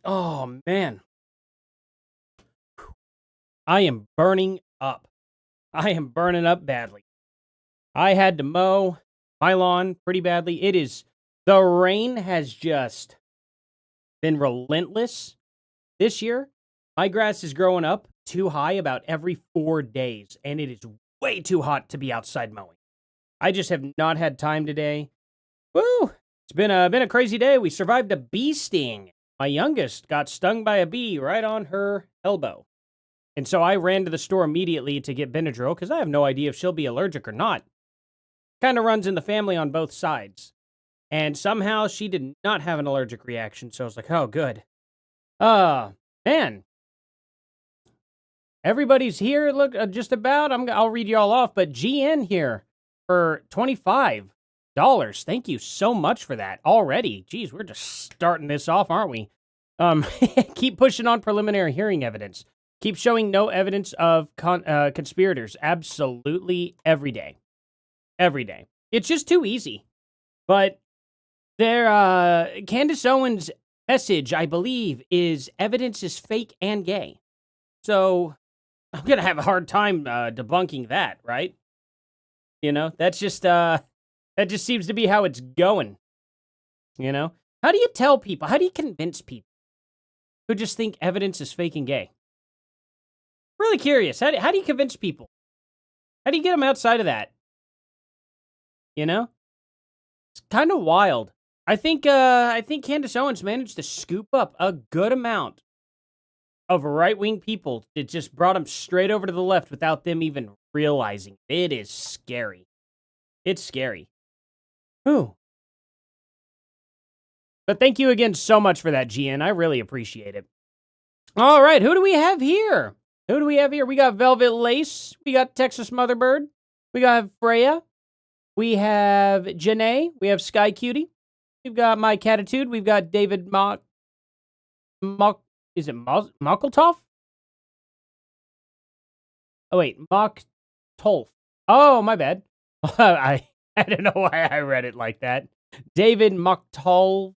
Oh, man. I am burning up. I am burning up badly. I had to mow my lawn pretty badly. The rain has just been relentless this year. My grass is growing up too high about every 4 days, and it is way too hot to be outside mowing. I just have not had time today. Woo! It's been a crazy day. We survived a bee sting. My youngest got stung by a bee right on her elbow. And so I ran to the store immediately to get Benadryl because I have no idea if she'll be allergic or not. Kind of runs in the family on both sides. And somehow she did not have an allergic reaction, so I was like, oh, good. Man. Everybody's here, look, just about. I'll read you all off, but GN here for $25. Thank you so much for that already. Geez, we're just starting this off, aren't we? Keep pushing on preliminary hearing evidence. Keep showing no evidence of conspirators. Absolutely every day. Every day. It's just too easy. But Candace Owens' message, I believe, is evidence is fake and gay. So I'm going to have a hard time debunking that, right? You know, that just seems to be how it's going. You know? How do you tell people? How do you convince people who just think evidence is fake and gay? Really curious. How do you convince people? How do you get them outside of that? You know? It's kind of wild. I think Candace Owens managed to scoop up a good amount of right-wing people. It just brought them straight over to the left without them even realizing. It is scary. It's scary. Ooh. But thank you again so much for that, GN. I really appreciate it. All right, who do we have here? We got Velvet Lace. We got Texas Motherbird. We got Freya. We have Janae. We have Sky Cutie. We've got My Catitude. We've got David is it Mockletolf? Oh, wait. Mock-Tolf. Oh, my bad. I don't know why I read it like that. David Mock-Tolf.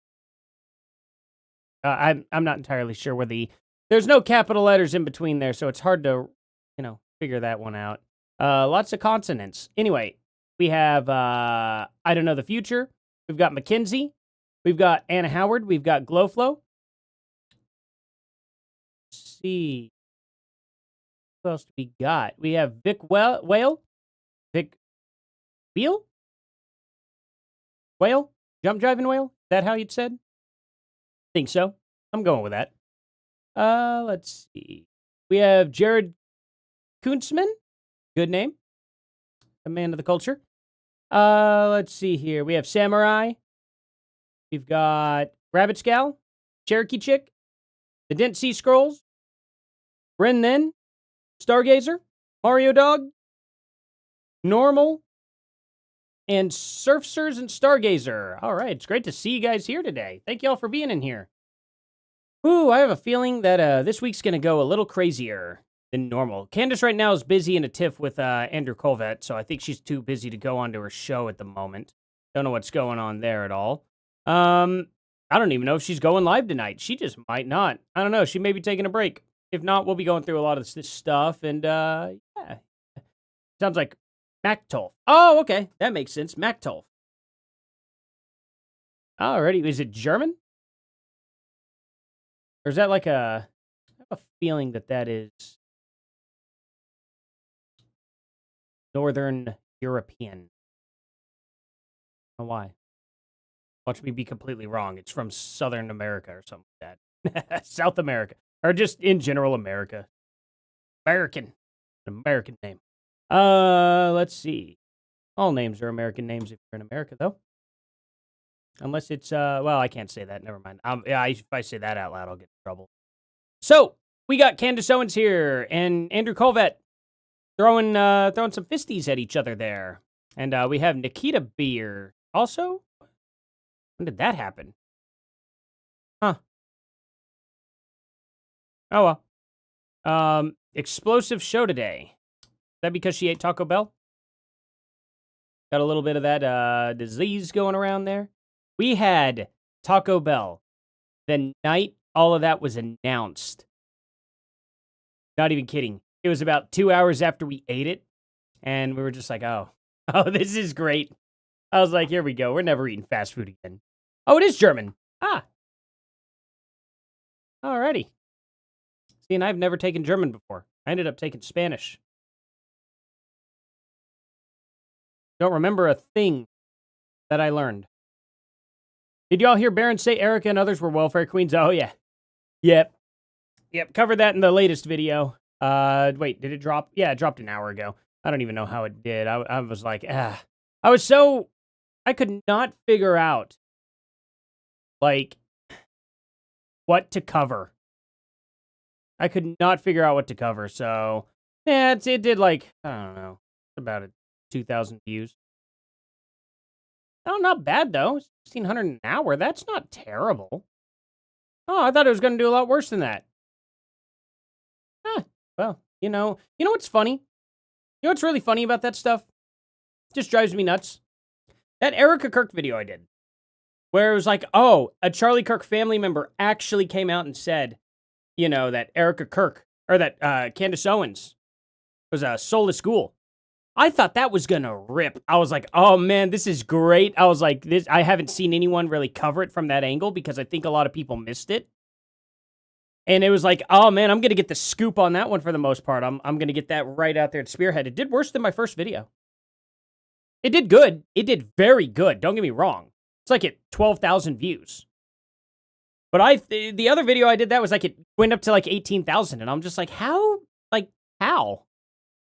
I'm not entirely sure where there's no capital letters in between there, so it's hard to, figure that one out. Lots of consonants. Anyway, we have, I Don't Know the Future. We've got Mackenzie. We've got Anna Howard. We've got Glowflow. Let's see. What else do we got? We have Vic Whale. Vic Wheel? Whale? Jump driving whale? Is that how you'd said? Think so. I'm going with that. Let's see. We have Jared Kuntzman. Good name. A man of the culture. Let's see here. We have Samurai. We've got Rabbit Scowl. Cherokee Chick. The Dent Sea Scrolls. Bren Then. Stargazer. Mario Dog. Normal. And Surfsers and Stargazer. All right, it's great to see you guys here today. Thank you all for being in here. Ooh, I have a feeling that this week's going to go a little crazier than normal. Candace right now is busy in a tiff with Andrew Colvett, so I think she's too busy to go onto her show at the moment. Don't know what's going on there at all. I don't even know if she's going live tonight. She just might not. I don't know. She may be taking a break. If not, we'll be going through a lot of this stuff, and yeah. Sounds like Mactolf. Oh, okay. That makes sense. Mactolf. Alrighty. Is it German? Or is that like I have a feeling that is Northern European. I don't know why. Watch me be completely wrong. It's from Southern America or something like that. South America. Or just in general America. American. An American name. Let's see. All names are American names if you're in America, though. Unless it's, well, I can't say that. Never mind. Yeah, if I say that out loud, I'll get in trouble. So, we got Candace Owens here and Andrew Colvett throwing some fisties at each other there. And we have Nikita Beer also. When did that happen? Huh. Oh, well. Explosive show today. Is that because she ate Taco Bell? Got a little bit of that disease going around there. We had Taco Bell the night all of that was announced. Not even kidding. It was about 2 hours after we ate it, and we were just like, oh, this is great. I was like, here we go. We're never eating fast food again. Oh, it is German. Ah. Alrighty. See, and I've never taken German before. I ended up taking Spanish. Don't remember a thing that I learned. Did y'all hear Baron say Erica and others were welfare queens? Oh, yeah. Yep. Covered that in the latest video. Wait, did it drop? Yeah, it dropped an hour ago. I don't even know how it did. I was like, I could not figure out, like, what to cover. I could not figure out what to cover, so, yeah, it did, like, I don't know, about 2,000 views. Oh, not bad, though. 1,600 an hour. That's not terrible. Oh, I thought it was going to do a lot worse than that. Well, you know what's funny? You know what's really funny about that stuff? It just drives me nuts. That Erica Kirk video I did, where it was like, oh, a Charlie Kirk family member actually came out and said, that Erica Kirk, or that Candace Owens was a soulless ghoul. I thought that was gonna rip. I was like, oh man, this is great. I was like, I haven't seen anyone really cover it from that angle because I think a lot of people missed it. And it was like, oh man, I'm gonna get the scoop on that one for the most part. I'm gonna get that right out there at Spearhead. It did worse than my first video. It did good. It did very good. Don't get me wrong. It's like at 12,000 views. But the other video I did that was like, it went up to like 18,000. And I'm just like, how? Like, how?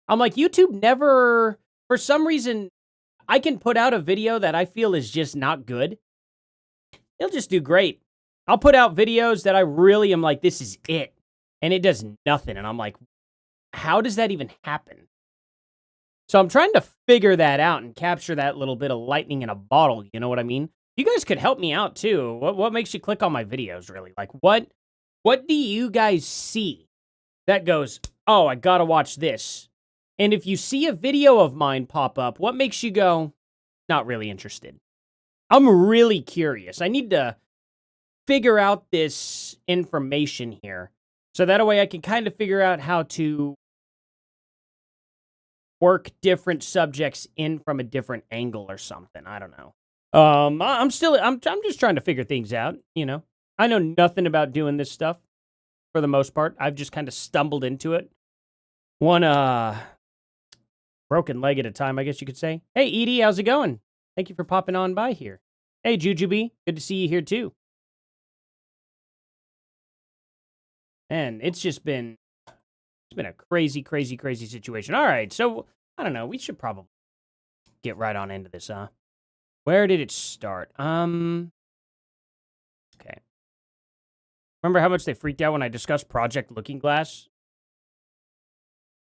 I'm like, YouTube never, for some reason, I can put out a video that I feel is just not good. It'll just do great. I'll put out videos that I really am like, this is it. And it does nothing. And I'm like, how does that even happen? So I'm trying to figure that out and capture that little bit of lightning in a bottle. You know what I mean? You guys could help me out too. What makes you click on my videos, really? Like, what do you guys see that goes, oh, I gotta watch this? And if you see a video of mine pop up, what makes you go, not really interested? I'm really curious. I need to figure out this information here. So that way I can kind of figure out how to work different subjects in from a different angle or something. I don't know. I'm just trying to figure things out, I know nothing about doing this stuff for the most part. I've just kind of stumbled into it. One broken leg at a time, I guess you could say. Hey, Edie, how's it going? Thank you for popping on by here. Hey, Jujubee, good to see you here too. And it's been a crazy, crazy, crazy situation. All right, so I don't know. We should probably get right on into this, huh? Where did it start? Okay. Remember how much they freaked out when I discussed Project Looking Glass?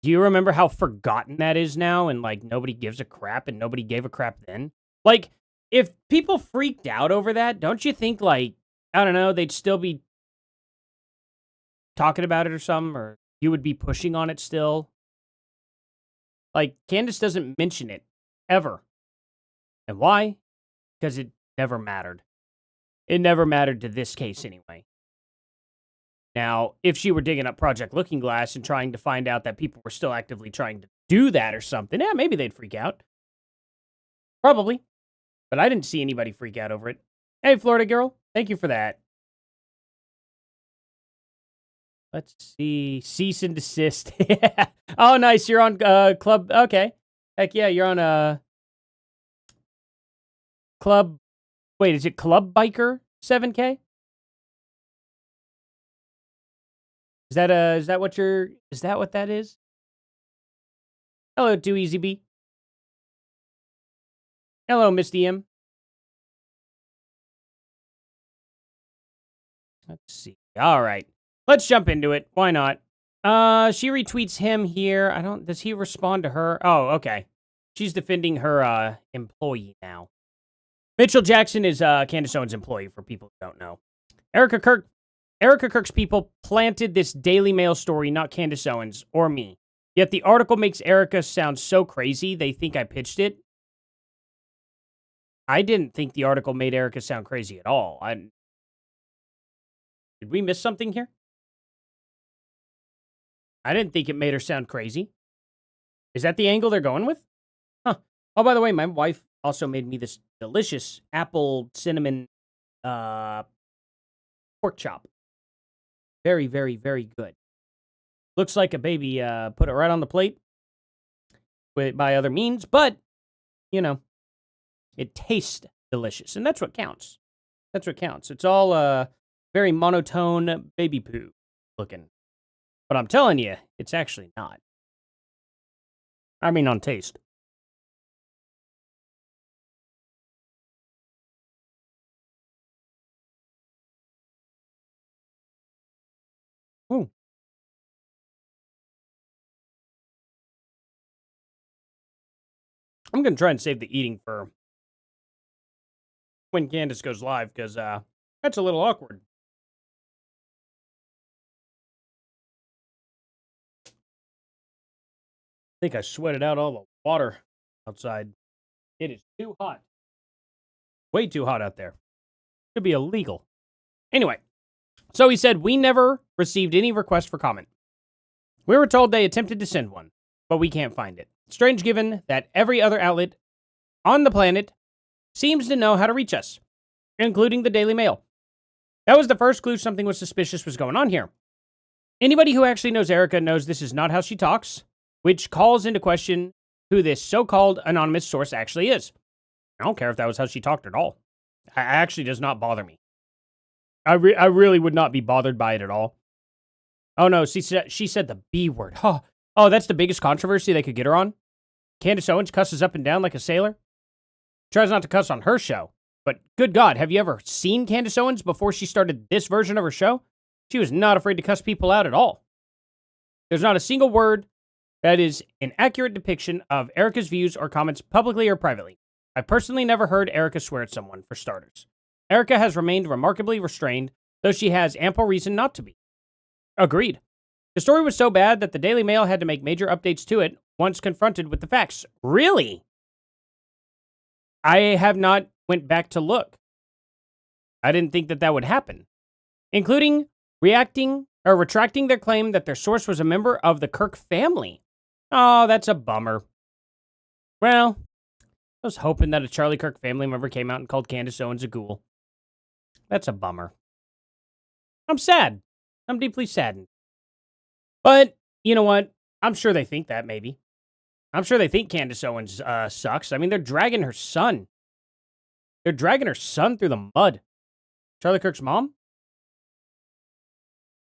Do you remember how forgotten that is now? And, like, nobody gives a crap and nobody gave a crap then? Like, if people freaked out over that, don't you think, like, I don't know, they'd still be talking about it or something? Or you would be pushing on it still? Like, Candace doesn't mention it. Ever. And why? Because it never mattered. It never mattered to this case anyway. Now, if she were digging up Project Looking Glass and trying to find out that people were still actively trying to do that or something, yeah, maybe they'd freak out. Probably. But I didn't see anybody freak out over it. Hey, Florida girl, thank you for that. Let's see. Cease and desist. Yeah. Oh, nice. You're on Club. Okay. Heck yeah, you're on Club. Wait, is it Club Biker 7K? Is that what that is? Hello, Too Easy B. Hello, Miss DM. Let's see. All right. Let's jump into it. Why not? She retweets him here. Does he respond to her? Oh, okay. She's defending her employee now. Mitchell Jackson is Candace Owens' employee, for people who don't know. Erica Kirk's people planted this Daily Mail story, not Candace Owens or me. Yet the article makes Erica sound so crazy, they think I pitched it. I didn't think the article made Erica sound crazy at all. Did we miss something here? I didn't think it made her sound crazy. Is that the angle they're going with? Huh. Oh, by the way, my wife also made me this delicious apple cinnamon pork chop. Very, very, very good. Looks like a baby put it right on the plate by other means, but, you know, it tastes delicious, and that's what counts. That's what counts. It's all very monotone baby poo looking. But I'm telling you, it's actually not. I mean, on taste. Ooh. I'm going to try and save the eating for when Candace goes live, because that's a little awkward. I think I sweated out all the water outside. It is too hot. Way too hot out there. Could be illegal. Anyway, so he said, we never received any request for comment. We were told they attempted to send one, but we can't find it. Strange given that every other outlet on the planet seems to know how to reach us, including the Daily Mail. That was the first clue something was suspicious was going on here. Anybody who actually knows Erica knows this is not how she talks, which calls into question who this so-called anonymous source actually is. I don't care if that was how she talked at all. It actually does not bother me. I really would not be bothered by it at all. Oh no, she said the B word. Oh, that's the biggest controversy they could get her on? Candace Owens cusses up and down like a sailor? Tries not to cuss on her show. But good God, have you ever seen Candace Owens before she started this version of her show? She was not afraid to cuss people out at all. There's not a single word that is an accurate depiction of Erica's views or comments publicly or privately. I've personally never heard Erica swear at someone, for starters. Erica has remained remarkably restrained, though she has ample reason not to be. Agreed. The story was so bad that the Daily Mail had to make major updates to it once confronted with the facts. Really? I have not went back to look. I didn't think that would happen. Including retracting their claim that their source was a member of the Kirk family. Oh, that's a bummer. Well, I was hoping that a Charlie Kirk family member came out and called Candace Owens a ghoul. That's a bummer. I'm sad. I'm deeply saddened. But, you know what? I'm sure they think that, maybe. I'm sure they think Candace Owens sucks. I mean, they're dragging her son. They're dragging her son through the mud. Charlie Kirk's mom?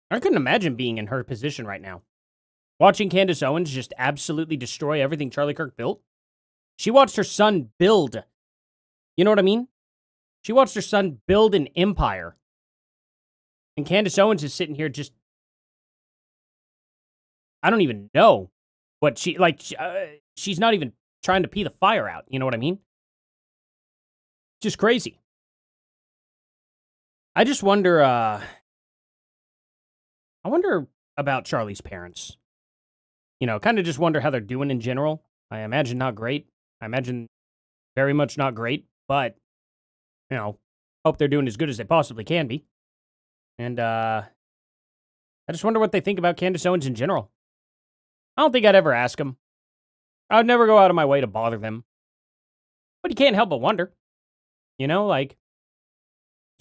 I couldn't imagine being in her position right now. Watching Candace Owens just absolutely destroy everything Charlie Kirk built. She watched her son build. You know what I mean? She watched her son build an empire. And Candace Owens is sitting here just... I don't even know what she's not even trying to pee the fire out. You know what I mean? Just crazy. I just wonder, I wonder about Charlie's parents. You know, kind of just wonder how they're doing in general. I imagine not great. I imagine very much not great, but, you know, hope they're doing as good as they possibly can be. And, I just wonder what they think about Candace Owens in general. I don't think I'd ever ask them. I'd never go out of my way to bother them. But you can't help but wonder. You know, like,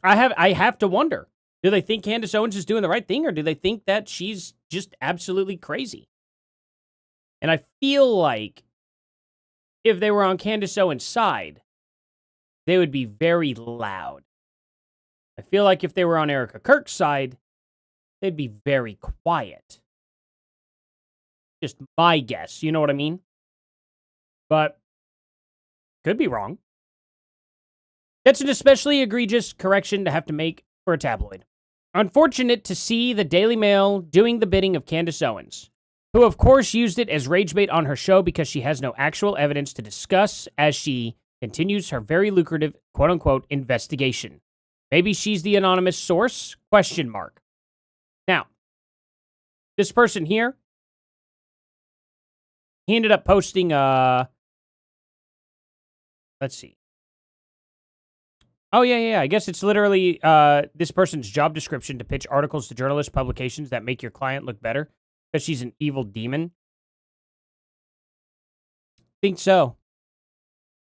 I have to wonder. Do they think Candace Owens is doing the right thing, or do they think that she's just absolutely crazy? And I feel like if they were on Candace Owens' side, they would be very loud. I feel like if they were on Erica Kirk's side, they'd be very quiet. Just my guess, you know what I mean? But could be wrong. That's an especially egregious correction to have to make for a tabloid. Unfortunate to see the Daily Mail doing the bidding of Candace Owens, who of course used it as rage bait on her show because she has no actual evidence to discuss as she continues her very lucrative quote-unquote investigation. Maybe she's the anonymous source? Question mark. Now, this person here, he ended up posting, let's see. Oh, yeah, yeah. I guess it's literally this person's job description to pitch articles to journalist publications that make your client look better because she's an evil demon. Think so.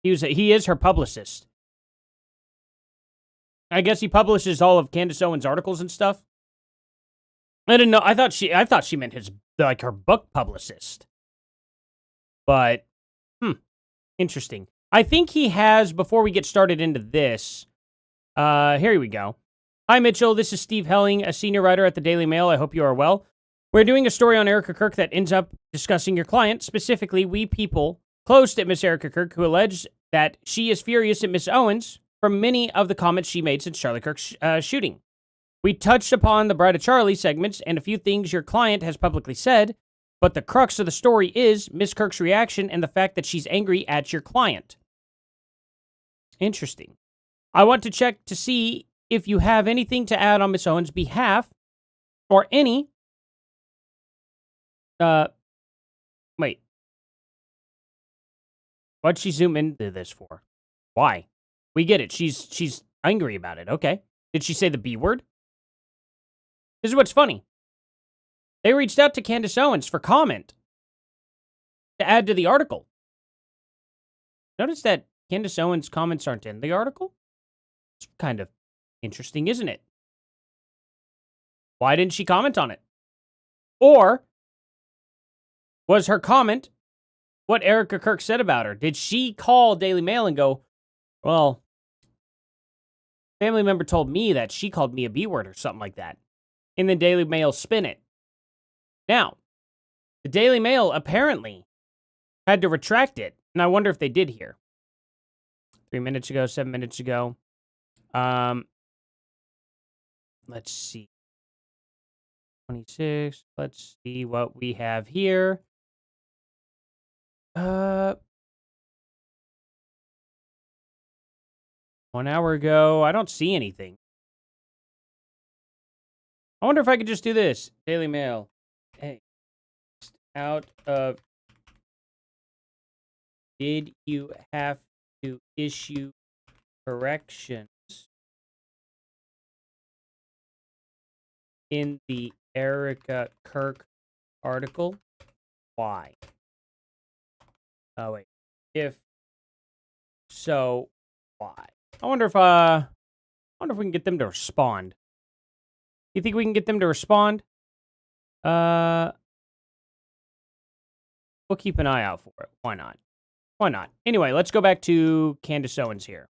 He is her publicist. I guess he publishes all of Candace Owens' articles and stuff. I didn't know. I thought she meant his her book publicist. But interesting. I think he has, before we get started into this, here we go. Hi, Mitchell. This is Steve Helling, a senior writer at the Daily Mail. I hope you are well. We're doing a story on Erica Kirk that ends up discussing your client, specifically we people close to Miss Erica Kirk, who allege that she is furious at Miss Owens for many of the comments she made since Charlie Kirk's shooting. We touched upon the Bride of Charlie segments and a few things your client has publicly said, but the crux of the story is Miss Kirk's reaction and the fact that she's angry at your client. Interesting. I want to check to see if you have anything to add on Miss Owens' behalf or any... wait. What'd she zoom into this for? Why? We get it. She's angry about it. Okay. Did she say the B word? This is what's funny. They reached out to Candace Owens for comment to add to the article. Notice that Candace Owens' comments aren't in the article? It's kind of interesting, isn't it? Why didn't she comment on it? Or was her comment what Erica Kirk said about her? Did she call Daily Mail and go, well, family member told me that she called me a B word or something like that? And then Daily Mail spin it. Now, the Daily Mail apparently had to retract it, and I wonder if they did here. 3 minutes ago, 7 minutes ago. Let's see. 26. Let's see what we have here. 1 hour ago. I don't see anything. I wonder if I could just do this. Daily Mail. Hey. Out of... Did you have to issue corrections in the Erica Kirk article? Why? Oh, wait. If so, why? I wonder if we can get them to respond. You think we can get them to respond? We'll keep an eye out for it. Why not? Why not? Anyway, let's go back to Candace Owens here.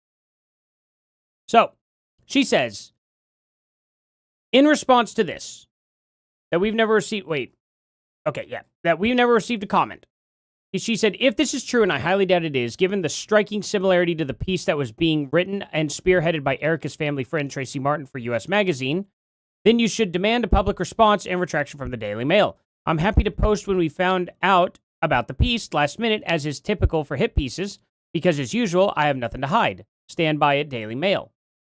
So, she says, in response to this, that we've never received... Wait. Okay, yeah. That we've never received a comment. She said, if this is true, and I highly doubt it is, given the striking similarity to the piece that was being written and spearheaded by Erica's family friend Tracy Martin for U.S. Magazine, then you should demand a public response and retraction from the Daily Mail. I'm happy to post when we found out about the piece last minute, as is typical for hit pieces, because as usual, I have nothing to hide. Stand by it, Daily Mail.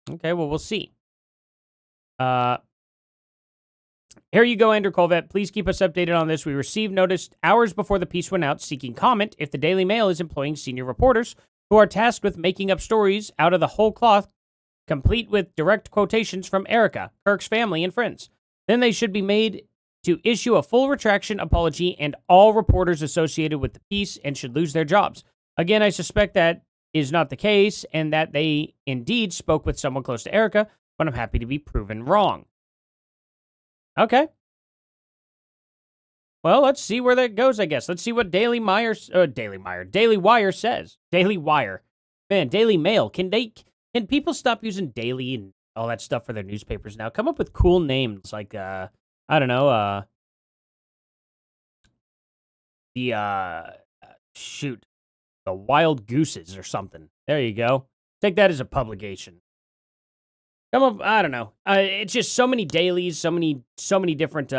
Okay, well, we'll see. Here you go, Andrew Colvett. Please keep us updated on this. We received notice hours before the piece went out seeking comment if the Daily Mail is employing senior reporters who are tasked with making up stories out of the whole cloth, complete with direct quotations from Erica, Kirk's family, and friends. Then they should be made to issue a full retraction apology and all reporters associated with the piece and should lose their jobs. Again, I suspect that is not the case and that they indeed spoke with someone close to Erica, but I'm happy to be proven wrong. Okay. Well, let's see where that goes, I guess. Let's see what Daily Wire says. Daily Wire. Man, Daily Mail. Can people stop using Daily and all that stuff for their newspapers now? Come up with cool names like, I don't know, the Wild Gooses or something. There you go. Take that as a publication. Come up, I don't know. It's just so many dailies, so many different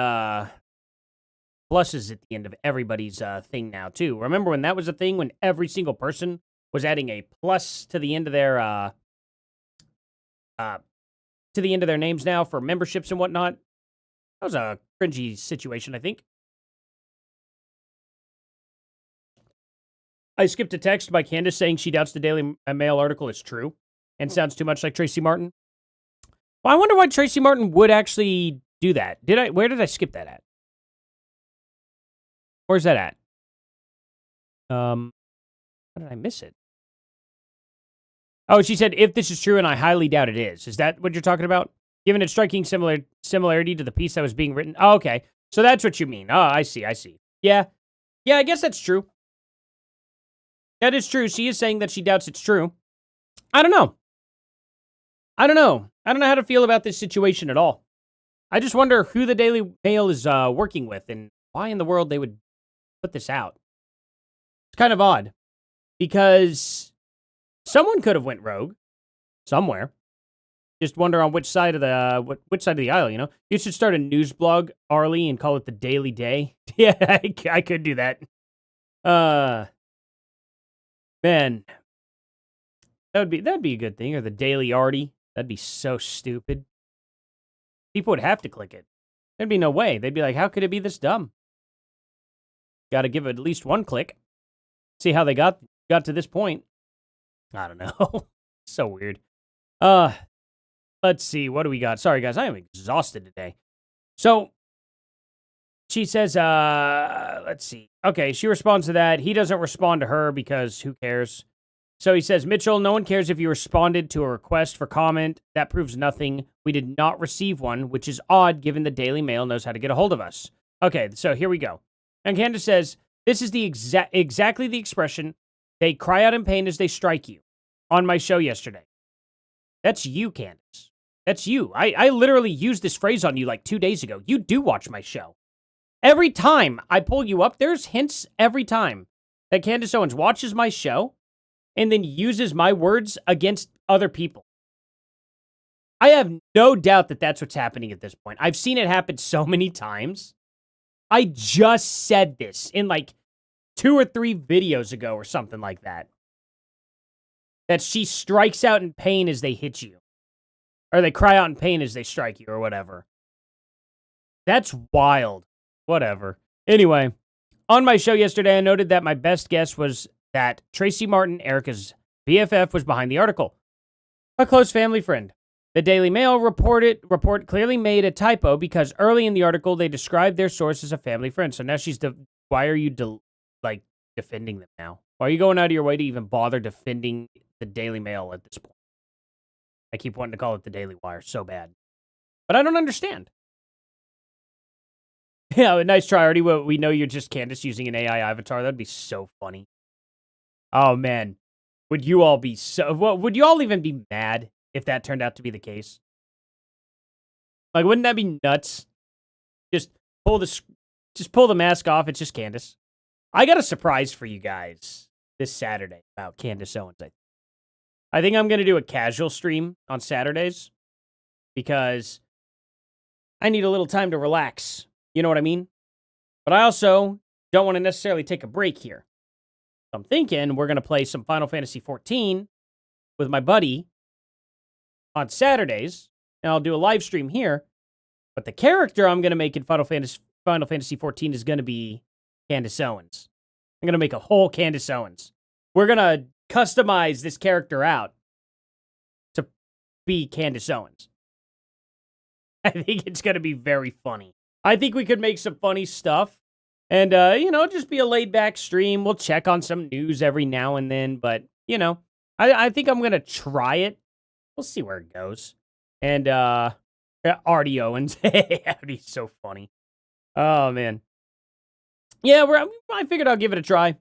pluses at the end of everybody's thing now too. Remember when that was a thing, when every single person was adding a plus to the end of their names now for memberships and whatnot? That was a cringy situation, I think. I skipped a text by Candace saying she doubts the Daily Mail article is true. and sounds too much like Tracy Martin. Well, I wonder why Tracy Martin would actually do that. Where did I skip that at? Where's that at? How did I miss it? Oh, she said, if this is true, and I highly doubt it is. Is that what you're talking about? Given its striking similarity to the piece that was being written. Oh, okay. So that's what you mean. Oh, I see. Yeah. Yeah, I guess that's true. That is true. She is saying that she doubts it's true. I don't know. I don't know how to feel about this situation at all. I just wonder who the Daily Mail is working with and why in the world they would put this out. It's kind of odd because someone could have went rogue somewhere. Just wonder on which side of the which side of the aisle. You should start a news blog, Arlie, and call it the Daily Day. Yeah, I could do that. Man, that'd be a good thing. Or the Daily Artie. That'd be so stupid. People would have to click it. There'd be no way. They'd be like, how could it be this dumb? Got to give it at least one click. See how they got to this point. I don't know. So weird. Let's see. What do we got? Sorry, guys. I am exhausted today. So, she says, let's see. Okay, she responds to that. He doesn't respond to her because who cares? So he says, Mitchell, no one cares if you responded to a request for comment. That proves nothing. We did not receive one, which is odd given the Daily Mail knows how to get a hold of us. Okay, so here we go. And Candace says, this is the exactly the expression, they cry out in pain as they strike you, on my show yesterday. That's you, Candace. That's you. I literally used this phrase on you like 2 days ago. You do watch my show. Every time I pull you up, there's hints every time that Candace Owens watches my show and then uses my words against other people. I have no doubt that that's what's happening at this point. I've seen it happen so many times. I just said this in like 2 or 3 videos ago or something like that. That she strikes out in pain as they hit you. Or they cry out in pain as they strike you or whatever. That's wild. Whatever. Anyway, on my show yesterday, I noted that my best guess was that Tracy Martin, Erica's BFF, was behind the article. A close family friend. The Daily Mail report clearly made a typo because early in the article, they described their source as a family friend. So now why are you defending them now? Why are you going out of your way to even bother defending the Daily Mail at this point? I keep wanting to call it the Daily Wire so bad. But I don't understand. Yeah, nice try, Artie. We know you're just Candace using an AI avatar. That'd be so funny. Oh, man. Would you all even be mad if that turned out to be the case? Like, wouldn't that be nuts? Just pull the mask off. It's just Candace. I got a surprise for you guys this Saturday about Candace Owens. I think I'm going to do a casual stream on Saturdays because I need a little time to relax. You know what I mean? But I also don't want to necessarily take a break here. So I'm thinking we're going to play some Final Fantasy XIV with my buddy on Saturdays, and I'll do a live stream here. But the character I'm going to make in Final Fantasy XIV is going to be Candace Owens. I'm going to make a whole Candace Owens. We're going to customize this character out to be Candace Owens. I think it's going to be very funny. I think we could make some funny stuff and, just be a laid-back stream. We'll check on some news every now and then, but, I think I'm going to try it. We'll see where it goes. And, Artie Owens. Artie's so funny. Oh, man. Yeah, I figured I'll give it a try.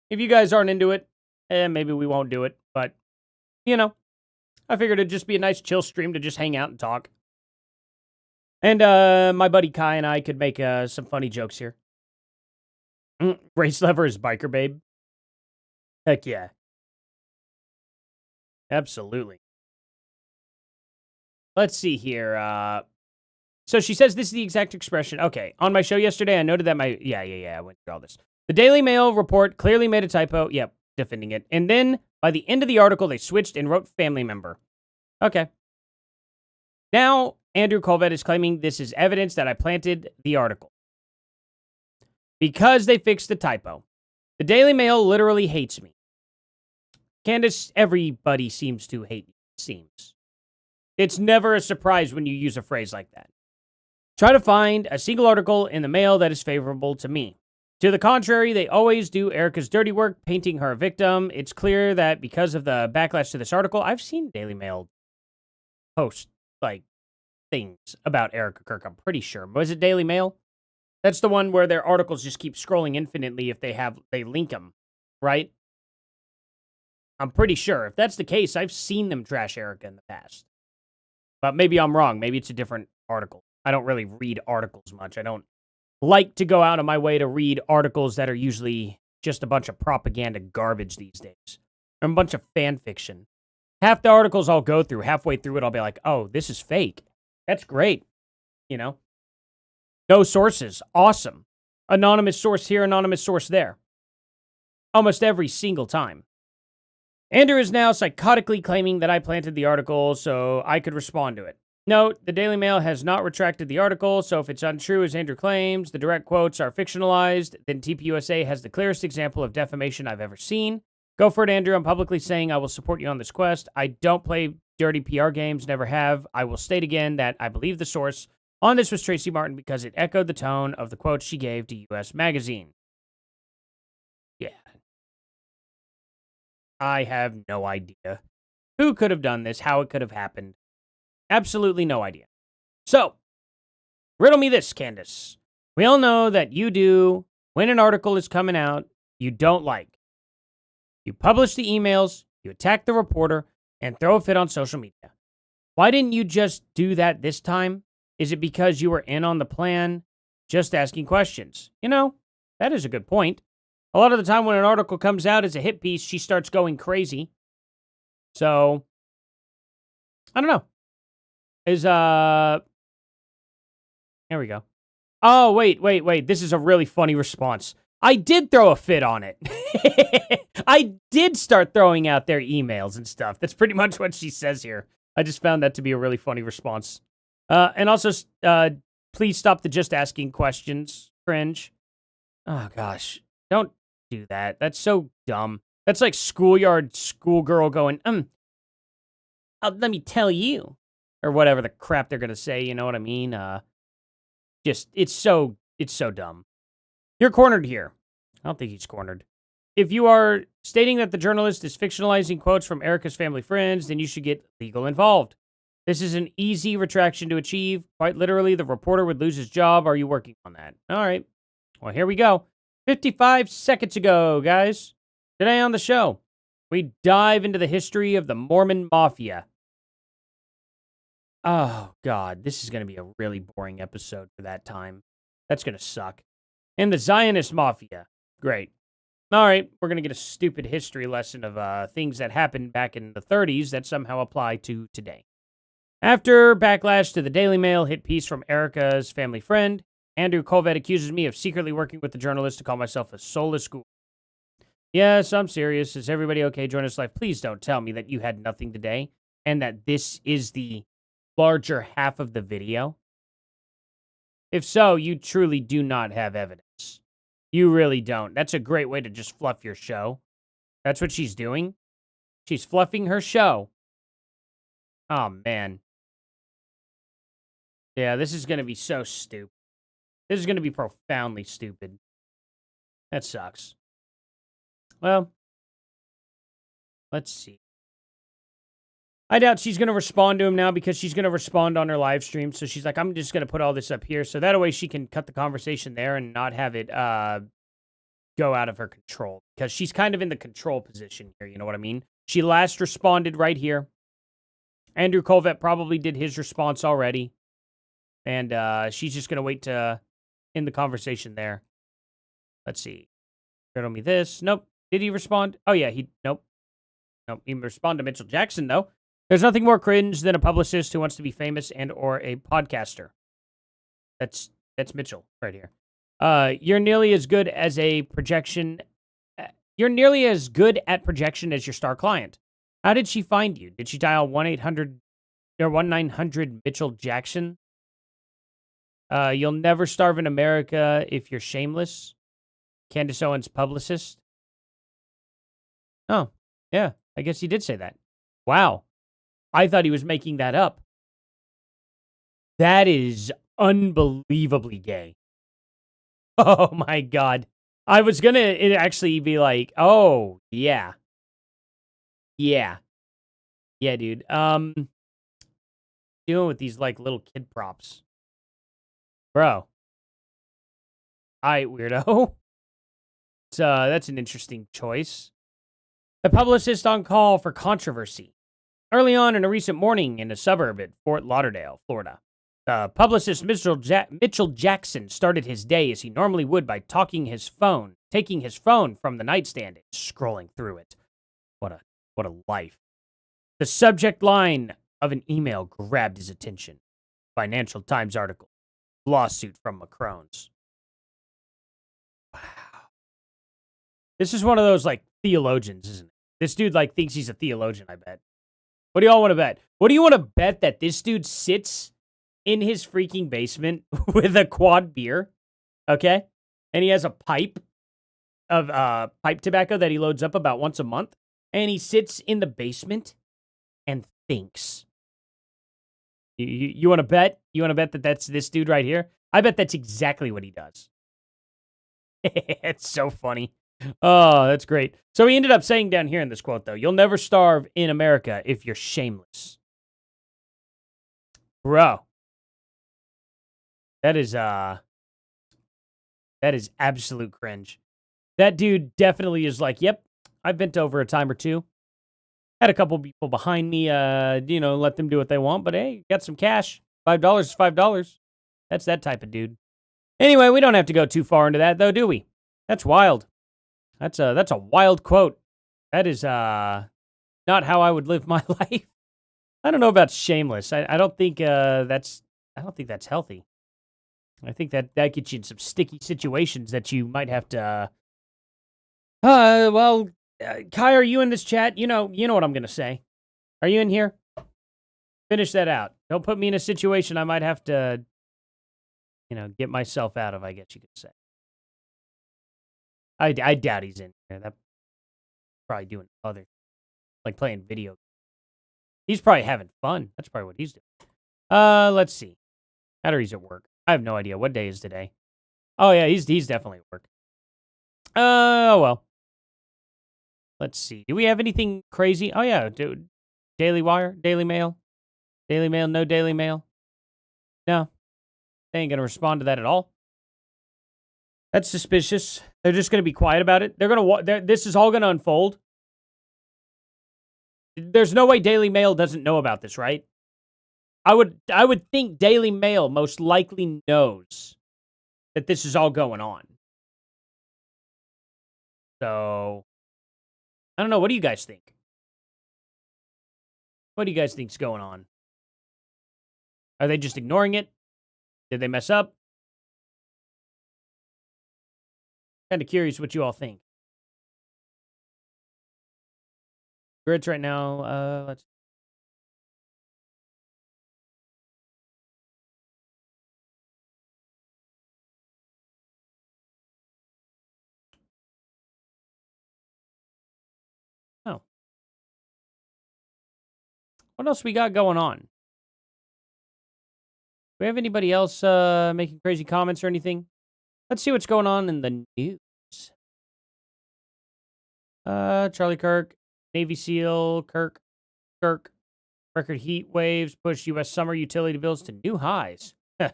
If you guys aren't into it, maybe we won't do it. But, I figured it'd just be a nice chill stream to just hang out and talk. And my buddy Kai and I could make some funny jokes here. Race Lever is Biker Babe. Heck yeah. Absolutely. Let's see here. So she says this is the exact expression. Okay, on my show yesterday, I noted that I went through all this. The Daily Mail report clearly made a typo. Yep, defending it. And then, by the end of the article, they switched and wrote family member. Okay. Now, Andrew Colvett is claiming this is evidence that I planted the article. Because they fixed the typo. The Daily Mail literally hates me. Candace, everybody seems to hate you. seems. It's never a surprise when you use a phrase like that. Try to find a single article in the mail that is favorable to me. To the contrary, they always do Erica's dirty work, painting her a victim. It's clear that because of the backlash to this article, I've seen Daily Mail post, things about Erica Kirk, I'm pretty sure. Was it Daily Mail? That's the one where their articles just keep scrolling infinitely if they link them, right? I'm pretty sure. If that's the case, I've seen them trash Erica in the past. But maybe I'm wrong. Maybe it's a different article. I don't really read articles much. I don't like to go out of my way to read articles that are usually just a bunch of propaganda garbage these days. Or a bunch of fan fiction. Half the articles I'll go through, halfway through it, I'll be like, oh, this is fake. That's great. No sources. Awesome. Anonymous source here, anonymous source there. Almost every single time. Andrew is now psychotically claiming that I planted the article so I could respond to it. Note, the Daily Mail has not retracted the article, so if it's untrue as Andrew claims, the direct quotes are fictionalized, then TPUSA has the clearest example of defamation I've ever seen. Go for it, Andrew. I'm publicly saying I will support you on this quest. I don't play dirty PR games, never have. I will state again that I believe the source on this was Tracy Martin because it echoed the tone of the quotes she gave to US Magazine. Yeah. I have no idea who could have done this, how it could have happened. Absolutely no idea. So, riddle me this, Candace. We all know that you do when an article is coming out you don't like. You publish the emails, you attack the reporter, and throw a fit on social media. Why didn't you just do that this time? Is it because you were in on the plan, just asking questions? That is a good point. A lot of the time when an article comes out as a hit piece, she starts going crazy. So, I don't know. There we go. Oh, wait. This is a really funny response. I did throw a fit on it. I did start throwing out their emails and stuff. That's pretty much what she says here. I just found that to be a really funny response. And also, please stop the just asking questions cringe. Oh, gosh. Don't do that. That's so dumb. That's like schoolgirl going, let me tell you. Or whatever the crap they're going to say, you know what I mean? It's so dumb. You're cornered here. I don't think he's cornered. If you are stating that the journalist is fictionalizing quotes from Erica's family friends, then you should get legal involved. This is an easy retraction to achieve. Quite literally, the reporter would lose his job. Are you working on that? All right. Well, here we go. 55 seconds ago, guys. Today on the show, we dive into the history of the Mormon Mafia. Oh, God, this is going to be a really boring episode for that time. That's going to suck. And the Zionist Mafia. Great. All right, we're going to get a stupid history lesson of things that happened back in the 30s that somehow apply to today. After backlash to the Daily Mail hit piece from Erica's family friend, Andrew Colvett accuses me of secretly working with the journalist to call myself a soulless ghoul. Yes, I'm serious. Is everybody okay? Join us live. Please don't tell me that you had nothing today and that this is the larger half of the video. If so, you truly do not have evidence. You really don't. That's a great way to just fluff your show. That's what she's doing. She's fluffing her show. Oh, man. Yeah, this is going to be so stupid. This is going to be profoundly stupid. That sucks. Well, let's see. I doubt she's going to respond to him now because she's going to respond on her live stream. So she's like, I'm just going to put all this up here. So that way she can cut the conversation there and not have it go out of her control. Because she's kind of in the control position here. You know what I mean? She last responded right here. Andrew Colvett probably did his response already. And she's just going to wait to end the conversation there. Let's see. Riddle me this. Nope. Did he respond? Oh, yeah. Nope. He responded to Mitchell Jackson, though. There's nothing more cringe than a publicist who wants to be famous and or a podcaster. That's Mitchell right here. You're nearly as good as a projection. You're nearly as good at projection as your star client. How did she find you? Did she dial 1-800 or 1-900 Mitchell Jackson? You'll never starve in America if you're shameless. Candace Owens, publicist. Oh, yeah. I guess he did say that. Wow. I thought he was making that up. That is unbelievably gay. Oh my God. I was gonna it actually be like, oh, yeah. Yeah. Yeah, dude. Dealing with these like little kid props. Bro. Weirdo. That's an interesting choice. The publicist on call for controversy. Early on in a recent morning in a suburb at Fort Lauderdale, Florida, publicist Mitchell Jackson started his day as he normally would by taking his phone from the nightstand and scrolling through it. What a life. The subject line of an email grabbed his attention. Financial Times article. Lawsuit from Macrones. Wow. This is one of those like theologians, isn't it? This dude like thinks he's a theologian, I bet. What do y'all want to bet? What do you want to bet that this dude sits in his freaking basement with a quad beer, okay? And he has a pipe of pipe tobacco that he loads up about once a month, and he sits in the basement and thinks. You want to bet? You want to bet that that's this dude right here? I bet that's exactly what he does. It's so funny. Oh, that's great. So he ended up saying down here in this quote, though, you'll never starve in America if you're shameless. Bro. That is absolute cringe. That dude definitely is like, yep, I've bent over a time or two. Had a couple people behind me, let them do what they want, but hey, got some cash. $5 is $5. That's that type of dude. Anyway, we don't have to go too far into that, though, do we? That's wild. That's a wild quote. That is not how I would live my life. I don't know about shameless. I don't think that's healthy. I think that gets you in some sticky situations that you might have to. Kai, are you in this chat? You know what I'm gonna say. Are you in here? Finish that out. Don't put me in a situation I might have to, get myself out of, I guess you could say. I doubt he's in here. That's probably doing other, like playing video. He's probably having fun. That's probably what he's doing. Let's see. Batteries at work. I have no idea. What day is today? Oh, yeah, he's definitely at work. Oh, well. Let's see. Do we have anything crazy? Oh, yeah, dude. Daily Wire? Daily Mail? Daily Mail? No Daily Mail? No. They ain't going to respond to that at all. That's suspicious. They're just going to be quiet about it. This is all going to unfold. There's no way Daily Mail doesn't know about this, right? I would think Daily Mail most likely knows that this is all going on. So, I don't know. What do you guys think? What do you guys think's going on? Are they just ignoring it? Did they mess up? Kind of curious what you all think. Grits right now. Let's. Oh. What else we got going on? Do we have anybody else making crazy comments or anything? Let's see what's going on in the news. Charlie Kirk, Navy SEAL, Kirk. Record heat waves push U.S. summer utility bills to new highs. Yeah.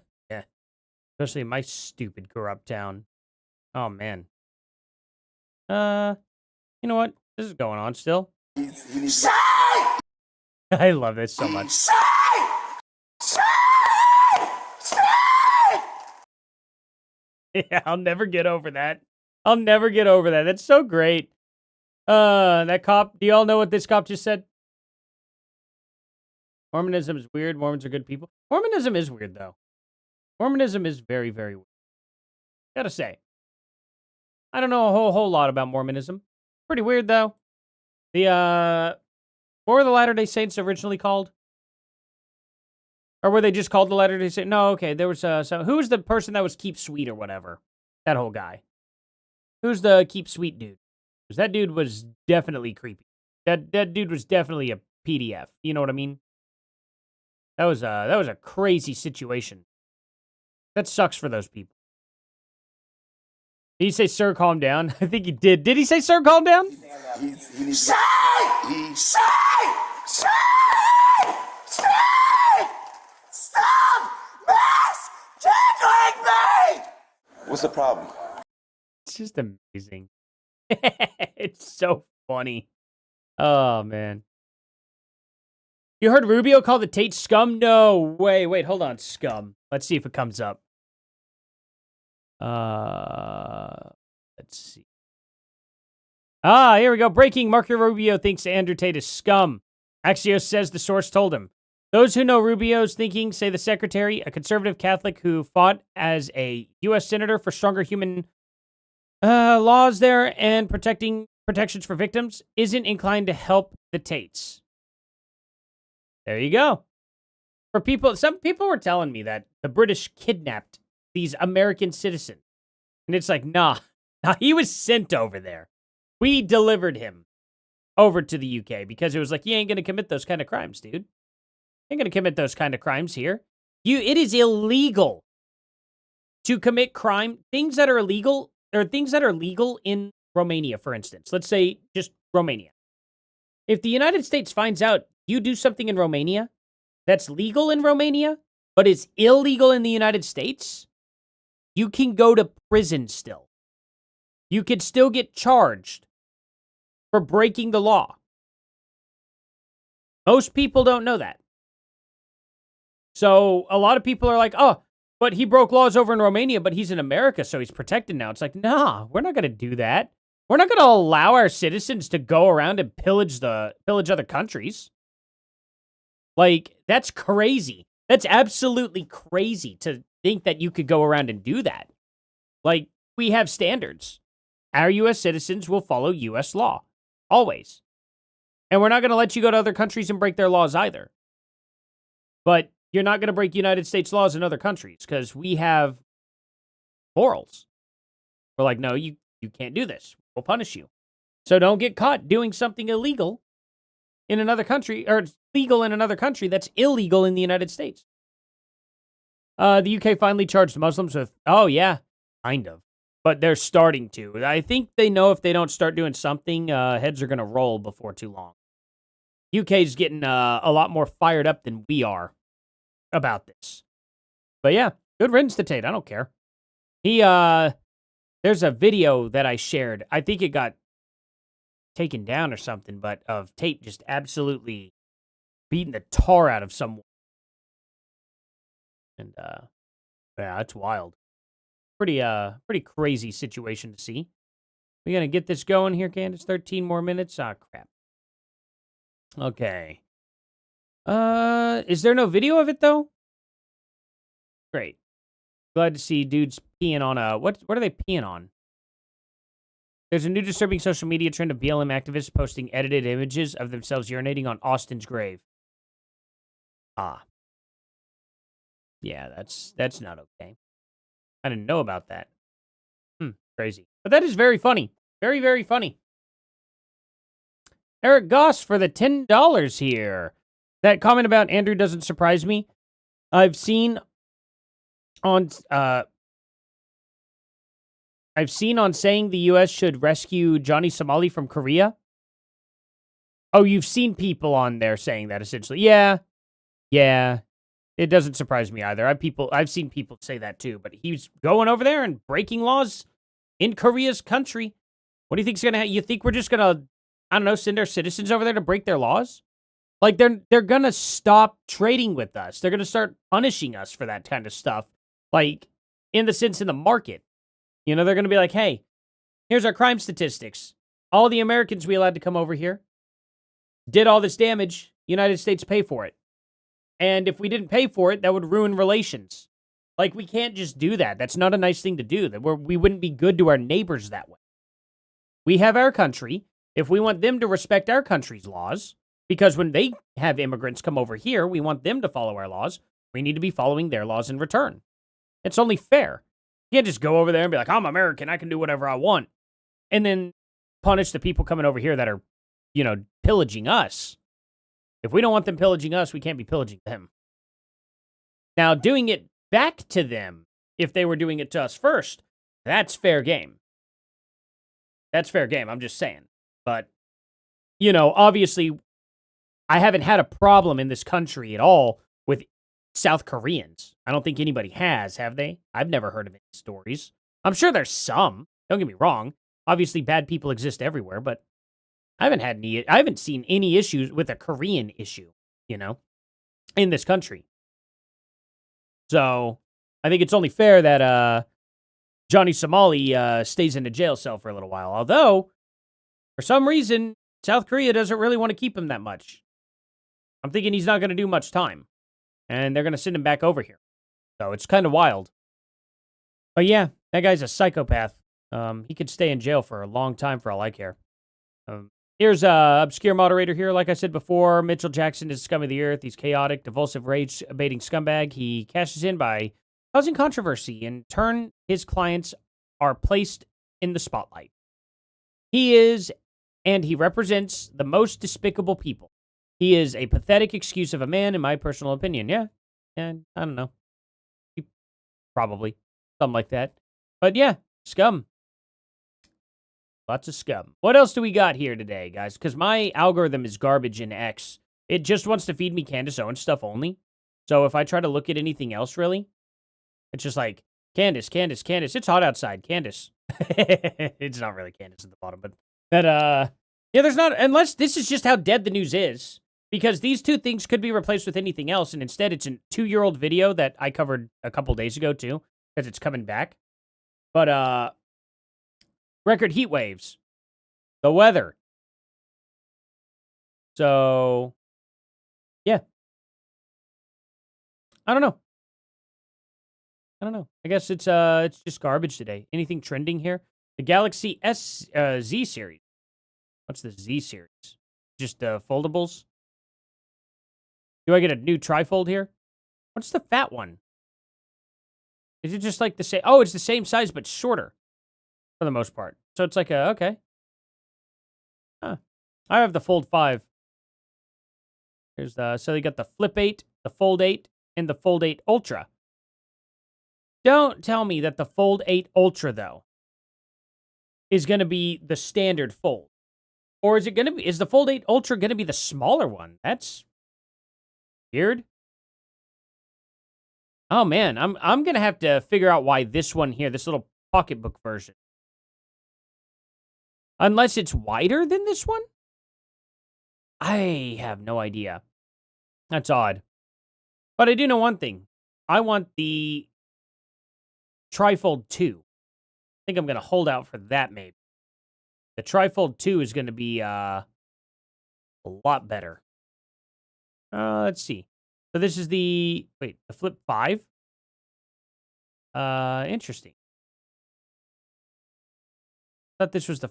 Especially in my stupid corrupt town. Oh, man. You know what? This is going on still. I love this so much. Yeah, I'll never get over that. That's so great. That cop, do y'all know what this cop just said? Mormonism is weird. Mormons are good people. Mormonism is weird, though. Mormonism is very, very weird. Gotta say. I don't know a whole lot about Mormonism. Pretty weird, though. What were the Latter-day Saints originally called? Or were they just called the Latter-day Saints? No, okay. There was, who was the person that was Keep Sweet or whatever? That whole guy. Who's the Keep Sweet dude? Because that dude was definitely creepy. That dude was definitely a PDF. You know what I mean? That was a crazy situation. That sucks for those people. Did he say, "Sir, calm down"? I think he did. Did he say, "Sir, calm down"? Say! Stop misgendering me! What's the problem? It's just amazing. It's so funny. Oh, man. You heard Rubio call the Tate scum? No way. Wait, hold on. Scum. Let's see if it comes up. Let's see. Here we go. Breaking. Marco Rubio thinks Andrew Tate is scum. Axios says the source told him. Those who know Rubio's thinking say the secretary, a conservative Catholic who fought as a U.S. senator for stronger human laws there and protections for victims, isn't inclined to help the Tates. There you go. Some people were telling me that the British kidnapped these American citizens. And it's like, nah, he was sent over there. We delivered him over to the UK because it was like, you ain't going to commit those kind of crimes, dude. You ain't going to commit those kind of crimes here. It is illegal to commit crime, things that are illegal, or things that are legal in Romania, for instance. Let's say just Romania. If the United States finds out you do something in Romania that's legal in Romania, but is illegal in the United States, you can go to prison still. You could still get charged for breaking the law. Most people don't know that. So a lot of people are like, oh, but he broke laws over in Romania, but he's in America, so he's protected now. It's like, nah, we're not going to do that. We're not going to allow our citizens to go around and pillage other countries. Like, that's crazy. That's absolutely crazy to think that you could go around and do that. Like, we have standards. Our U.S. citizens will follow U.S. law. Always. And we're not going to let you go to other countries and break their laws either. But you're not going to break United States laws in other countries because we have morals. We're like, no, you can't do this. We'll punish you. So don't get caught doing something illegal in another country, or it's legal in another country that's illegal in the United States. The UK finally charged Muslims with, oh yeah, kind of. But they're starting to. I think they know if they don't start doing something, heads are going to roll before too long. UK's getting a lot more fired up than we are about this. But yeah, good riddance to Tate. I don't care. There's a video that I shared. I think it got taken down or something, but of Tate just absolutely beating the tar out of someone. And yeah, it's wild. Pretty crazy situation to see. We gonna get this going here, Candace? 13 more minutes? Ah, crap. Okay. Is there no video of it, though? Great. Glad to see dudes peeing on a... What are they peeing on? There's a new disturbing social media trend of BLM activists posting edited images of themselves urinating on Austin's grave. Ah. Yeah, that's not okay. I didn't know about that. Crazy. But that is very funny. Very, very funny. Eric Goss for the $10 here. That comment about Andrew doesn't surprise me. I've seen on saying the U.S. should rescue Johnny Somali from Korea. Oh, you've seen people on there saying that, essentially. Yeah. It doesn't surprise me either. I've seen people say that too, but he's going over there and breaking laws in Korea's country. What do you think's gonna? You think we're just gonna, I don't know, send our citizens over there to break their laws? Like they're gonna stop trading with us. They're gonna start punishing us for that kind of stuff. Like in the market, you know, they're gonna be like, hey, here's our crime statistics. All the Americans we allowed to come over here did all this damage. United States pay for it. And if we didn't pay for it, that would ruin relations. Like, we can't just do that. That's not a nice thing to do. We wouldn't be good to our neighbors that way. We have our country. If we want them to respect our country's laws, because when they have immigrants come over here, we want them to follow our laws, we need to be following their laws in return. It's only fair. You can't just go over there and be like, I'm American, I can do whatever I want. And then punish the people coming over here that are, you know, pillaging us. If we don't want them pillaging us, we can't be pillaging them. Now, doing it back to them, if they were doing it to us first, that's fair game. That's fair game, I'm just saying. But, obviously, I haven't had a problem in this country at all with South Koreans. I don't think anybody has, have they? I've never heard of any stories. I'm sure there's some. Don't get me wrong. Obviously, bad people exist everywhere, but I haven't seen any issues with a Korean issue, in this country. So, I think it's only fair that Johnny Somali stays in a jail cell for a little while. Although, for some reason, South Korea doesn't really want to keep him that much. I'm thinking he's not going to do much time. And they're going to send him back over here. So, it's kind of wild. But yeah, that guy's a psychopath. He could stay in jail for a long time for all I care. Here's obscure moderator here. Like I said before, Mitchell Jackson is scum of the earth. He's chaotic, divulsive, rage-baiting scumbag. He cashes in by causing controversy. In turn, his clients are placed in the spotlight. He is, and he represents the most despicable people. He is a pathetic excuse of a man, in my personal opinion. Yeah, and I don't know. Probably. Something like that. But yeah, scum. Lots of scum. What else do we got here today, guys? Because my algorithm is garbage in X. It just wants to feed me Candace Owens stuff only. So if I try to look at anything else, really, it's just like, Candace, Candace, Candace. It's hot outside, Candace. It's not really Candace at the bottom, but that, yeah, there's not, unless this is just how dead the news is. Because these two things could be replaced with anything else, and instead it's a 2-year-old video that I covered a couple days ago, too, because it's coming back. But, record heat waves. The weather. So, yeah. I don't know. I guess it's just garbage today. Anything trending here? The Galaxy Z series. What's the Z series? Just foldables? Do I get a new trifold here? What's the fat one? Is it just like the same? Oh, it's the same size, but shorter. For the most part. So it's like okay. Huh. I have the Fold 5. Here's so you got the Flip 8, the Fold 8, and the Fold 8 Ultra. Don't tell me that the Fold 8 Ultra, though, is going to be the standard fold. Or is the Fold 8 Ultra going to be the smaller one? That's weird. Oh, man. I'm going to have to figure out why this one here, this little pocketbook version. Unless it's wider than this one? I have no idea. That's odd. But I do know one thing. I want the Trifold 2. I think I'm going to hold out for that, maybe. The Trifold 2 is going to be a lot better. Let's see. So this is the Flip 5? Interesting. Thought this was the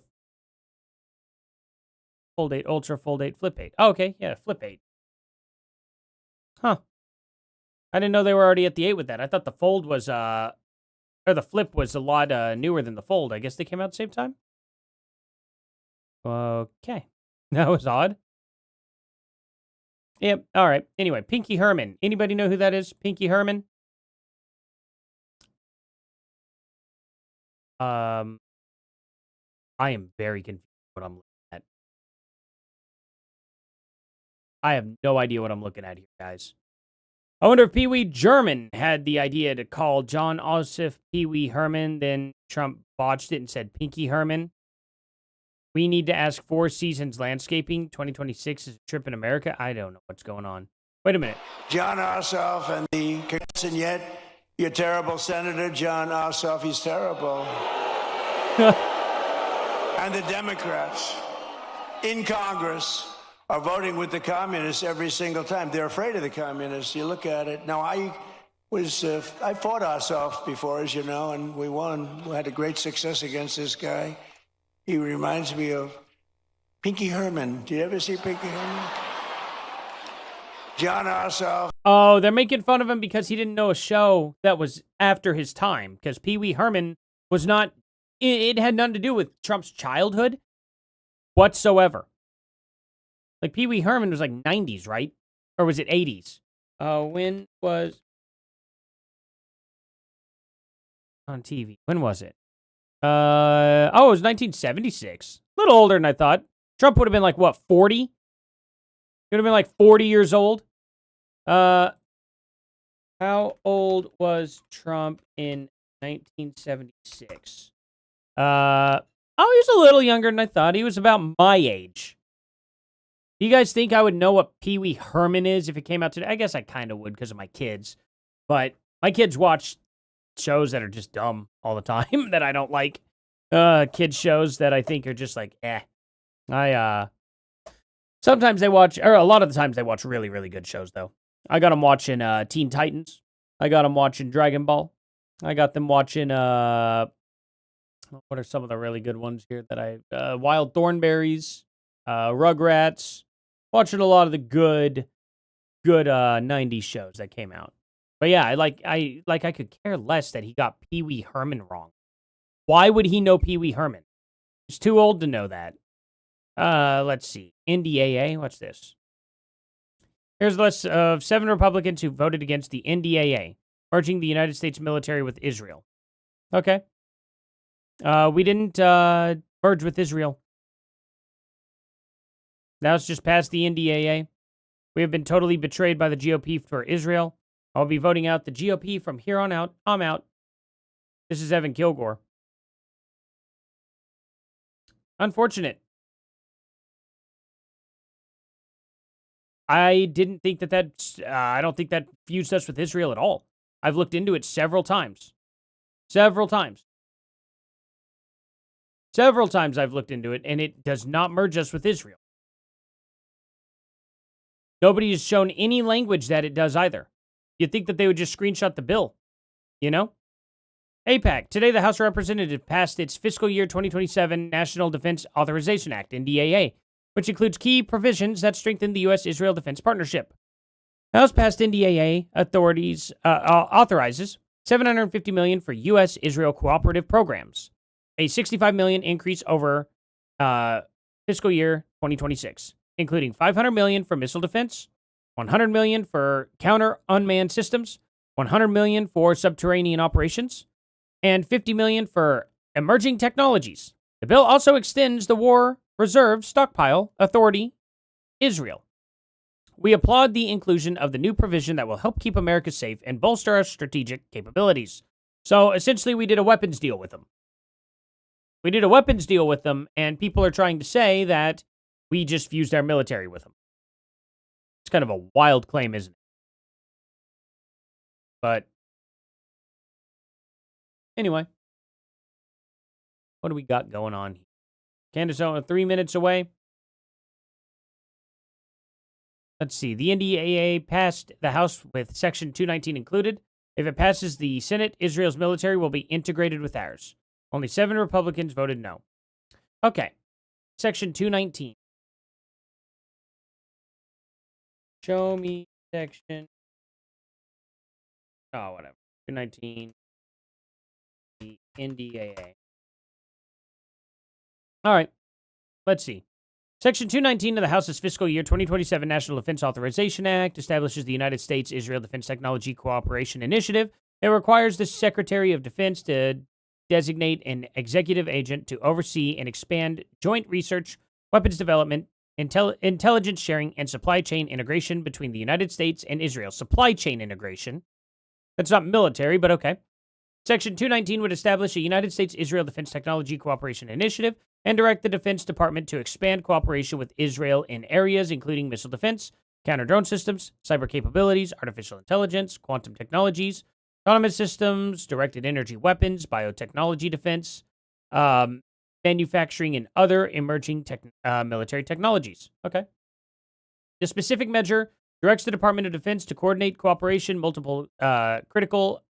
Fold 8 Ultra, Fold 8, Flip 8. Oh, okay, yeah, Flip 8. Huh. I didn't know they were already at the 8 with that. I thought the Fold was, or the Flip was a lot newer than the Fold. I guess they came out at the same time? Okay. That was odd. Yep, all right. Anyway, Pinky Herman. Anybody know who that is? Pinky Herman? I am very confused what I'm looking at. I have no idea what I'm looking at here, guys. I wonder if Pee Wee German had the idea to call John Ossoff Pee Wee Herman, then Trump botched it and said Pinky Herman. We need to ask Four Seasons Landscaping. 2026 is a trip in America. I don't know what's going on. Wait a minute. John Ossoff and the and yet your terrible senator, John Ossoff, he's terrible. And the Democrats in Congress are voting with the communists every single time. They're afraid of the communists. You look at it. Now, I fought Ossoff before, as you know, and we won. We had a great success against this guy. He reminds me of Pinky Herman. Did you ever see Pinky Herman? John Ossoff. Oh, they're making fun of him because he didn't know a show that was after his time. Because Pee Wee Herman was not, it had nothing to do with Trump's childhood whatsoever. Like, Pee Wee Herman was like 90s, right? Or was it 80s? When was on TV. When was it? It was 1976. A little older than I thought. Trump would have been like, what, 40? He would have been like 40 years old. How old was Trump in 1976? He was a little younger than I thought. He was about my age. Do you guys think I would know what Pee Wee Herman is if it came out today? I guess I kind of would because of my kids. But my kids watch shows that are just dumb all the time that I don't like. Kids shows that I think are just like, eh. Sometimes they watch, or a lot of the times they watch really, really good shows, though. I got them watching Teen Titans. I got them watching Dragon Ball. I got them watching, what are some of the really good ones here that Wild Thornberries, Rugrats. Watching a lot of the good 90s shows that came out. But yeah, I could care less that he got Pee Wee Herman wrong. Why would he know Pee Wee Herman? He's too old to know that. Let's see. NDAA, what's this? Here's a list of 7 Republicans who voted against the NDAA, merging the United States military with Israel. Okay. We didn't merge with Israel. Now it's just past the NDAA. We have been totally betrayed by the GOP for Israel. I'll be voting out the GOP from here on out. I'm out. This is Evan Kilgore. Unfortunate. I didn't think I don't think that fused us with Israel at all. I've looked into it several times. Several times I've looked into it, and it does not merge us with Israel. Nobody has shown any language that it does either. You'd think that they would just screenshot the bill, you know? AIPAC. Today, the House of Representatives passed its fiscal year 2027 National Defense Authorization Act, NDAA, which includes key provisions that strengthen the U.S.-Israel defense partnership. The House passed NDAA authorizes $750 million for U.S.-Israel cooperative programs, a $65 million increase over fiscal year 2026. Including $500 million for missile defense, $100 million for counter unmanned systems, $100 million for subterranean operations, and $50 million for emerging technologies. The bill also extends the War Reserve Stockpile Authority, Israel. We applaud the inclusion of the new provision that will help keep America safe and bolster our strategic capabilities. So essentially, we did a weapons deal with them. And people are trying to say that we just fused our military with them. It's kind of a wild claim, isn't it? But anyway, what do we got going on here? Candace Owens, 3 minutes away. Let's see. The NDAA passed the House with Section 219 included. If it passes the Senate, Israel's military will be integrated with ours. Only 7 Republicans voted no. Okay. Section 219. Show me section. Oh, whatever. 219. The NDAA. All right. Let's see. Section 219 of the House's fiscal year 2027 National Defense Authorization Act establishes the United States-Israel Defense Technology Cooperation Initiative. It requires the Secretary of Defense to designate an executive agent to oversee and expand joint research, weapons development, intelligence sharing, and supply chain integration between the United States and Israel. Supply chain integration. That's not military, but okay. Section 219 would establish a United States-Israel Defense Technology Cooperation Initiative and direct the Defense Department to expand cooperation with Israel in areas including missile defense, counter-drone systems, cyber capabilities, artificial intelligence, quantum technologies, autonomous systems, directed energy weapons, biotechnology defense, manufacturing, and other emerging military technologies. Okay. The specific measure directs the Department of Defense to coordinate cooperation multiple critical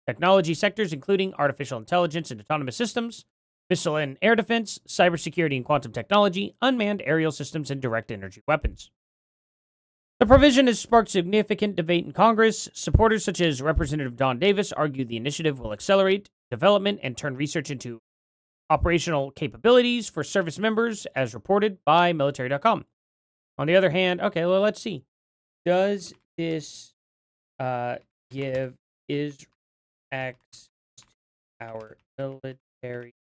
technology sectors, including artificial intelligence and autonomous systems, missile and air defense, cybersecurity and quantum technology, unmanned aerial systems, and direct energy weapons. The provision has sparked significant debate in Congress. Supporters such as Representative Don Davis argue the initiative will accelerate development and turn research into operational capabilities for service members, as reported by military.com. On the other hand, okay, well, let's see. Does this give Israel access our military.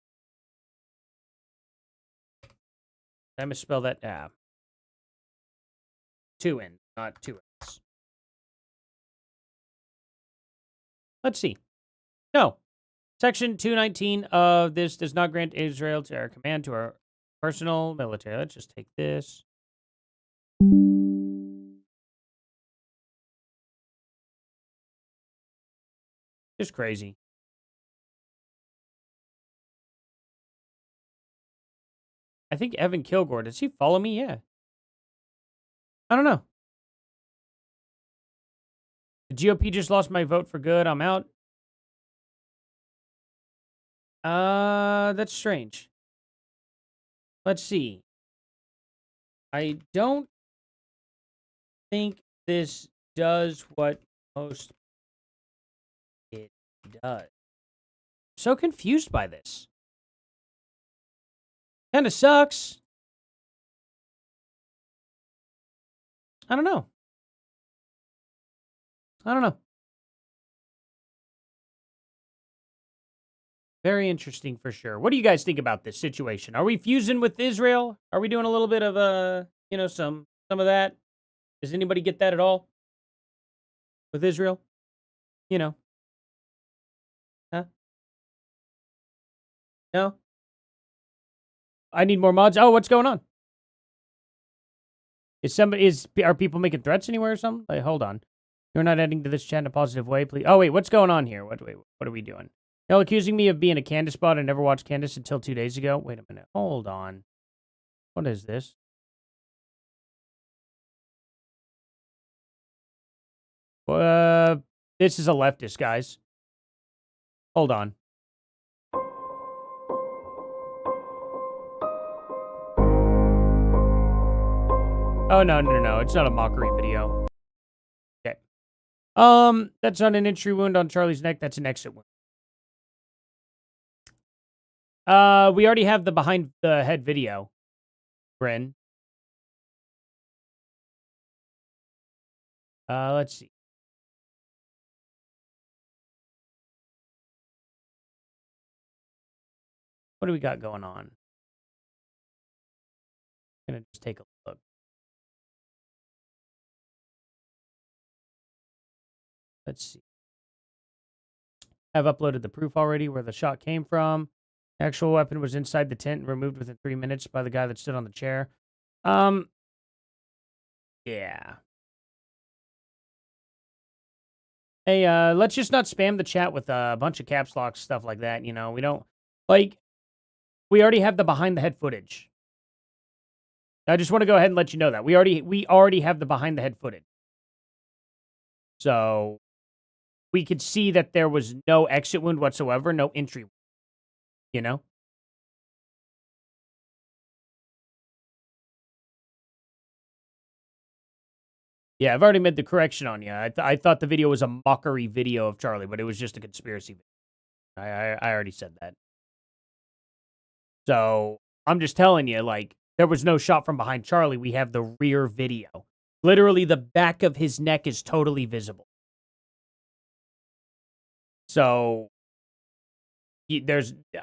Did I misspell that? Yeah. 2 N, not 2 N's. Let's see. No. Section 219 of this does not grant Israel to our command to our personal military. Let's just take this. Just crazy. I think Evan Kilgore, does he follow me? Yeah. I don't know. The GOP just lost my vote for good. I'm out. That's strange. Let's see. I don't think this does what most it does. I'm so confused by this. Kind of sucks. I don't know. Very interesting for sure. What do you guys think about this situation? Are we fusing with Israel? Are we doing a little bit of some of that? Does anybody get that at all with Israel? You know, huh? No. I need more mods. Oh, what's going on? Are people making threats anywhere or something? Like, hold on. You're not adding to this chat in a positive way, please. Oh wait, what's going on here? What are we doing? Y'all accusing me of being a Candace bot. I never watched Candace until 2 days ago. Wait a minute. Hold on. What is this? This is a leftist, guys. Hold on. Oh, no. It's not a mockery video. Okay. That's not an entry wound on Charlie's neck. That's an exit wound. We already have the behind the head video, Bryn. Let's see. What do we got going on? I'm gonna just take a look. Let's see. I've uploaded the proof already where the shot came from. The actual weapon was inside the tent and removed within 3 minutes by the guy that stood on the chair. Yeah. Hey, let's just not spam the chat with a bunch of caps lock stuff like that. You know, we don't like. We already have the behind the head footage. I just want to go ahead and let you know that we already have the behind the head footage. So we could see that there was no exit wound whatsoever, no entry wound, you know? Yeah, I've already made the correction on you. I thought the video was a mockery video of Charlie, but it was just a conspiracy video. I already said that. So I'm just telling you, like, there was no shot from behind Charlie. We have the rear video. Literally, the back of his neck is totally visible. So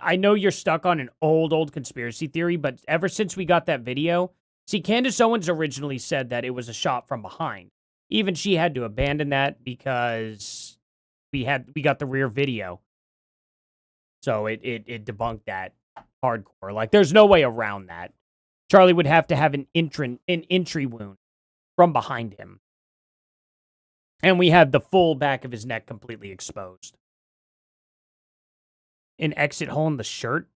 I know you're stuck on an old conspiracy theory, but ever since we got that video, see, Candace Owens originally said that it was a shot from behind. Even she had to abandon that because we got the rear video. So it debunked that hardcore. Like, there's no way around that. Charlie would have to have an entry wound from behind him. And we had the full back of his neck completely exposed. An exit hole in the shirt?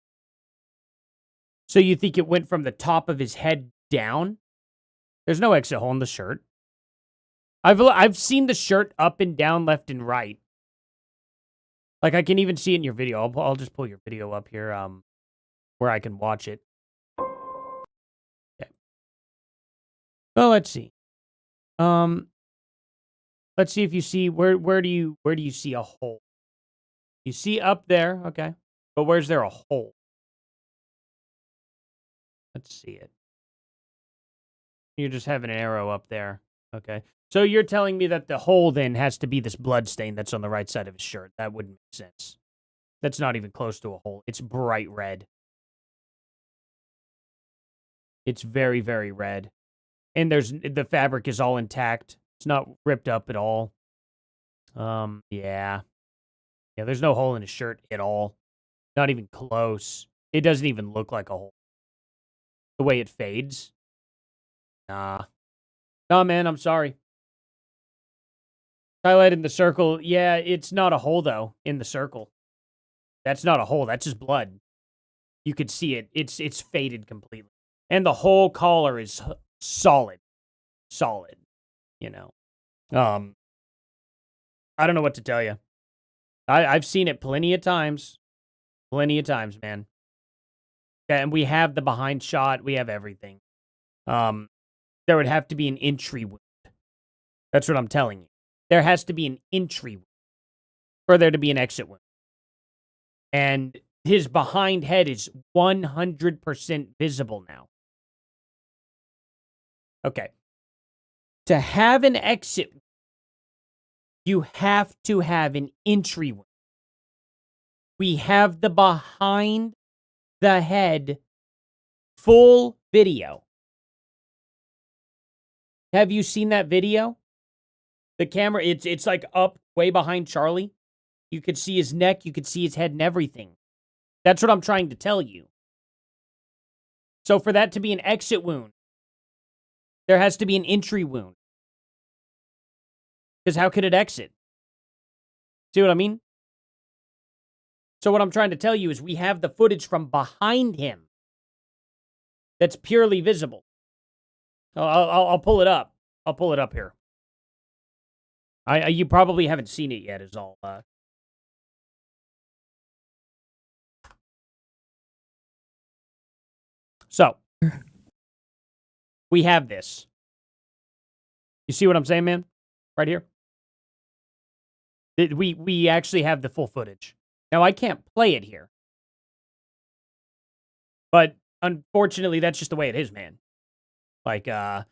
So you think it went from the top of his head down? There's no exit hole in the shirt. I've seen the shirt up and down, left and right. Like, I can even see it in your video. I'll just pull your video up here, where I can watch it. Okay. Well, let's see. Let's see if you see where do you see a hole? You see up there, okay. But where's there a hole? Let's see it. You're just having an arrow up there. Okay. So you're telling me that the hole then has to be this blood stain that's on the right side of his shirt. That wouldn't make sense. That's not even close to a hole. It's bright red. It's very, very red. And the fabric is all intact. It's not ripped up at all. Yeah. Yeah, there's no hole in his shirt at all. Not even close. It doesn't even look like a hole. The way it fades. Nah. Nah, man, I'm sorry. Highlighted in the circle. Yeah, it's not a hole, though, in the circle. That's not a hole. That's just blood. You could see it. It's faded completely. And the whole collar is solid. Solid. You know. I don't know what to tell you. I've seen it plenty of times. Plenty of times, man. And we have the behind shot. We have everything. There would have to be an entry wound. That's what I'm telling you. There has to be an entry wound for there to be an exit wound. And his behind head is 100% visible now. Okay. To have an exit, you have to have an entry wound. We have the behind the head full video. Have you seen that video? The camera, it's like up way behind Charlie. You could see his neck, you could see his head and everything. That's what I'm trying to tell you. So for that to be an exit wound, there has to be an entry wound. Because how could it exit? See what I mean? So what I'm trying to tell you is we have the footage from behind him that's purely visible. I'll pull it up. I'll pull it up here. You probably haven't seen it yet, is all. So, we have this. You see what I'm saying, man? Right here. We actually have the full footage. Now, I can't play it here. But, unfortunately, that's just the way it is, man. Like, I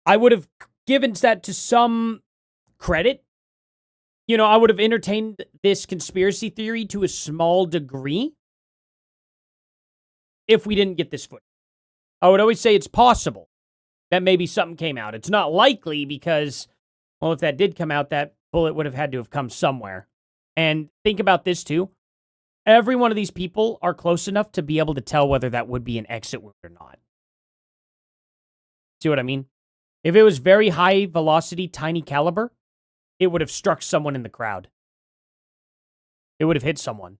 would have given that to some credit. You know, I would have entertained this conspiracy theory to a small degree if we didn't get this footage. I would always say it's possible that maybe something came out. It's not likely because, well, if that did come out, that bullet would have had to have come somewhere. And think about this, too. Every one of these people are close enough to be able to tell whether that would be an exit wound or not. See what I mean? If it was very high velocity, tiny caliber, it would have struck someone in the crowd. It would have hit someone.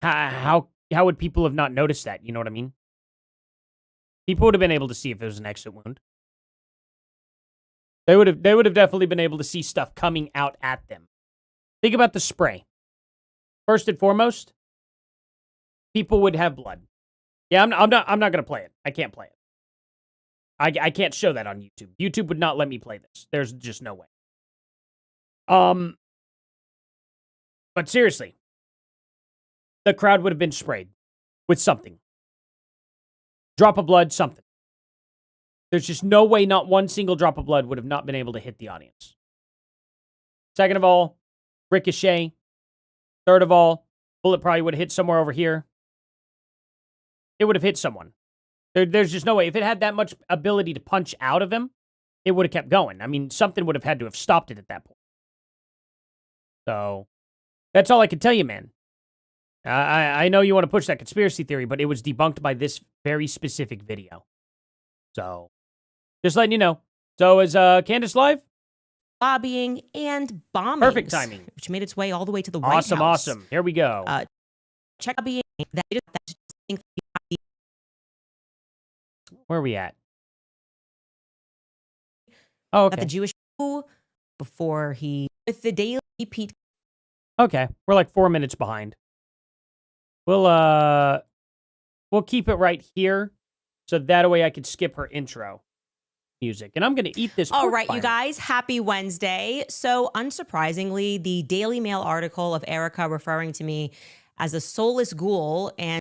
How would people have not noticed that? You know what I mean? People would have been able to see if it was an exit wound. They would have definitely been able to see stuff coming out at them. Think about the spray. First and foremost, people would have blood. Yeah, I'm not going to play it. I can't play it. I can't show that on YouTube. YouTube would not let me play this. There's just no way. But seriously, the crowd would have been sprayed with something. Drop of blood, something. There's just no way not one single drop of blood would have not been able to hit the audience. Second of all, ricochet. Third of all, bullet probably would have hit somewhere over here. It would have hit someone. There's just no way. If it had that much ability to punch out of him, it would have kept going. I mean, something would have had to have stopped it at that point. So, that's all I can tell you, man. I know you want to push that conspiracy theory, but it was debunked by this very specific video. So, just letting you know. So, is Candace live? Lobbying and bombing. Perfect timing. Which made its way all the way to the White House. Awesome. Here we go. Check lobbying. Where are we at? Oh, okay. At the Jewish before he with the Daily Pete. Okay, we're like 4 minutes behind. We'll keep it right here, so that way I could skip her intro music. And I'm gonna eat this. All right, you guys, happy Wednesday. So unsurprisingly, the Daily Mail article of Erica referring to me as a soulless ghoul and.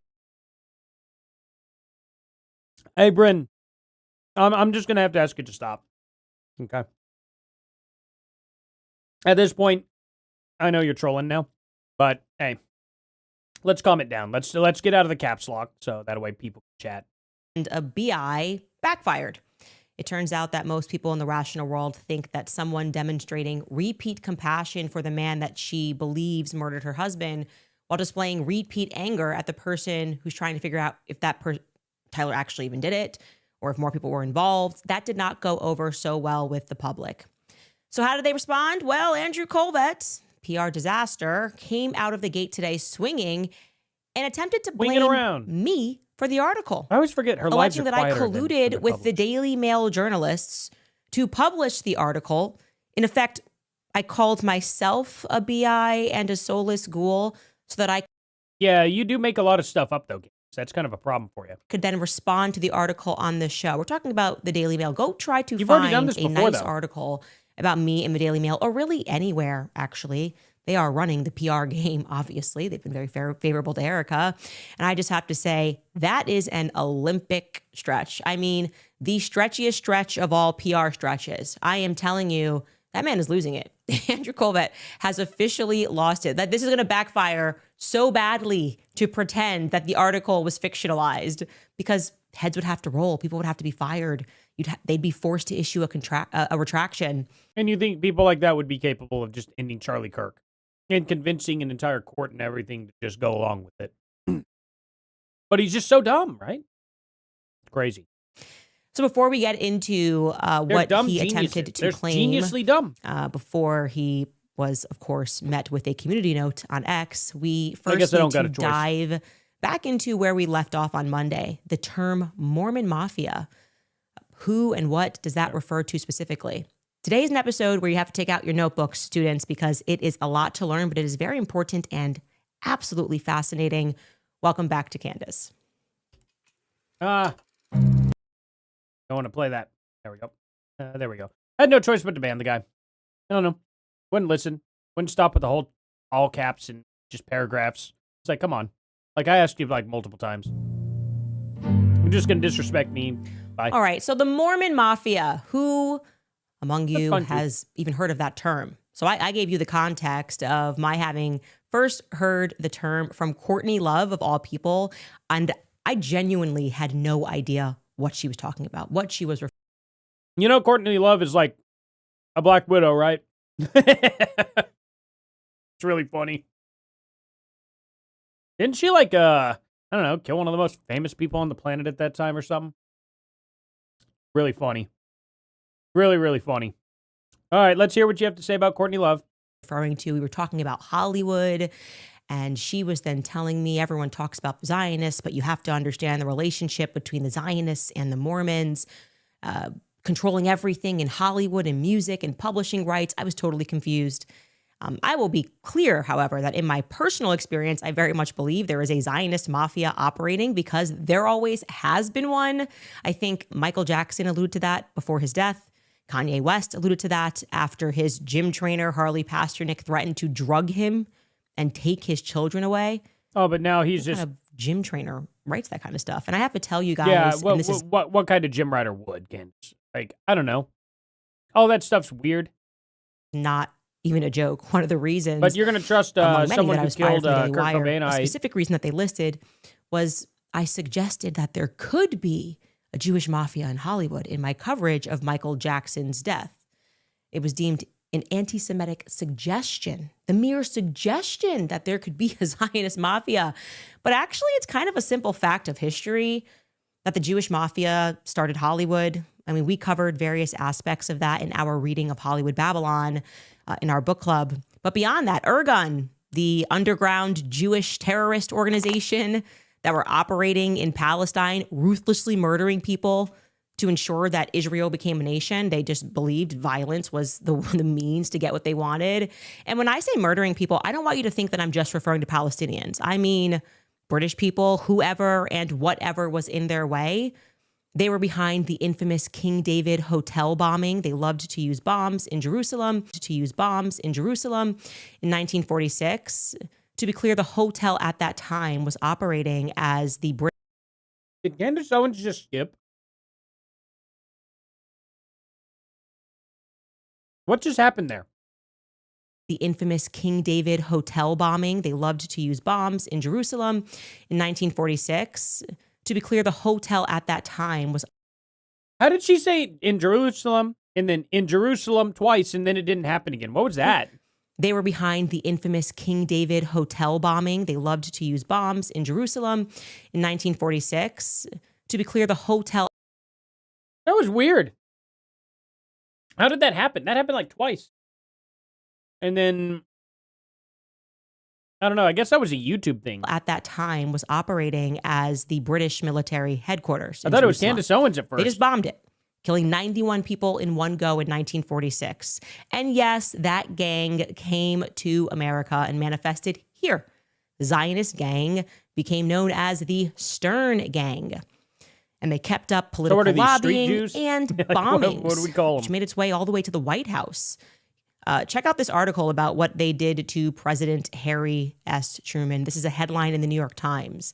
Hey, Bryn, I'm just gonna have to ask you to stop. Okay. At this point, I know you're trolling now, but hey, let's calm it down. Let's get out of the caps lock so that way people can chat. And a BI backfired. It turns out that most people in the rational world think that someone demonstrating repeat compassion for the man that she believes murdered her husband while displaying repeat anger at the person who's trying to figure out if Tyler actually even did it or if more people were involved. That did not go over so well with the public. So how did they respond? Well, Andrew Colvett, PR disaster, came out of the gate today swinging and attempted to blame me for the article. I always forget her lives are alleging that I quieter than colluded the with the public. Daily Mail journalists to publish the article. In effect, I called myself a BI and a soulless ghoul so that I Yeah, you do make a lot of stuff up, though. Games. That's kind of a problem for you. could then respond to the article on the show. We're talking about the Daily Mail. Go try to You've already done find this a before, nice though. article about me in the Daily Mail, or really anywhere, actually. They are running the PR game, obviously. They've been very favorable to Erica. And I just have to say, that is an Olympic stretch. I mean, the stretchiest stretch of all PR stretches. I am telling you, that man is losing it. Andrew Colvett has officially lost it. That this is going to backfire so badly to pretend that the article was fictionalized, because heads would have to roll. People would have to be fired. They'd be forced to issue a retraction. And you think people like that would be capable of just ending Charlie Kirk and convincing an entire court and everything to just go along with it? But he's just so dumb, right? Crazy. So before we get into what he attempted to claim, geniusly dumb. Before he was, of course, met with a community note on X, we I guess first I need don't got to a choice. dive back into where we left off on Monday, the term Mormon Mafia. Who and what does that refer to specifically? Today is an episode where you have to take out your notebooks, students, because it is a lot to learn, but it is very important and absolutely fascinating. Welcome back to Candace. I want to play that. There we go. There we go. I had no choice but to ban the guy. I don't know. Wouldn't listen. Wouldn't stop with the whole all caps and just paragraphs. It's like, come on. Like, I asked you like multiple times. You're just going to disrespect me. Bye. All right. So the Mormon Mafia, who among you has even heard of that term? So I gave you the context of my having first heard the term from Courtney Love, of all people. And I genuinely had no idea what she was talking about, what she was referring. You know, Courtney Love is like a Black Widow, right? It's really funny. Didn't she like, I don't know, kill one of the most famous people on the planet at that time or something? Really funny. Really, really funny. All right, let's hear what you have to say about Courtney Love. Referring to, we were talking about Hollywood, and she was then telling me everyone talks about the Zionists, but you have to understand the relationship between the Zionists and the Mormons, controlling everything in Hollywood and music and publishing rights. I was totally confused. I will be clear, however, that in my personal experience, I very much believe there is a Zionist mafia operating, because there always has been one. I think Michael Jackson alluded to that before his death. Kanye West alluded to that after his gym trainer, Harley Pasternak, threatened to drug him and take his children away. Oh, but now he's What just... kind of gym trainer writes that kind of stuff? And I have to tell you guys, Yeah, and this is what kind of gym rider would, Candace? Like, I don't know. All that stuff's weird. not even a joke. One of the reasons, But you're going to trust among many, someone that I who was fired killed from the Daily Kurt Wire, Cobain. a specific reason that they listed was I suggested that there could be a Jewish mafia in Hollywood in my coverage of Michael Jackson's death. It was deemed an anti-Semitic suggestion, the mere suggestion that there could be a Zionist mafia. But actually, it's kind of a simple fact of history that the Jewish mafia started Hollywood. I mean, we covered various aspects of that in our reading of Hollywood Babylon in our book club. But beyond that, Irgun, the underground Jewish terrorist organization that were operating in Palestine, ruthlessly murdering people to ensure that Israel became a nation. They just believed violence was the means to get what they wanted. And when I say murdering people, I don't want you to think that I'm just referring to Palestinians. I mean British people, whoever and whatever was in their way. They were behind the infamous King David hotel bombing. They loved to use bombs in Jerusalem, in 1946. To be clear, the hotel at that time was operating as the British. Did Candace Owens just skip? What just happened there? the infamous King David hotel bombing. They loved to use bombs in Jerusalem in 1946. To be clear, the hotel at that time was... How did she say in Jerusalem and then in Jerusalem twice and then it didn't happen again? What was that? They were behind the infamous King David hotel bombing. They loved to use bombs in Jerusalem in 1946. To be clear, the hotel... That was weird. How did that happen? That happened like twice. And then, I don't know, I guess that was a YouTube thing. at that time was operating as the British military headquarters. I thought it was Candace Owens at first. They just bombed it, killing 91 people in one go in 1946. And yes, that gang came to America and manifested here. The Zionist gang became known as the Stern Gang. And they kept up political lobbying and bombings, what do we call them? which made its way all the way to the White House. Check out this article about what they did to President Harry S. Truman. This is a headline in the New York Times.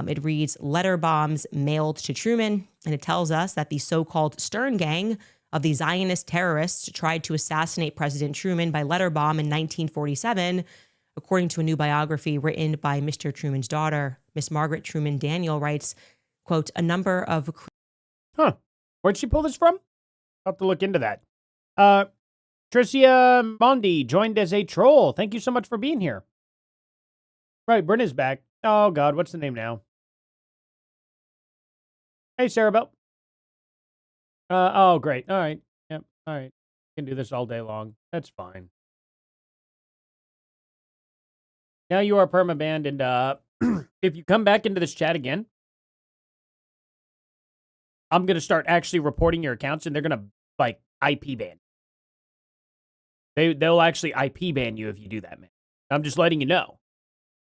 It reads, "Letter bombs mailed to Truman." And it tells us that the so-called Stern Gang of the Zionist terrorists tried to assassinate President Truman by letter bomb in 1947, according to a new biography written by Mr. Truman's daughter. Miss Margaret Truman Daniel writes, quote, "A number of..." Huh. Where'd she pull this from? I'll have to look into that. Tricia Mondi joined as a troll. Thank you so much for being here. Right, Brenna's back. Oh, God, what's the name now? Hey, Sarah Bell. Oh, great. All right. Yep, all right. Can do this all day long. That's fine. Now you are permabanned, and if you come back into this chat again, I'm going to start actually reporting your accounts, and they're going to, like, IP ban. They'll actually IP ban you if you do that, man. I'm just letting you know.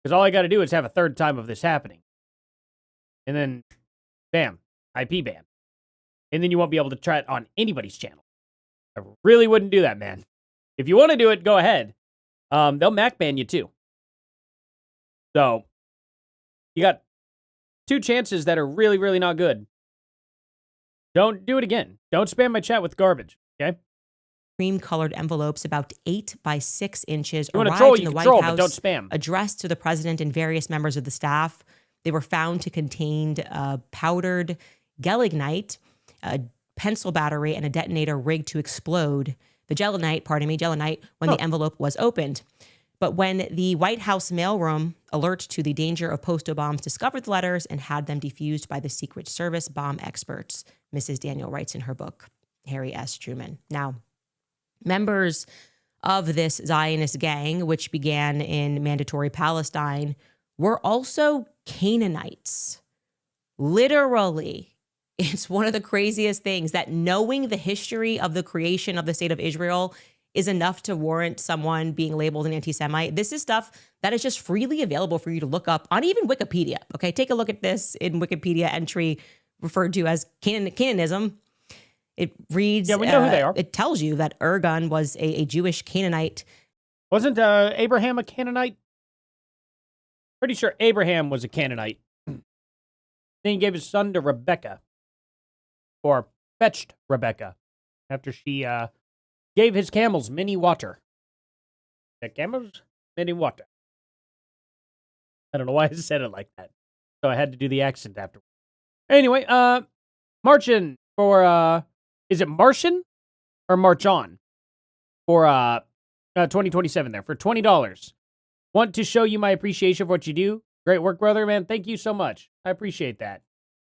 Because all I got to do is have a third time of this happening. And then, bam, IP ban. And then you won't be able to try it on anybody's channel. I really wouldn't do that, man. If you want to do it, go ahead. They'll Mac ban you too. So, you got 2 chances that are really, really not good. Don't do it again. Don't spam my chat with garbage, okay? Cream-colored envelopes about 8 by 6 inches you arrived in the White House, but don't spam. Addressed to the president and various members of the staff. They were found to contain powdered gelignite, a pencil battery, and a detonator rigged to explode the gelignite, when the envelope was opened. But when the White House mailroom, alert to the danger of postal bombs, discovered the letters and had them defused by the Secret Service bomb experts, Mrs. Daniel writes in her book, Harry S. Truman. Now, members of this Zionist gang, which began in Mandatory Palestine, were also Canaanites. Literally, it's one of the craziest things that knowing the history of the creation of the state of Israel is enough to warrant someone being labeled an anti-Semite. This is stuff that is just freely available for you to look up on even Wikipedia. Okay, take a look at this in Wikipedia entry referred to as Canaanism. It reads, yeah, we know who they are. It tells you that Ergun was a Jewish Canaanite. Wasn't Abraham a Canaanite? Pretty sure Abraham was a Canaanite. Then he gave his son to Rebecca, or fetched Rebecca, after she gave his camels many water. The camels, many water. I don't know why I said it like that, so I had to do the accent after. Anyway, marching for is it Martian or March On for 2027 there for $20. Want to show you my appreciation for what you do. Great work, brother, man. Thank you so much. I appreciate that.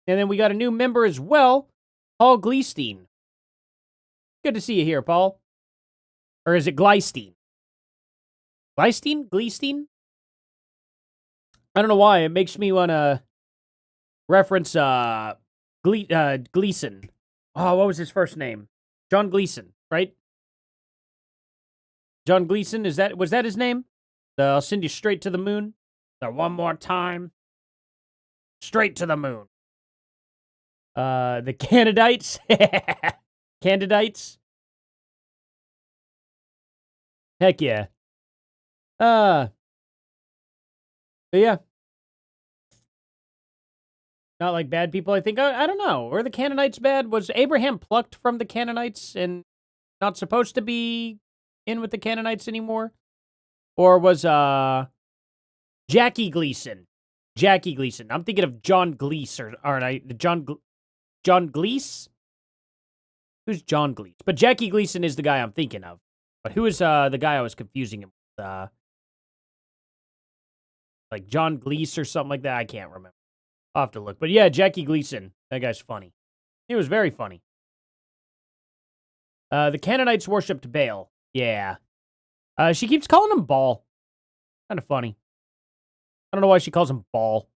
And then we got a new member as well, Paul Gleistein. Good to see you here, Paul. Or is it Gleistein? Gleistein? Gleistein? I don't know why. It makes me want to reference Gleason. Oh, what was his first name? John Gleason, right? John Gleason, was that his name? I'll send you straight to the moon. One more time. Straight to the moon. The Candidates. Candidates. Heck yeah. But yeah. Not like bad people, I think. I don't know. Were the Canaanites bad? Was Abraham plucked from the Canaanites and not supposed to be in with the Canaanites anymore? Or was Jackie Gleason? Jackie Gleason. I'm thinking of John Gleese, or aren't I? John Gleese? Who's John Gleese? But Jackie Gleason is the guy I'm thinking of. But who is the guy I was confusing him with? Like John Gleese or something like that? I can't remember. I'll have to look. But yeah, Jackie Gleason. That guy's funny. He was very funny. The Canaanites worshipped Baal. Yeah. She keeps calling him Baal. Kind of funny. I don't know why she calls him Baal.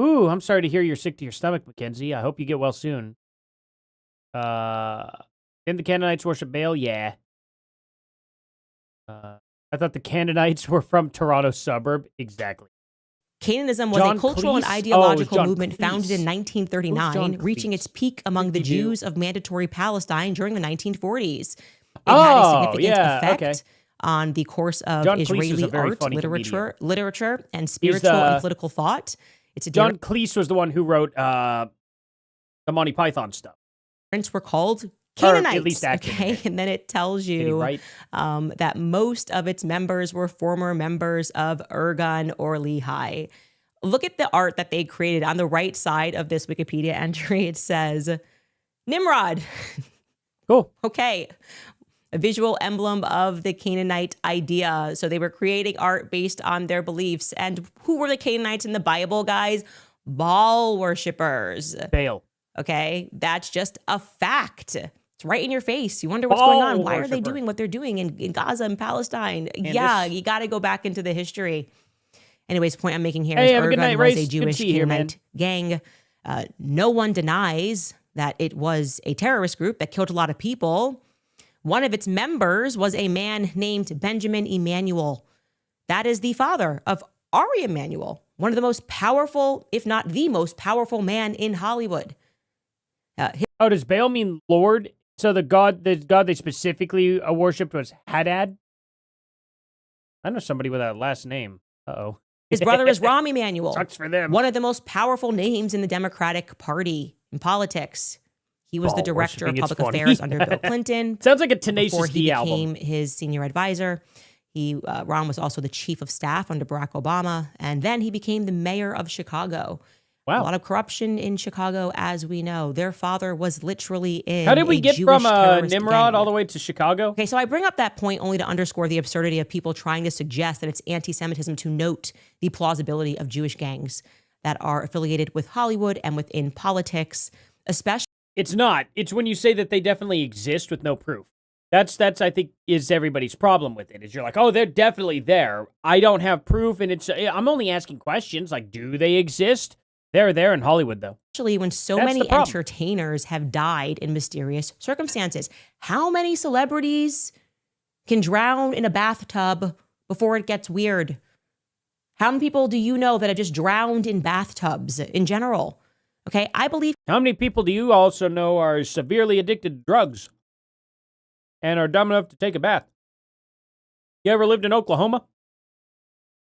Ooh, I'm sorry to hear you're sick to your stomach, Mackenzie. I hope you get well soon. Didn't the Canaanites worship Baal? Yeah. I thought the Canaanites were from Toronto suburb. Exactly. Canaanism was John a cultural and Cleese? ideological John movement Cleese. founded in Who's 1939, John reaching Cleese? its peak among the Jews of mandatory Palestine during the 1940s. It had Oh, a significant yeah, effect okay. on the course of John Cleese was a Israeli very art, funny literature, and spiritual and political thought. It's a John Cleese was the one who wrote the Monty Python stuff. parents were called Or Canaanites. at least acted in okay, it. and then it tells Did he you write? that most of its members were former members of Ergun or Lehi. Look at the art that they created on the right side of this Wikipedia entry. It says Nimrod. Cool. Okay. A visual emblem of the Canaanite idea. So they were creating art based on their beliefs. And who were the Canaanites in the Bible, guys? Baal worshippers. Baal. Okay. That's just a fact. It's right in your face. You wonder what's going on. Baal Why are they worshiper. doing what they're doing in Gaza and Palestine? And yeah, this- you got to go back into the history. Anyways, the point I'm making here Hey, is have a good Ergun night, was Race. a Good to Jewish see you here, man. Canaanite gang. No one denies that it was a terrorist group that killed a lot of people. One of its members was a man named Benjamin Emanuel. That is the father of Ari Emanuel, one of the most powerful, if not the most powerful man in Hollywood. Oh, does Baal mean Lord? So the god they specifically worshipped was Hadad? I know somebody with that last name. Uh-oh. His brother is Rahm Emanuel, Sucks for them. one of the most powerful names in the Democratic Party in politics. He was the Baal director of worshipping, it's public funny. affairs under Bill Clinton. Sounds like a Before Tenacious he D album. became his senior advisor. Ron was also the chief of staff under Barack Obama, and then he became the mayor of Chicago. A Wow. lot of corruption in Chicago, as we know. Their father was literally in How did we a get Jewish from terrorist Nimrod gang. all the way to Chicago? Okay, so I bring up that point only to underscore the absurdity of people trying to suggest that it's anti-Semitism to note the plausibility of Jewish gangs that are affiliated with Hollywood and within politics, especially. It's not. It's when you say that they definitely exist with no proof. That's I think is everybody's problem with it. Is you're like, oh, they're definitely there. I don't have proof, and I'm only asking questions like, do they exist? They're there in Hollywood, though. Especially when so That's many the problem. entertainers have died in mysterious circumstances. How many celebrities can drown in a bathtub before it gets weird? How many people do you know that have just drowned in bathtubs in general? Okay, I believe How many people do you also know are severely addicted to drugs and are dumb enough to take a bath? You ever lived in Oklahoma?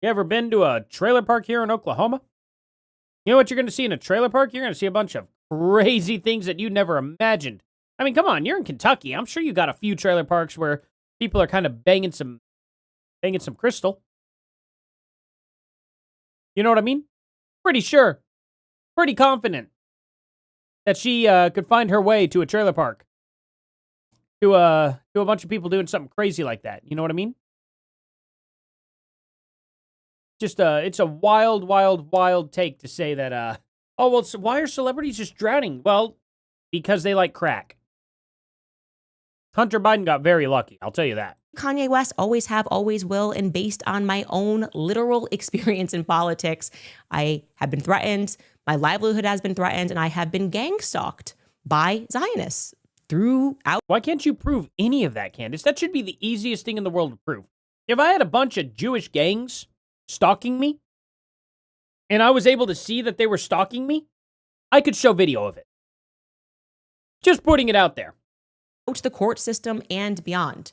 You ever been to a trailer park here in Oklahoma? You know what you're going to see in a trailer park? You're going to see a bunch of crazy things that you never imagined. I mean, come on, you're in Kentucky. I'm sure you got a few trailer parks where people are kind of banging some crystal. You know what I mean? Pretty sure, pretty confident that she could find her way to a trailer park to a bunch of people doing something crazy like that. You know what I mean? Just it's a wild, wild, wild take to say that. Oh well, so why are celebrities just drowning? Well, because they like crack. Hunter Biden got very lucky. I'll tell you that. Kanye West always have, always will, and based on my own literal experience in politics, I have been threatened, my livelihood has been threatened, and I have been gang stalked by Zionists throughout. Why can't you prove any of that, Candace? That should be the easiest thing in the world to prove. If I had a bunch of Jewish gangs stalking me, and I was able to see that they were stalking me, I could show video of it. Just putting it out there. The court system and beyond.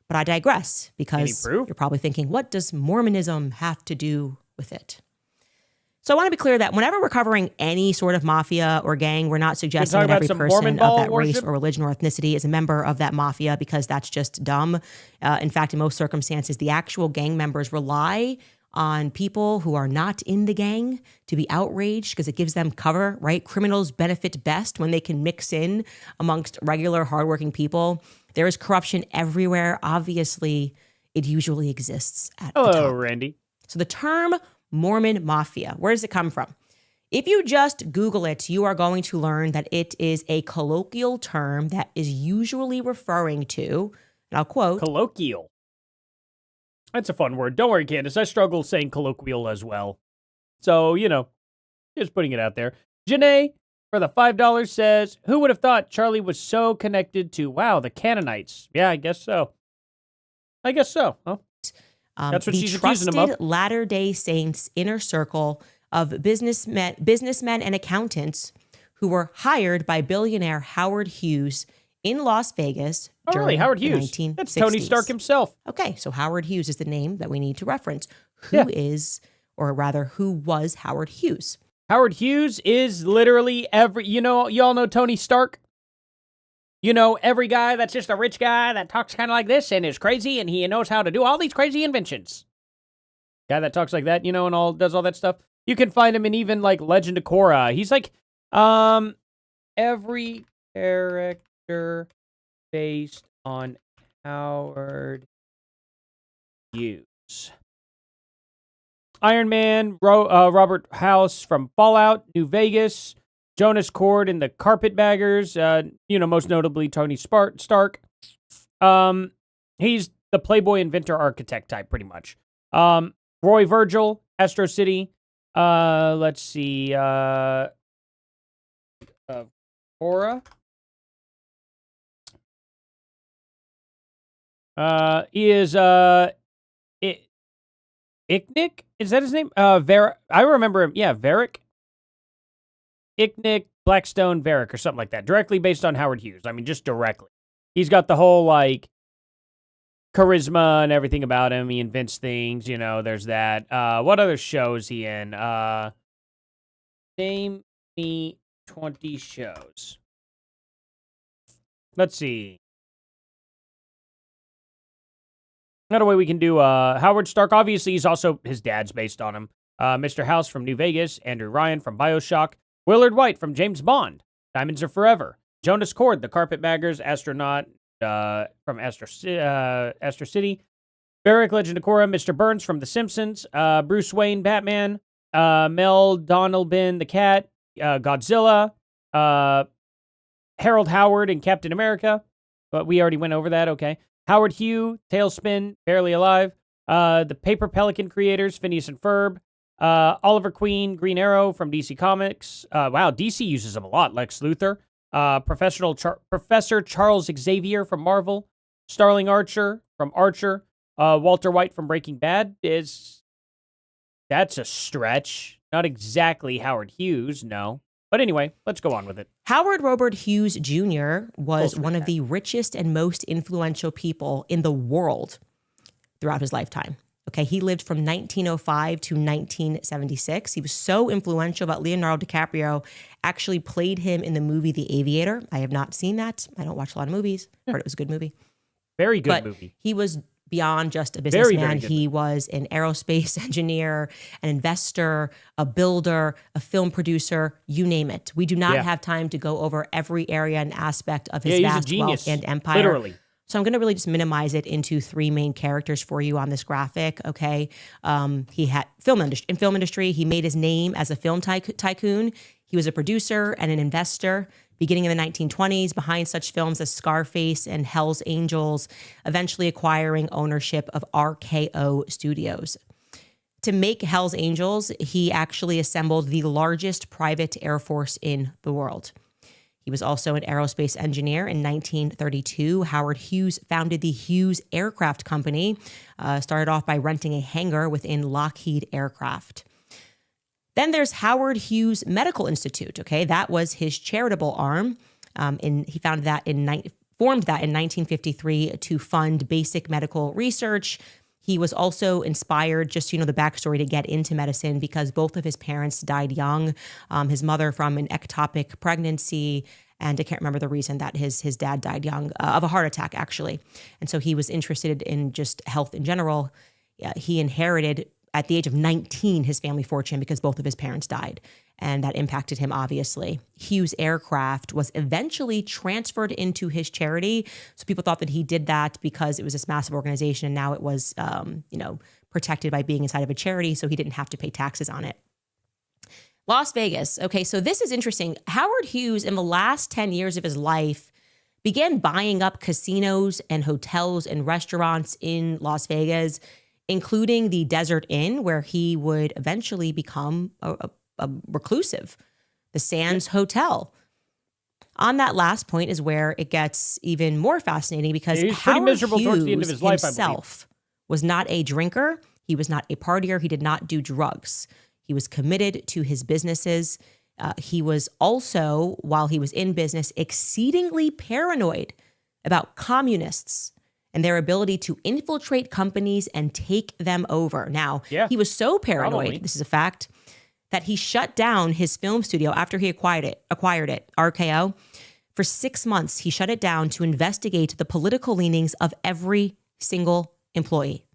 But I digress because Any proof? you're probably thinking, what does Mormonism have to do with it? So I want to be clear that whenever we're covering any sort of mafia or gang, we're not suggesting talking that about every some person Mormon of ball that race worship? or religion or ethnicity is a member of that mafia, because that's just dumb. In fact, in most circumstances, the actual gang members rely on people who are not in the gang to be outraged because it gives them cover, right? Criminals benefit best when they can mix in amongst regular, hardworking people. There is corruption everywhere. Obviously, it usually exists at the Hello, top. Randy. So the term Mormon Mafia, where does it come from? If you just Google it, you are going to learn that it is a colloquial term that is usually referring to, and I'll quote, Colloquial. That's a fun word. Don't worry, Candace. I struggle saying colloquial as well. So, just putting it out there. Janae, for the $5, says, who would have thought Charlie was so connected to, the Canaanites? Yeah, I guess so. Huh? That's what the she's accusing him of. trusted Latter-day Saints inner circle of businessmen and accountants who were hired by billionaire Howard Hughes in Las Vegas Oh, during really? Howard the Hughes. 1960s. That's Tony Stark himself. Okay, so Howard Hughes is the name that we need to reference. Who was Howard Hughes? Howard Hughes is literally y'all know Tony Stark? Every guy that's just a rich guy that talks kind of like this and is crazy and he knows how to do all these crazy inventions. Guy that talks like that, and does all that stuff. You can find him in even like Legend of Korra. He's like, every character based on Howard Hughes. Iron Man, Robert House from Fallout, New Vegas, Jonas Cord in the Carpetbaggers, most notably Tony Stark. He's the Playboy inventor architect type, pretty much. Roy Virgil, Astro City. Let's see. Cora. He is Icknick? Is that his name? I remember him. Yeah, Varick. Icknick, Blackstone, Varick, or something like that. Directly based on Howard Hughes. I mean, just directly. He's got the whole, charisma and everything about him. He invents things, there's that. What other show is he in? Name me 20 shows. Let's see. Another way we can do Howard Stark. Obviously, his dad's based on him. Mr. House from New Vegas. Andrew Ryan from BioShock. Willard White from James Bond. Diamonds Are Forever. Jonas Cord, the Carpetbaggers. Astronaut from Astro City. Barrick, Legend of Korra. Mr. Burns from The Simpsons. Bruce Wayne, Batman. Mel Donalbin, the Cat. Godzilla. Harold Howard in Captain America. But we already went over that, okay. Howard Hughes, Tailspin, Barely Alive. The Paper Pelican creators, Phineas and Ferb. Oliver Queen, Green Arrow from DC Comics. DC uses him a lot. Lex Luthor. Professor Charles Xavier from Marvel. Starling Archer from Archer. Walter White from Breaking Bad. That's a stretch. Not exactly Howard Hughes, no. But anyway, let's go on with it. Howard Robert Hughes Jr. was one of the richest and most influential people in the world throughout his lifetime. Okay, he lived from 1905 to 1976. He was so influential that Leonardo DiCaprio actually played him in the movie The Aviator. I have not seen that. I don't watch a lot of movies. Heard it was a good movie. Very good movie. He was beyond just a businessman. Very he was an aerospace engineer, an investor, a builder, a film producer, you name it. We do not have time to go over every area and aspect of his vast wealth and empire. Literally. So I'm going to really just minimize it into three main characters for you on this graphic, okay? He had film industry. He made his name as a film tycoon. He was a producer and an investor beginning in the 1920s behind such films as Scarface and Hell's Angels, eventually acquiring ownership of RKO Studios. To make Hell's Angels, he actually assembled the largest private air force in the world. He was also an aerospace engineer. In 1932, Howard Hughes founded the Hughes Aircraft Company, started off by renting a hangar within Lockheed Aircraft. Then there's Howard Hughes Medical Institute, okay? That was his charitable arm. He formed that in 1953 to fund basic medical research, He was also inspired, just so you know the backstory, to get into medicine because both of his parents died young. His mother from an ectopic pregnancy, and I can't remember the reason that his dad died young, of a heart attack, actually. And so he was interested in just health in general. He inherited, at the age of 19, his family fortune because both of his parents died. And that impacted him, obviously. Hughes Aircraft was eventually transferred into his charity. So people thought that he did that because it was this massive organization. And now it was, protected by being inside of a charity. So he didn't have to pay taxes on it. Las Vegas. Okay, so this is interesting. Howard Hughes, in the last 10 years of his life, began buying up casinos and hotels and restaurants in Las Vegas, including the Desert Inn, where he would eventually become a reclusive, the Sands Hotel. On that last point is where it gets even more fascinating because Howard miserable towards the end of Hughes his life, himself was not a drinker. He was not a partier. He did not do drugs. He was committed to his businesses. He was also, while he was in business, exceedingly paranoid about communists and their ability to infiltrate companies and take them over. Now, he was so paranoid, this is a fact, that he shut down his film studio after he acquired it, RKO. For 6 months, he shut it down to investigate the political leanings of every single employee.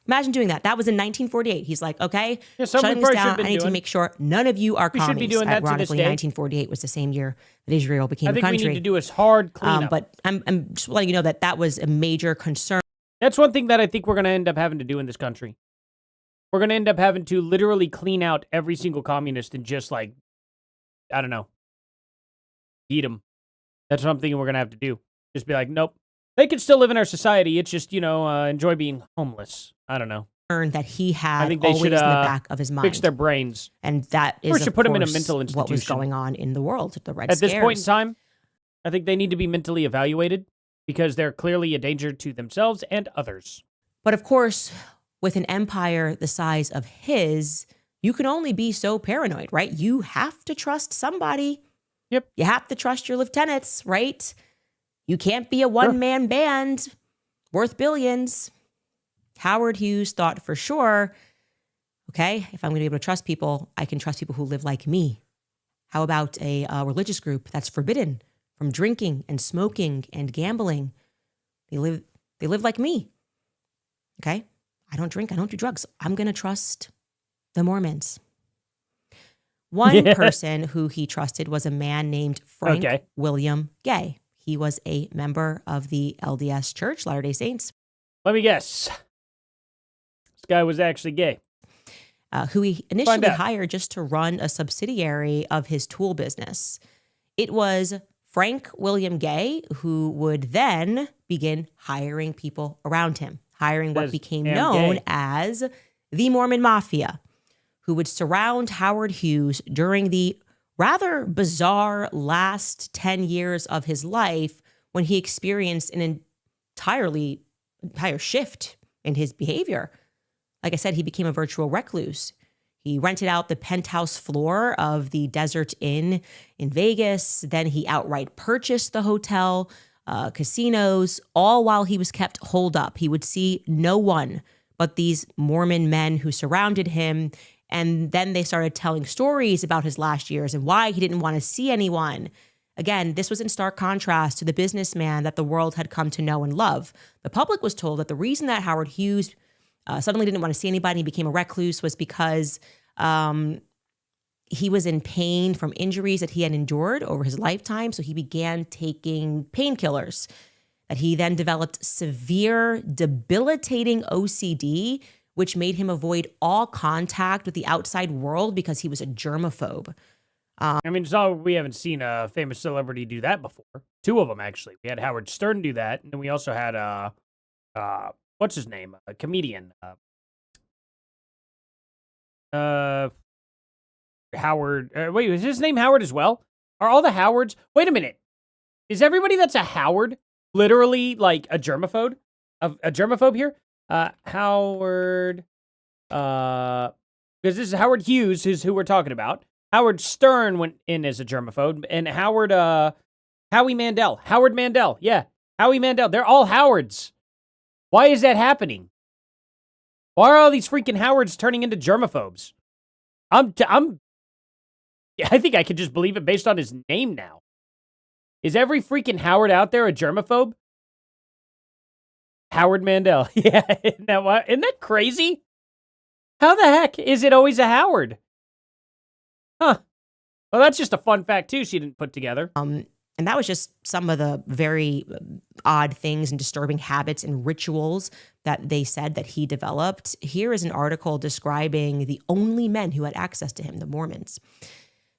Imagine doing that. That was in 1948. He's like, okay, shutting this down. I need to make sure none of you are commies. We should be doing that Ironically, to this day. 1948 was the same year that Israel became a country. I think we need to do a hard cleanup. But I'm just letting you know that was a major concern. That's one thing that I think we're going to end up having to do in this country. We're going to end up having to literally clean out every single communist and just beat them. That's what I'm thinking we're going to have to do. Just be like, nope. They could still live in our society. It's just, enjoy being homeless. I don't know. That he had I think they always should, in the back of his mind. Fix their brains. And that is, or should put them in a mental institution. What was going on in the world, the Red At Scares. this point in time, I think they need to be mentally evaluated because they're clearly a danger to themselves and others. But of course, with an empire the size of his, you can only be so paranoid, right? You have to trust somebody. Yep. You have to trust your lieutenants, right? You can't be a one-man band worth billions. Howard Hughes thought for sure, okay, if I'm going to be able to trust people, I can trust people who live like me. How about a religious group that's forbidden from drinking and smoking and gambling? They live like me. Okay? I don't drink. I don't do drugs. I'm going to trust the Mormons. One person who he trusted was a man named Frank William Gay. He was a member of the LDS Church, Latter-day Saints. Let me guess. This guy was actually gay. Who he initially hired just to run a subsidiary of his tool business. It was Frank William Gay who would then begin hiring people around him, hiring what became known as the Mormon Mafia, who would surround Howard Hughes during the rather bizarre last 10 years of his life when he experienced an entire shift in his behavior. Like I said, he became a virtual recluse. He rented out the penthouse floor of the Desert Inn in Vegas. Then he outright purchased the hotel, casinos, all while he was kept holed up. He would see no one but these Mormon men who surrounded him. And then they started telling stories about his last years and why he didn't want to see anyone. Again, this was in stark contrast to the businessman that the world had come to know and love. The public was told that the reason that Howard Hughes suddenly didn't want to see anybody and became a recluse was because he was in pain from injuries that he had endured over his lifetime. So he began taking painkillers. That he then developed severe, debilitating OCD, which made him avoid all contact with the outside world because he was a germaphobe. We haven't seen a famous celebrity do that before. Two of them, actually. We had Howard Stern do that, and then we also had, what's his name? A comedian. Howard. Wait, is his name Howard as well? Are all the Howards? Wait a minute. Is everybody that's a Howard literally like a germaphobe? A germaphobe here? Howard, because this is Howard Hughes, who's who we're talking about. Howard Stern went in as a germaphobe, and Howard Mandel. Yeah, Howie Mandel. They're all Howards. Why is that happening? Why are all these freaking Howards turning into germaphobes? I think I could just believe it based on his name now. Is every freaking Howard out there a germaphobe? Howard Mandel. Yeah, isn't that crazy? How the heck is it always a Howard? Huh. Well, that's just a fun fact, too, she didn't put together. And that was just some of the very odd things and disturbing habits and rituals that they said that he developed. Here is an article describing the only men who had access to him, the Mormons.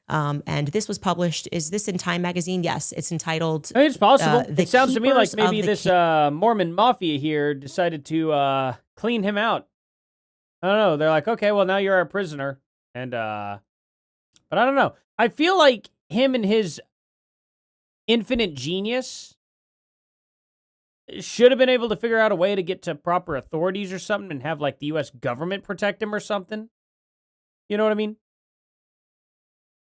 And this was published. Is this in Time magazine? Yes, it's entitled. I mean, it's possible. The It sounds to me like Keepers of maybe the this Mormon Mafia here decided to clean him out. I don't know. They're like, okay, well, now you're our prisoner. And, but I don't know. I feel like him and his infinite genius should have been able to figure out a way to get to proper authorities or something and have, like, the U.S. government protect him or something. You know what I mean?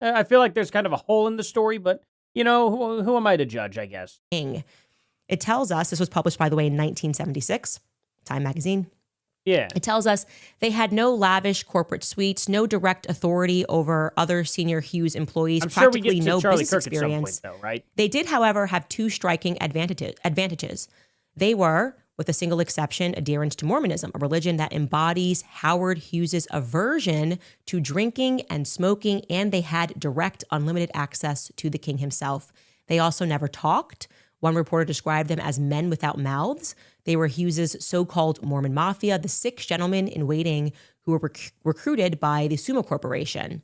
I feel like there's kind of a hole in the story, but, you know, who am I to judge, I guess? It tells us, this was published, by the way, in 1976, Time magazine. Yeah. It tells us they had no lavish corporate suites, no direct authority over other senior Hughes employees, I'm sure we practically get to no Charlie business Kirk at some experience. point, though, right? They did, however, have two striking advantages. They were, with a single exception, adherents to Mormonism, a religion that embodies Howard Hughes's aversion to drinking and smoking, and they had direct, unlimited access to the king himself. They also never talked. One reporter described them as men without mouths. They were Hughes's so-called Mormon Mafia, the 6 gentlemen in waiting who were recruited by the Sumo Corporation.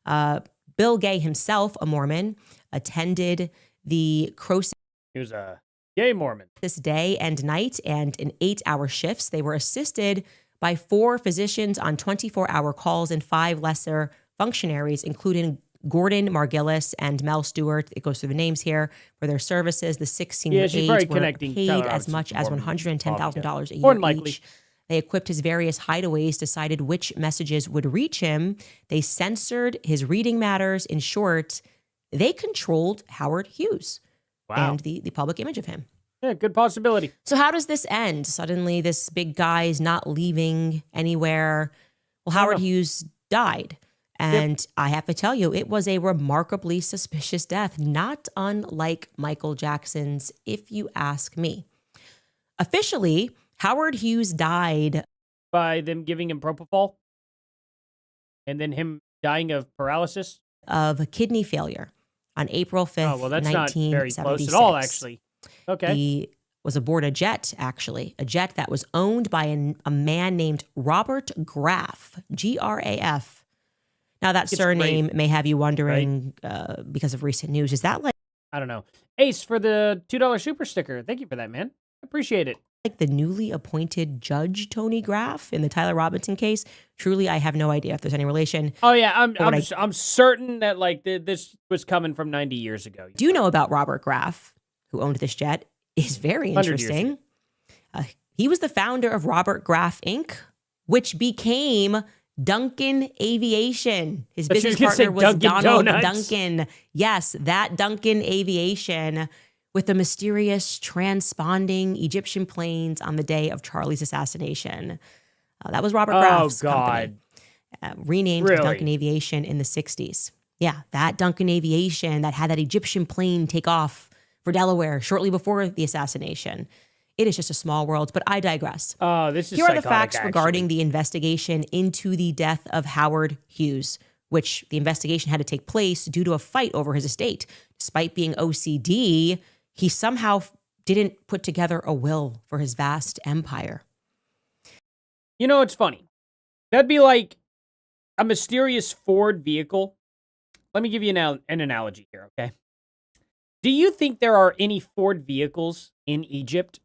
Bill Gay himself, a Mormon, attended the Croce. He was a gay Mormon. This day and night, and in 8-hour shifts. They were assisted by 4 physicians on 24-hour calls and 5 lesser functionaries, including Gordon Margillis and Mel Stewart. It goes through the names here for their services. The 6 senior aides were paid as much as $110,000 a year each. They equipped his various hideaways, decided which messages would reach him. They censored his reading matters. In short, they controlled Howard Hughes and the public image of him. Yeah, good possibility. So how does this end? Suddenly this big guy is not leaving anywhere. Well, Howard Hughes died. And I have to tell you, it was a remarkably suspicious death, not unlike Michael Jackson's, if you ask me. Officially, Howard Hughes died by them giving him propofol and then him dying of paralysis? Of kidney failure on April 5th, oh, well, that's 1976. not very close at all, actually. Okay. He was aboard a jet, actually, a jet that was owned by a man named Robert Graff, Graf. Now, that surname may have you wondering, because of recent news, is that like... I don't know. Ace for the $2 super sticker. Thank you for that, man. Appreciate it. Like the newly appointed Judge Tony Graff in the Tyler Robinson case? Truly, I have no idea if there's any relation. Oh, yeah. I'm certain that like this was coming from 90 years ago. Do you know about Robert Graff, who owned this jet? Is very interesting. He was the founder of Robert Graff, Inc., which became Duncan Aviation. His business partner was Donald Duncan. Yes, that Duncan Aviation with the mysterious transponding Egyptian planes on the day of Charlie's assassination. That was Robert Graff's company. Renamed to Duncan Aviation in the 60s. Yeah, that Duncan Aviation that had that Egyptian plane take off for Delaware shortly before the assassination. It is just a small world, but I digress. Oh, this is Here are the facts regarding the investigation into the death of Howard Hughes, which the investigation had to take place due to a fight over his estate. Despite being OCD, he somehow didn't put together a will for his vast empire. You know, it's funny. That'd be like a mysterious Ford vehicle. Let me give you an analogy here, okay? Do you think there are any Ford vehicles in Egypt?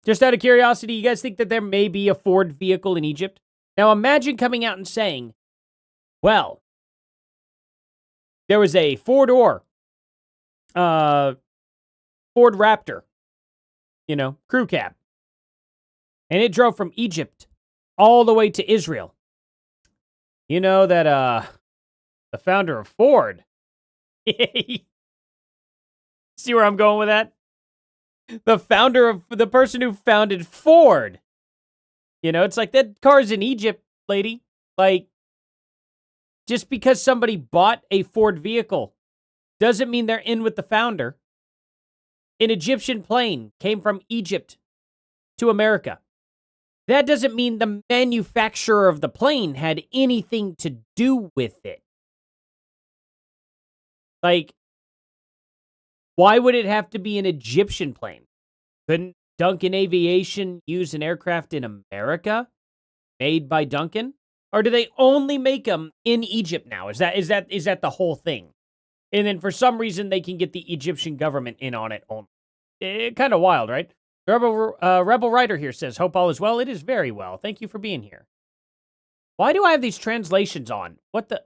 Just out of curiosity, you guys think that there may be a Ford vehicle in Egypt? Now imagine coming out and saying, well, there was a four-door Ford Raptor, crew cab. And it drove from Egypt all the way to Israel. You know that the founder of Ford. See where I'm going with that? The person who founded Ford You know, it's like that car's in Egypt, lady. Like, just because somebody bought a Ford vehicle doesn't mean they're in with the founder. An Egyptian plane came from Egypt to America. That doesn't mean the manufacturer of the plane had anything to do with it. Like, why would it have to be an Egyptian plane? Couldn't Duncan Aviation use an aircraft in America made by Duncan? Or do they only make them in Egypt now? Is that the whole thing? And then for some reason they can get the Egyptian government in on it only. Kind of wild, right? Rebel Writer here says, hope all is well. It is very well. Thank you for being here. Why do I have these translations on? What the?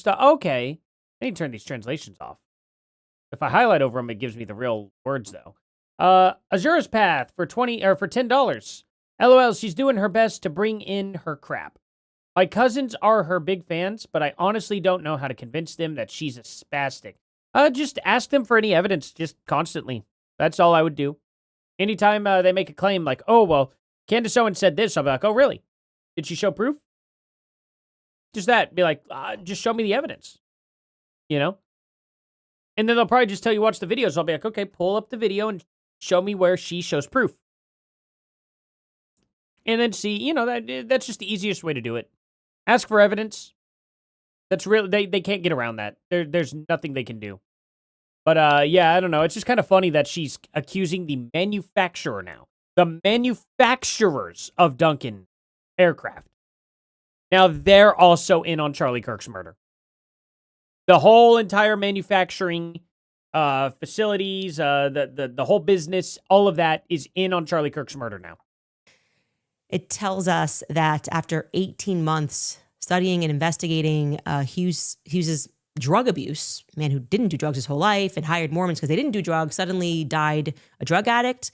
Okay. I need to turn these translations off. If I highlight over them, it gives me the real words, though. Azura's Path for $10. LOL, she's doing her best to bring in her crap. My cousins are her big fans, but I honestly don't know how to convince them that she's a spastic. Just ask them for any evidence, just constantly. That's all I would do. Anytime they make a claim like, oh, well, Candace Owens said this, I'll be like, oh, really? Did she show proof? Just that. Be like, just show me the evidence. You know? And then they'll probably just tell you, watch the videos. I'll be like, okay, pull up the video and show me where she shows proof. And then see, you know, that's just the easiest way to do it. Ask for evidence. That's real. They can't get around that. There's nothing they can do. But yeah, I don't know. It's just kind of funny that she's accusing the manufacturer now. The manufacturers of Duncan aircraft. Now they're also in on Charlie Kirk's murder. The whole entire manufacturing facilities, the whole business, all of that is in on Charlie Kirk's murder now. It tells us that after 18 months studying and investigating Hughes's drug abuse, a man who didn't do drugs his whole life and hired Mormons because they didn't do drugs, suddenly died a drug addict.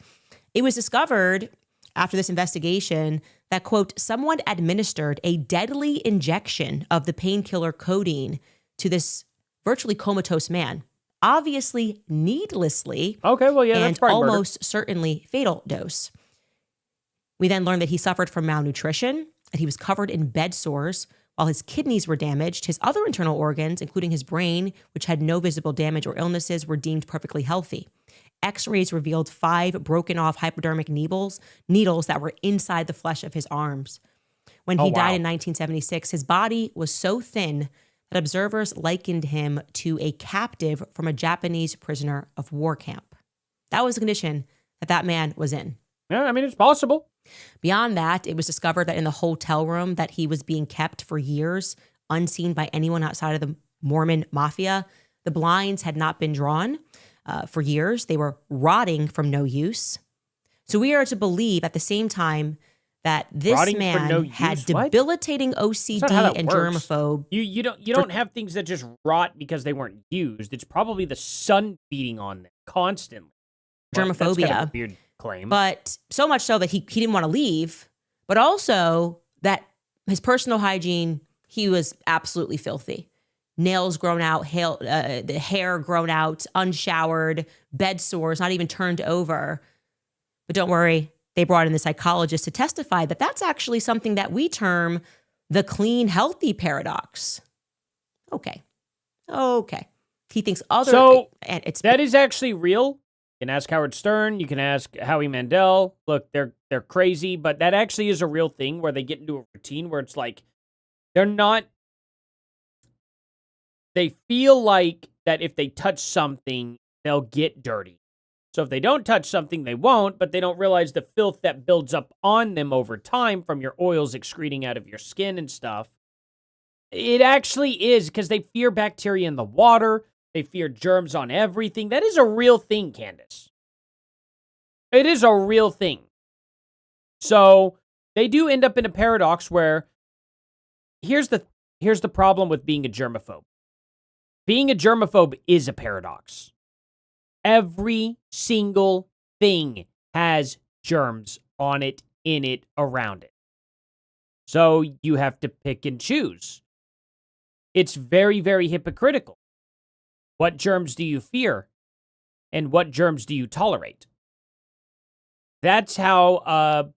It was discovered after this investigation that, quote, someone administered a deadly injection of the painkiller codeine to this virtually comatose man, obviously needlessly. Okay, well, yeah, and that's probably almost certainly fatal dose. We then learned that he suffered from malnutrition, that he was covered in bed sores, while his kidneys were damaged. His other internal organs, including his brain, which had no visible damage or illnesses, were deemed perfectly healthy. X-rays revealed 5 broken off hypodermic needles that were inside the flesh of his arms. When he died in 1976, his body was so thin that observers likened him to a captive from a Japanese prisoner of war camp. That was the condition that man was in. Yeah, I mean, it's possible. Beyond that, it was discovered that in the hotel room that he was being kept for years, unseen by anyone outside of the Mormon mafia, the blinds had not been drawn for years. They were rotting from no use. So we are to believe at the same time that this Rotting for man no had use? What? debilitating That's OCD not how that and works. germaphobe. You don't have things that just rot because they weren't used. It's probably the sun beating on them constantly. Well, that's kind of Germophobia. a weird claim. But so much so that he didn't want to leave, but also that his personal hygiene, he was absolutely filthy. Nails grown out, the hair grown out, unshowered, bed sores, not even turned over. But don't worry, they brought in the psychologist to testify that that's actually something that we term the clean, healthy paradox. Okay. He thinks that is actually real. You can ask Howard Stern. You can ask Howie Mandel. Look, they're crazy, but that actually is a real thing where they get into a routine where it's like they feel like that if they touch something, they'll get dirty. So if they don't touch something, they won't, but they don't realize the filth that builds up on them over time from your oils excreting out of your skin and stuff. It actually is because they fear bacteria in the water. They fear germs on everything. That is a real thing, Candace. It is a real thing. So they do end up in a paradox where here's the problem with being a germaphobe. Being a germaphobe is a paradox. Every single thing has germs on it, in it, around it. So you have to pick and choose. It's very, very hypocritical. What germs do you fear? And what germs do you tolerate? That's how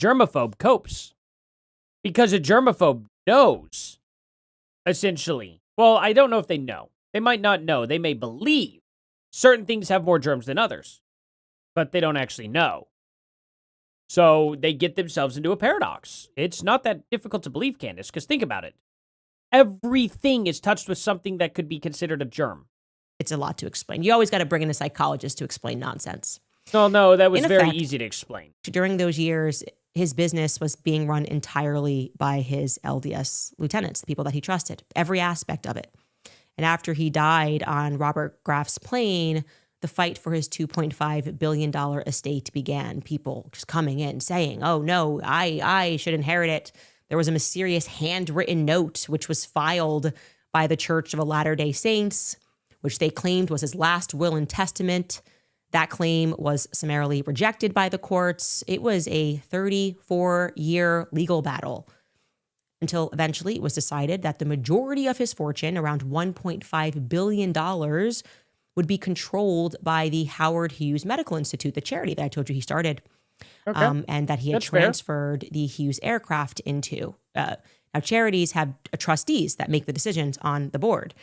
germaphobe copes. Because a germaphobe knows, essentially. Well, I don't know if they know. They might not know. They may believe certain things have more germs than others, but they don't actually know. So they get themselves into a paradox. It's not that difficult to believe, Candace, because think about it. Everything is touched with something that could be considered a germ. It's a lot to explain. You always got to bring in a psychologist to explain nonsense. No, that was In very effect, easy to explain. During those years, his business was being run entirely by his LDS lieutenants, the people that he trusted, every aspect of it. And after he died on Robert Graf's plane, the fight for his $2.5 billion estate began. People just coming in saying, oh, no, I should inherit it. There was a mysterious handwritten note which was filed by the Church of Latter-day Saints, which they claimed was his last will and testament. That claim was summarily rejected by the courts. It was a 34-year legal battle until eventually it was decided that the majority of his fortune, around $1.5 billion, would be controlled by the Howard Hughes Medical Institute, the charity that I told you he started, and that he had transferred the Hughes aircraft into. Now, charities have trustees that make the decisions on the board.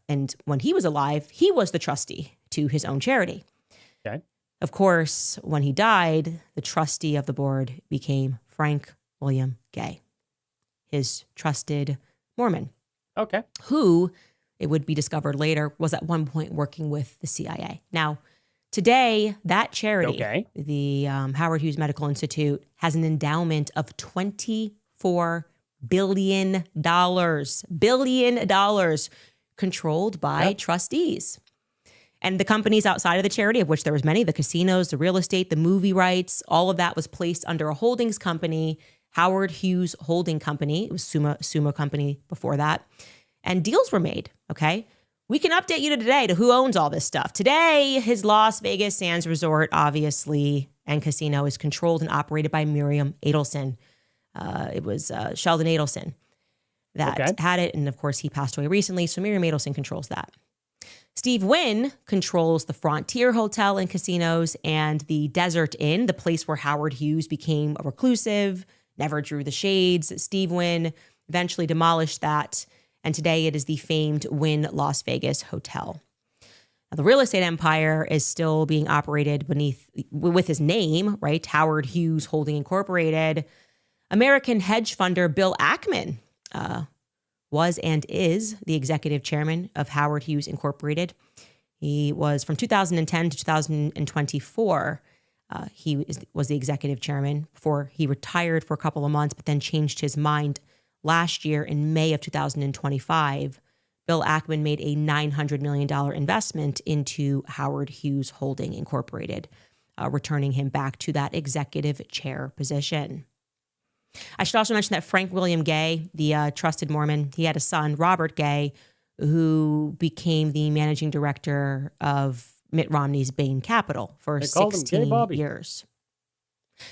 And when he was alive, he was the trustee to his own charity. Okay. Of course, when he died, the trustee of the board became Frank William Gay, his trusted Mormon. Okay. Who, it would be discovered later, was at one point working with the CIA. Now, today, that charity, the Howard Hughes Medical Institute, has an endowment of $24 billion. Controlled by trustees. And the companies outside of the charity, of which there was many, the casinos, the real estate, the movie rights, all of that was placed under a holdings company, Howard Hughes Holding Company. It was Sumo Company before that. And deals were made, okay? We can update you today to who owns all this stuff. Today, his Las Vegas Sands Resort, obviously, and casino is controlled and operated by Miriam Adelson. It was Sheldon Adelson that had it. And of course, he passed away recently. So Miriam Adelson controls that. Steve Wynn controls the Frontier Hotel and casinos and the Desert Inn, the place where Howard Hughes became a reclusive, never drew the shades. Steve Wynn eventually demolished that. And today it is the famed Wynn Las Vegas Hotel. Now, the real estate empire is still being operated with his name, right? Howard Hughes Holding Incorporated. American hedge funder Bill Ackman was and is the executive chairman of Howard Hughes Incorporated. He was from 2010 to 2024. He was the executive chairman before he retired for a couple of months, but then changed his mind last year in May of 2025. Bill Ackman made a $900 million investment into Howard Hughes Holding Incorporated, returning him back to that executive chair position. I should also mention that Frank William Gay, the trusted Mormon, he had a son, Robert Gay, who became the managing director of Mitt Romney's Bain Capital for 16 years.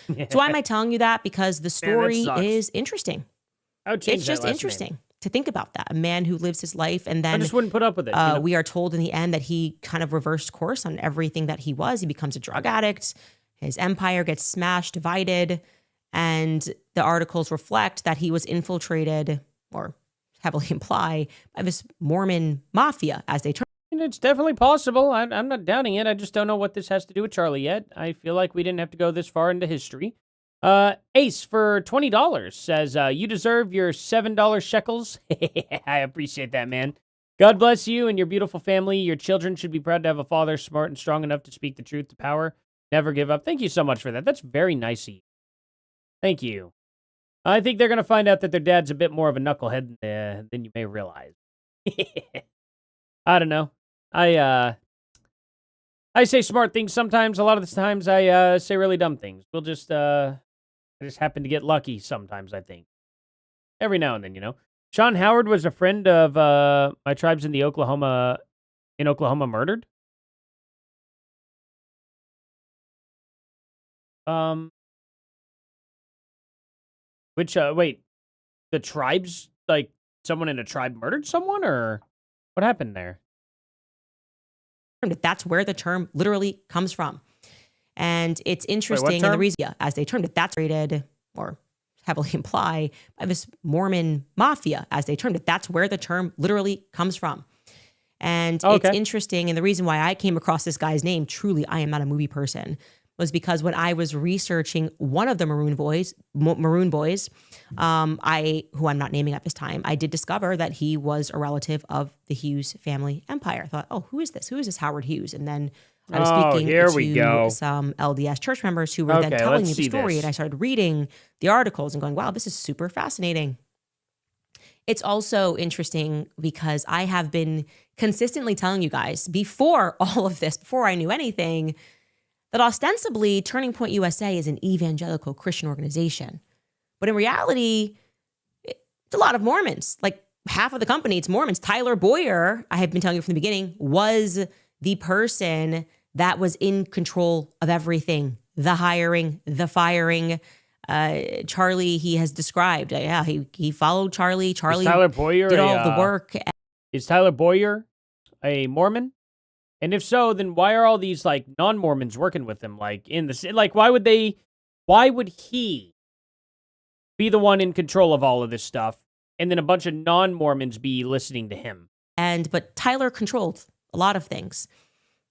So why am I telling you that? Because the story is interesting. It's just interesting to think about that. A man who lives his life and then... I just wouldn't put up with it. We are told in the end that he kind of reversed course on everything that he was. He becomes a drug addict. His empire gets smashed, divided. And the articles reflect that he was infiltrated, or heavily imply, by this Mormon mafia, as they term. It's definitely possible. I'm not doubting it. I just don't know what this has to do with Charlie yet. I feel like we didn't have to go this far into history. Ace for $20 says, you deserve your $7 shekels. I appreciate that, man. God bless you and your beautiful family. Your children should be proud to have a father smart and strong enough to speak the truth to power. Never give up. Thank you so much for that. That's very nice of you. Thank you. I think they're going to find out that their dad's a bit more of a knucklehead than you may realize. I don't know. I say smart things sometimes. A lot of the times I say really dumb things. I just happen to get lucky sometimes, I think. Every now and then, you know. Sean Howard was a friend of my tribes in Oklahoma murdered. Wait, the tribes, like, someone in a tribe murdered someone, or what happened there? That's where the term literally comes from. And it's interesting, and the term? reason, as they termed it, that's rated or heavily imply by this Mormon mafia, as they termed it. That's where the term literally comes from. And it's interesting. And the reason why I came across this guy's name, truly, I am not a movie person, was because when I was researching one of the Maroon Boys, who I'm not naming at this time, I did discover that he was a relative of the Hughes family empire. I thought, oh, who is this? Who is this Howard Hughes? And then I was speaking to some LDS church members who were then telling me the story, and I started reading the articles and going, wow, this is super fascinating. It's also interesting because I have been consistently telling you guys before all of this, before I knew anything, that ostensibly Turning Point USA is an evangelical Christian organization. But in reality, it's a lot of Mormons. Like half of the company, it's Mormons. Tyler Boyer, I have been telling you from the beginning, was the person that was in control of everything. The hiring, the firing. Charlie, he has described. He followed Charlie. Charlie Tyler Boyer did all of the work. Is Tyler Boyer a Mormon? And if so, then why are all these like non-Mormons working with him? Like in the like, why would he be the one in control of all of this stuff, and then a bunch of non-Mormons be listening to him? But Tyler controlled a lot of things.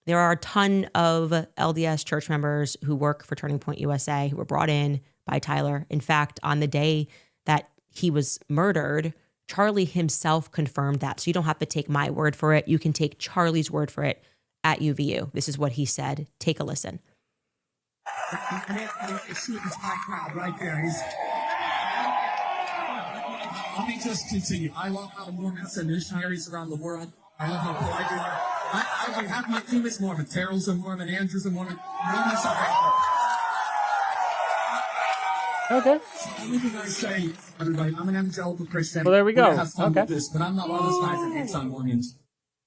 There are a ton of LDS church members who work for Turning Point USA who were brought in by Tyler. In fact, on the day that he was murdered, Charlie himself confirmed that. So you don't have to take my word for it. You can take Charlie's word for it at UVU. This is what he said. Take a listen. Crowd right there. Let me just continue. I love how Mormons and missionaries around the world. I love how polite they are. I have my team is Mormon. Terrell's a Mormon. Andrew's a Mormon. Mormons are okay. Everything I say, everybody, I'm an evangelical Christian. Well, there we go. Have fun with this, but I'm not one of those guys that hates on Mormons.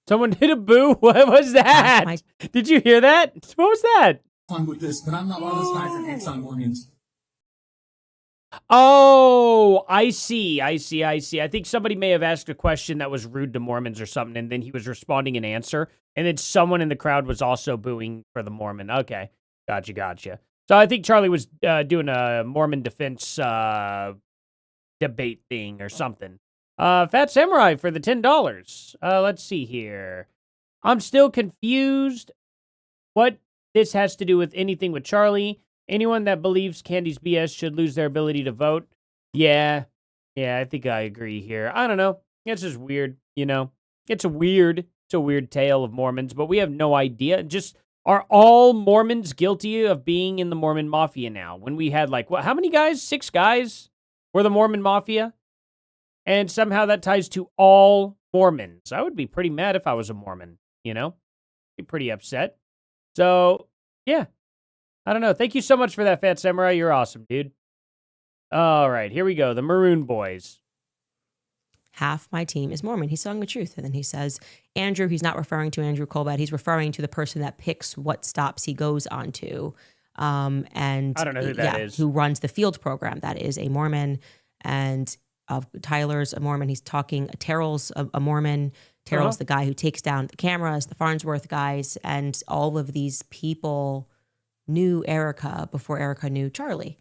Someone did a boo. What was that? Did you hear that? What was that? Fun with this, but I'm not one of those guys that hates on Mormons. Oh, I see. I think somebody may have asked a question that was rude to Mormons or something, and then he was responding an answer, and then someone in the crowd was also booing for the Mormon. Okay, gotcha. So I think Charlie was doing a Mormon defense debate thing or something. Fat Samurai for the $10. Let's see here. I'm still confused what this has to do with anything with Charlie. Anyone that believes Candy's BS should lose their ability to vote. Yeah, I think I agree here. I don't know. It's just weird, you know. It's a weird tale of Mormons, but we have no idea. Just, are all Mormons guilty of being in the Mormon Mafia now? When we had how many guys? 6 guys were the Mormon Mafia? And somehow that ties to all Mormons. I would be pretty mad if I was a Mormon, you know? Be pretty upset. So, yeah. I don't know. Thank you so much for that, Fat Samurai. You're awesome, dude. All right, here we go. The Maroon Boys. Half my team is Mormon. He's telling the truth. And then he says, Andrew, he's not referring to Andrew Colbert. He's referring to the person that picks what stops he goes onto. And I don't know who that is. Who runs the field program. That is a Mormon. And Tyler's a Mormon. He's talking, Terrell's a Mormon. Terrell's the guy who takes down the cameras, the Farnsworth guys. And all of these people knew Erica before Erica knew Charlie.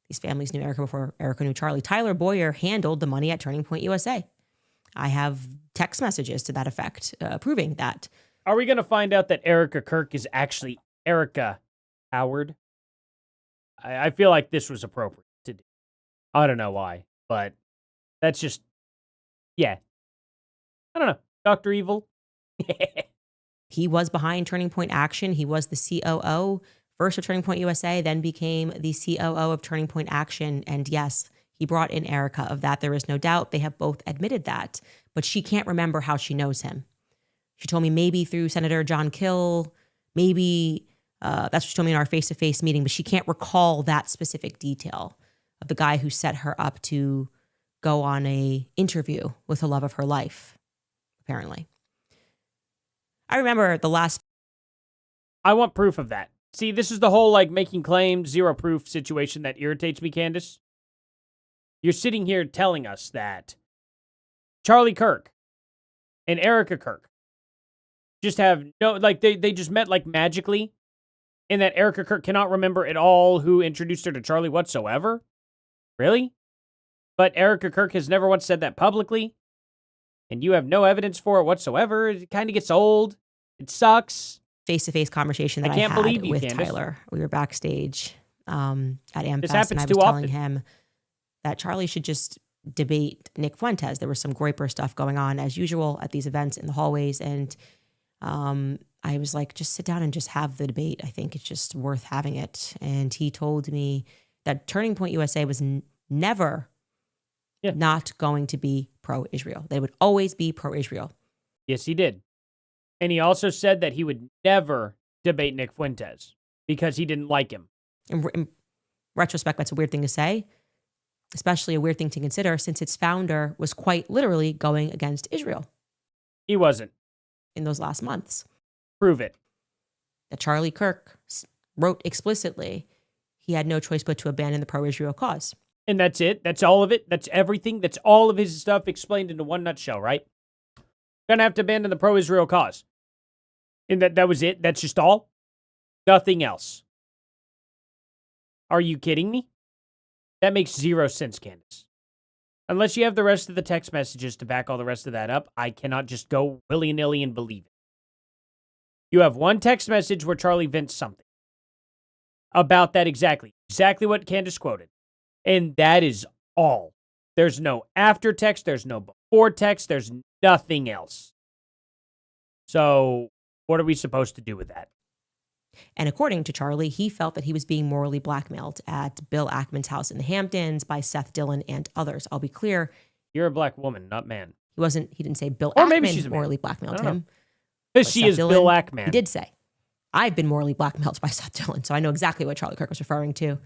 These families knew Erica before Erica knew Charlie. Tyler Boyer handled the money at Turning Point USA. I have text messages to that effect, proving that. Are we going to find out that Erica Kirk is actually Erica Howard? I feel like this was appropriate to do. I don't know why, but that's just, yeah. I don't know. Dr. Evil. He was behind Turning Point Action. He was the COO first of Turning Point USA, then became the COO of Turning Point Action. And yes, he brought in Erica. Of that, there is no doubt. They have both admitted that. But she can't remember how she knows him. She told me maybe through Senator John Kill, maybe that's what she told me in our face-to-face meeting, but she can't recall that specific detail of the guy who set her up to go on a interview with the love of her life, apparently. I remember the last... I want proof of that. See, this is the whole, making claims, zero proof situation that irritates me, Candace. You're sitting here telling us that Charlie Kirk and Erica Kirk just have no, they just met, magically, and that Erica Kirk cannot remember at all who introduced her to Charlie whatsoever? Really? But Erica Kirk has never once said that publicly, and you have no evidence for it whatsoever. It kind of gets old. It sucks. Face-to-face conversation that I can't had believe you, with Candace. Tyler. We were backstage at AmFest, This happens and I too was telling often. him that Charlie should just debate Nick Fuentes. There was some Groiper stuff going on, as usual, at these events in the hallways, and I was like, just sit down and just have the debate. I think it's just worth having it. And he told me that Turning Point USA was never not going to be pro-Israel. They would always be pro-Israel. Yes, he did. And he also said that he would never debate Nick Fuentes because he didn't like him. In retrospect, that's a weird thing to say, especially a weird thing to consider since its founder was quite literally going against Israel He wasn't. in those last months. Prove it. That Charlie Kirk wrote explicitly he had no choice but to abandon the pro-Israel cause. And that's it. That's all of it. That's everything. That's all of his stuff explained into one nutshell, right? Gonna have to abandon the pro-Israel cause. And that was it? That's just all? Nothing else. Are you kidding me? That makes zero sense, Candace. Unless you have the rest of the text messages to back all the rest of that up, I cannot just go willy-nilly and believe it. You have one text message where Charlie vents something about that exactly what Candace quoted. And that is all. There's no after text, there's no before text, there's nothing else. So, what are we supposed to do with that? And according to Charlie, he felt that he was being morally blackmailed at Bill Ackman's house in the Hamptons by Seth Dillon and others. I'll be clear. You're a black woman, not man. He didn't say Bill Or Ackman maybe she's a man. morally blackmailed I don't know. him. Because But she Seth is Dillon, Bill Ackman. He did say, I've been morally blackmailed by Seth Dillon. So I know exactly what Charlie Kirk was referring to.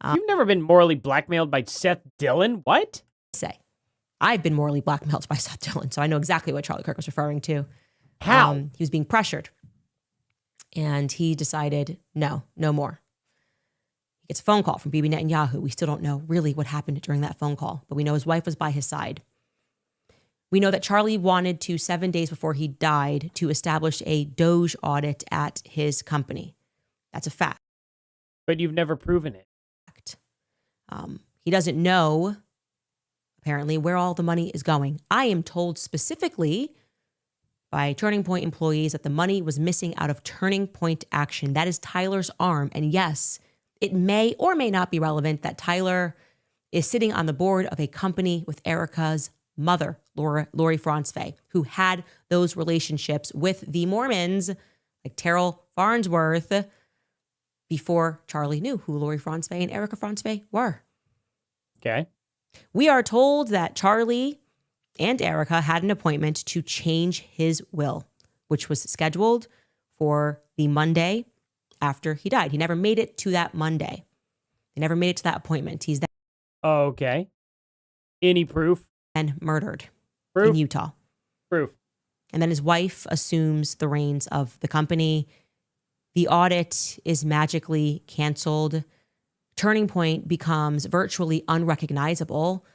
You've never been morally blackmailed by Seth Dillon? What? I've been morally blackmailed by Seth Dillon. So I know exactly what Charlie Kirk was referring to. How? He was being pressured. And he decided, no more. He gets a phone call from Bibi Netanyahu. We still don't know really what happened during that phone call, but we know his wife was by his side. We know that Charlie wanted to, 7 days before he died, to establish a Doge audit at his company. That's a fact. But you've never proven it. He doesn't know, apparently, where all the money is going. I am told specifically by Turning Point employees that the money was missing out of Turning Point Action. That is Tyler's arm. And yes, it may or may not be relevant that Tyler is sitting on the board of a company with Erica's mother, Lori Franzfey, who had those relationships with the Mormons, like Terrell Farnsworth, before Charlie knew who Lori Franzfey and Erica Franzfey were. Okay. We are told that Charlie and Erica had an appointment to change his will, which was scheduled for the Monday after he died. He never made it to that Monday. He never made it to that appointment. He's Okay. Any proof? then murdered Proof? in Utah. Proof. And then his wife assumes the reins of the company. The audit is magically canceled. Turning Point becomes virtually unrecognizable.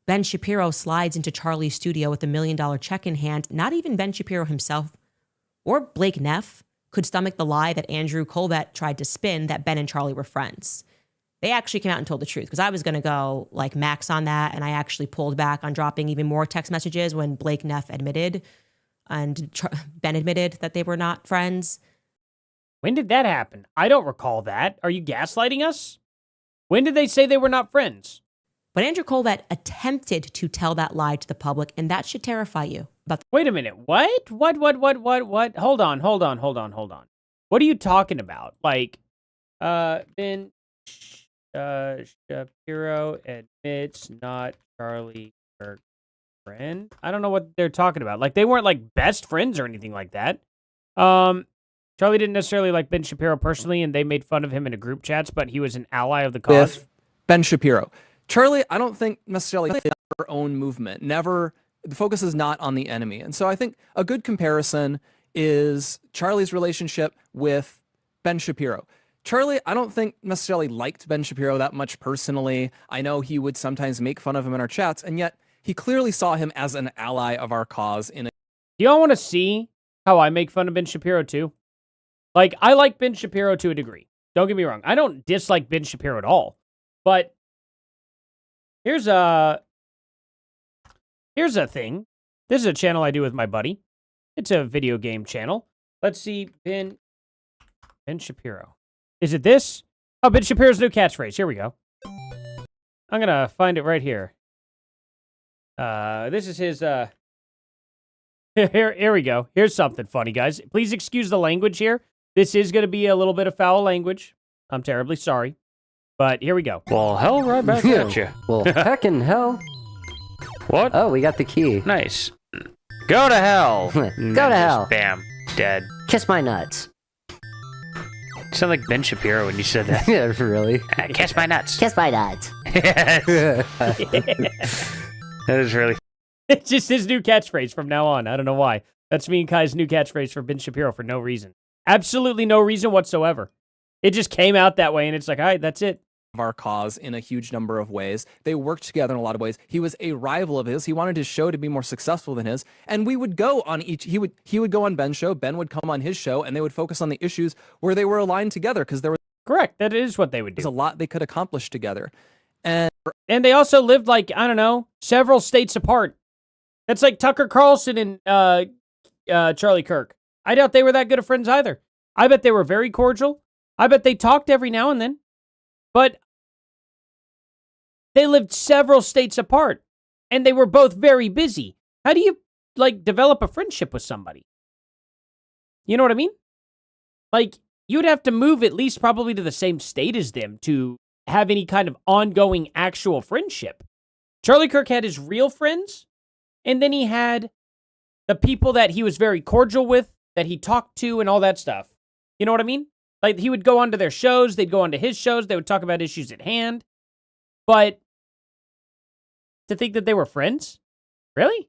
Ben Shapiro slides into Charlie's studio with $1 million check in hand. Not even Ben Shapiro himself or Blake Neff could stomach the lie that Andrew Colbert tried to spin that Ben and Charlie were friends. They actually came out and told the truth, because I was going to go like max on that, and I actually pulled back on dropping even more text messages when Blake Neff admitted and Ben admitted that they were not friends. When did that happen? I don't recall that. Are you gaslighting us? When did they say they were not friends? But Andrew Colbert attempted to tell that lie to the public, and that should terrify you. Wait a minute. What? What? Hold on. What are you talking about? Like, Ben Shapiro admits not Charlie Kirk's friend. I don't know what they're talking about. Like, they weren't like best friends or anything like that. Charlie didn't necessarily like Ben Shapiro personally, and they made fun of him in a group chats, but he was an ally of the cause. With Ben Shapiro. Charlie, I don't think necessarily their own movement. Never, the focus is not on the enemy. And so I think a good comparison is Charlie's relationship with Ben Shapiro. Charlie, I don't think necessarily liked Ben Shapiro that much personally. I know he would sometimes make fun of him in our chats, and yet he clearly saw him as an ally of our cause. Do y'all want to see how I make fun of Ben Shapiro too? Like, I like Ben Shapiro to a degree. Don't get me wrong. I don't dislike Ben Shapiro at all. But here's a thing. This is a channel I do with my buddy. It's a video game channel. Let's see. Ben Shapiro. Is it this? Oh, Ben Shapiro's new catchphrase. Here we go. I'm going to find it right here. This is his, here we go. Here's something funny, guys. Please excuse the language here. This is going to be a little bit of foul language. I'm terribly sorry. But here we go. Well, hell, right back at you. Well, heckin' hell. What? Oh, we got the key. Nice. Go to hell. Go to hell. Bam. Dead. Kiss my nuts. You sound like Ben Shapiro when you said that. Yeah, really. Kiss my nuts. Kiss my nuts. That is really... It's just his new catchphrase from now on. I don't know why. That's me and Kai's new catchphrase for Ben Shapiro for no reason. Absolutely no reason whatsoever. It just came out that way, and it's like, all right, that's it. Our cause in a huge number of ways. They worked together in a lot of ways. He was a rival of his. He wanted his show to be more successful than his. And we would go on he would go on Ben's show, Ben would come on his show, and they would focus on the issues where they were aligned together because there was Correct. That is what they would do. a lot they could accomplish together. And they also lived like, I don't know, several states apart. That's like Tucker Carlson and Charlie Kirk. I doubt they were that good of friends either. I bet they were very cordial. I bet they talked every now and then. But they lived several states apart, and they were both very busy. How do you, like, develop a friendship with somebody? You know what I mean? Like, you'd have to move at least probably to the same state as them to have any kind of ongoing actual friendship. Charlie Kirk had his real friends, and then he had the people that he was very cordial with, that he talked to, and all that stuff. You know what I mean? Like, he would go onto their shows, they'd go onto his shows, they would talk about issues at hand. But to think that they were friends? Really?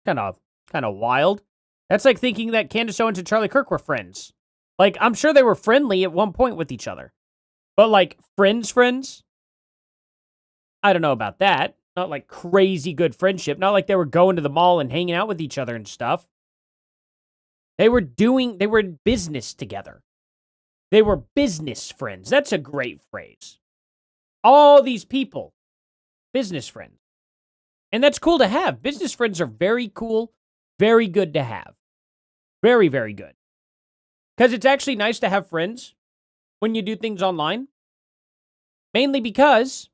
Kind of wild. That's like thinking that Candace Owens and Charlie Kirk were friends. Like, I'm sure they were friendly at one point with each other. But, like, friends? I don't know about that. Not like crazy good friendship. Not like they were going to the mall and hanging out with each other and stuff. They were in business together. They were business friends. That's a great phrase. All these people, business friends. And that's cool to have. Business friends are very cool, very good to have. Very, very good. Because it's actually nice to have friends when you do things online. Mainly because,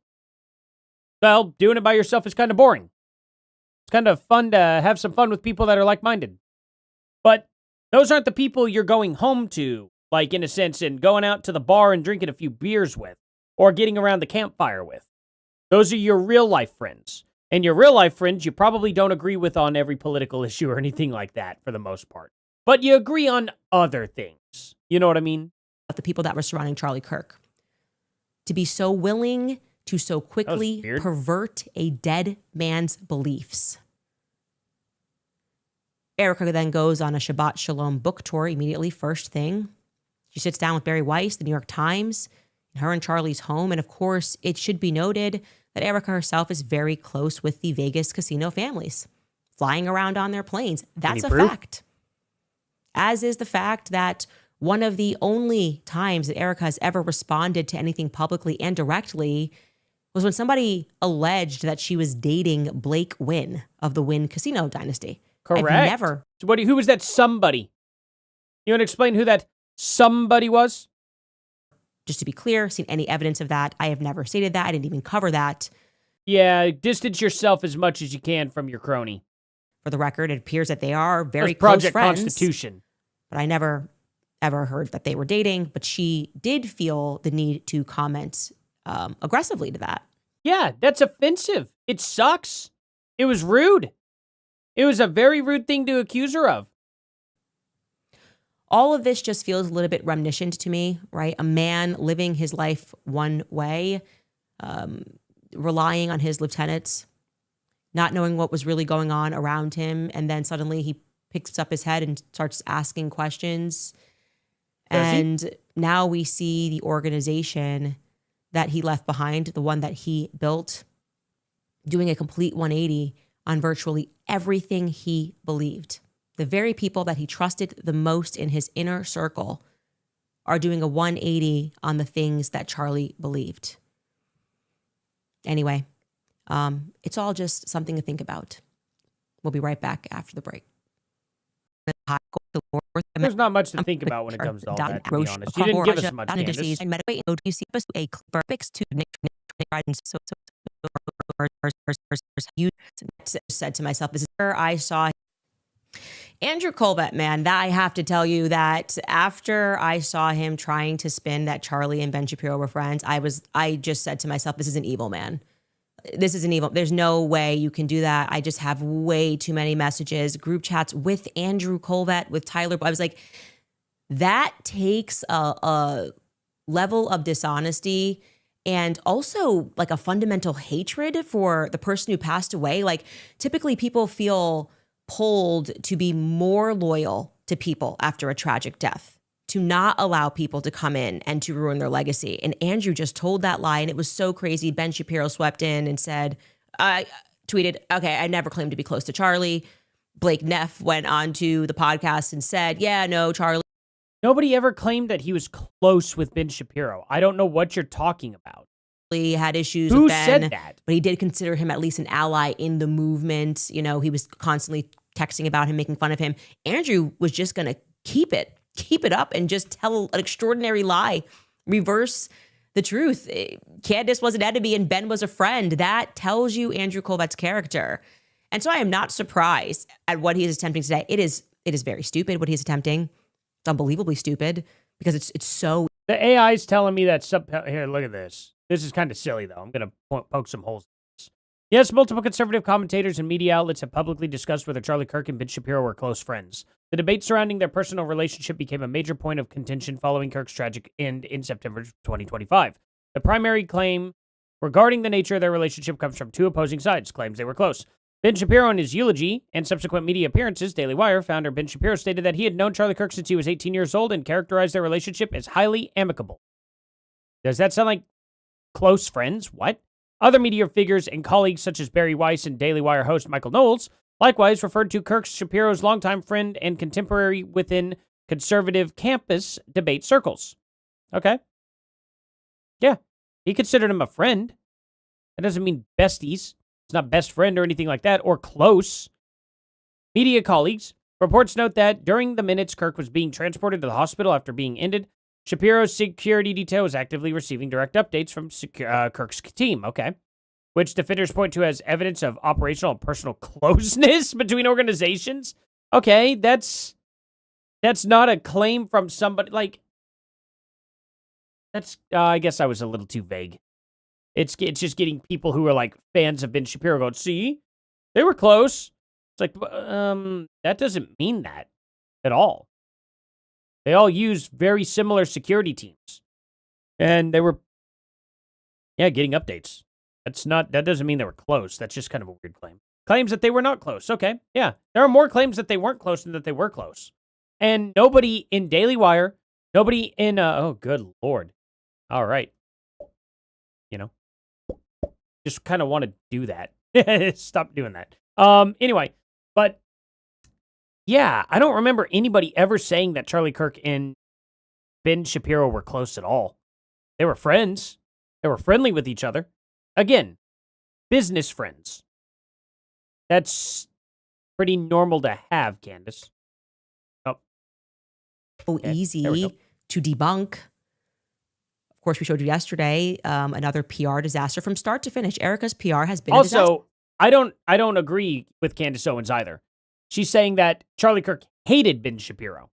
well, doing it by yourself is kind of boring. It's kind of fun to have some fun with people that are like-minded. But those aren't the people you're going home to, like, in a sense, and going out to the bar and drinking a few beers with, or getting around the campfire with. Those are your real-life friends. And your real-life friends you probably don't agree with on every political issue or anything like that, for the most part. But you agree on other things. You know what I mean? The people that were surrounding Charlie Kirk. To be so willing to so quickly pervert a dead man's beliefs. Erica then goes on a Shabbat Shalom book tour immediately, first thing. She sits down with Barry Weiss, the New York Times, in her and Charlie's home. And of course, it should be noted that Erica herself is very close with the Vegas casino families, flying around on their planes. That's a fact. As is the fact that one of the only times that Erica has ever responded to anything publicly and directly was when somebody alleged that she was dating Blake Wynn of the Wynn Casino Dynasty. Correct. I've never. Who was that somebody? You want to explain who that somebody was? Just to be clear, seen any evidence of that. I have never stated that. I didn't even cover that. Yeah, distance yourself as much as you can from your crony. For the record, it appears that they are very Project close friends. Constitution. But I never, ever heard that they were dating. But she did feel the need to comment aggressively to that. Yeah, that's offensive. It sucks. It was rude. It was a very rude thing to accuse her of. All of this just feels a little bit reminiscent to me, right? A man living his life one way, relying on his lieutenants, not knowing what was really going on around him. And then suddenly he picks up his head and starts asking questions. And now we see the organization that he left behind, the one that he built, doing a complete 180 on virtually everything he believed. The very people that he trusted the most in his inner circle are doing a 180 on the things that Charlie believed. Anyway, it's all just something to think about. We'll be right back after the break. There's not much to think about when it comes to all that, to be honest. You didn't give us much, Candace. You said to myself, this is where I saw Andrew Colbert, man, that I have to tell you that after I saw him trying to spin that Charlie and Ben Shapiro were friends, I just said to myself, this is an evil man. This is an evil. There's no way you can do that. I just have way too many messages, group chats with Andrew Colbert, with Tyler. I was like, that takes a level of dishonesty and also like a fundamental hatred for the person who passed away. Like typically people feel pulled to be more loyal to people after a tragic death, to not allow people to come in and to ruin their legacy. And Andrew just told that lie, and it was so crazy. Ben Shapiro swept in and said, tweeted, okay, I never claimed to be close to Charlie. Blake Neff went on to the podcast and said, yeah, no, Charlie. Nobody ever claimed that he was close with Ben Shapiro. I don't know what you're talking about. Had issues Who with Ben, said that? But he did consider him at least an ally in the movement. You know, he was constantly texting about him, making fun of him. Andrew was just going to keep it up and just tell an extraordinary lie, reverse the truth. Candace was an enemy and Ben was a friend. That tells you Andrew Colbert's character. And so I am not surprised at what he is attempting today. It is very stupid what he's attempting. It's unbelievably stupid because it's so. The AI is telling me that here, look at this. This is kind of silly, though. I'm going to poke some holes in this. Yes, multiple conservative commentators and media outlets have publicly discussed whether Charlie Kirk and Ben Shapiro were close friends. The debate surrounding their personal relationship became a major point of contention following Kirk's tragic end in September 2025. The primary claim regarding the nature of their relationship comes from two opposing sides, claims they were close. Ben Shapiro, in his eulogy and subsequent media appearances, Daily Wire founder Ben Shapiro stated that he had known Charlie Kirk since he was 18 years old and characterized their relationship as highly amicable. Does that sound like close friends? What? Other media figures and colleagues such as Barry Weiss and Daily Wire host Michael Knowles likewise referred to Kirk Shapiro's longtime friend and contemporary within conservative campus debate circles. Okay. Yeah. He considered him a friend. That doesn't mean besties. It's not best friend or anything like that, or close. Media colleagues. Reports note that during the minutes Kirk was being transported to the hospital after being ended, Shapiro's security detail was actively receiving direct updates from Kirk's team, okay? Which defenders point to as evidence of operational and personal closeness between organizations. Okay, that's not a claim from somebody, like, that's, I guess I was a little too vague. It's just getting people who are, like, fans of Ben Shapiro going, see, they were close. It's like, that doesn't mean that at all. They all use very similar security teams. And they were, getting updates. That doesn't mean they were close. That's just kind of a weird claim. Claims that they were not close. Okay, yeah. There are more claims that they weren't close than that they were close. And nobody in Daily Wire, nobody in, oh, good Lord. All right. You know, just kind of want to do that. Stop doing that. Anyway, but yeah, I don't remember anybody ever saying that Charlie Kirk and Ben Shapiro were close at all. They were friends. They were friendly with each other. Again, business friends. That's pretty normal to have, Candace. Oh. Okay, Easy to debunk. Of course, we showed you yesterday another PR disaster from start to finish. Erica's PR has been a disaster. Also, I don't agree with Candace Owens either. She's saying that Charlie Kirk hated Ben Shapiro.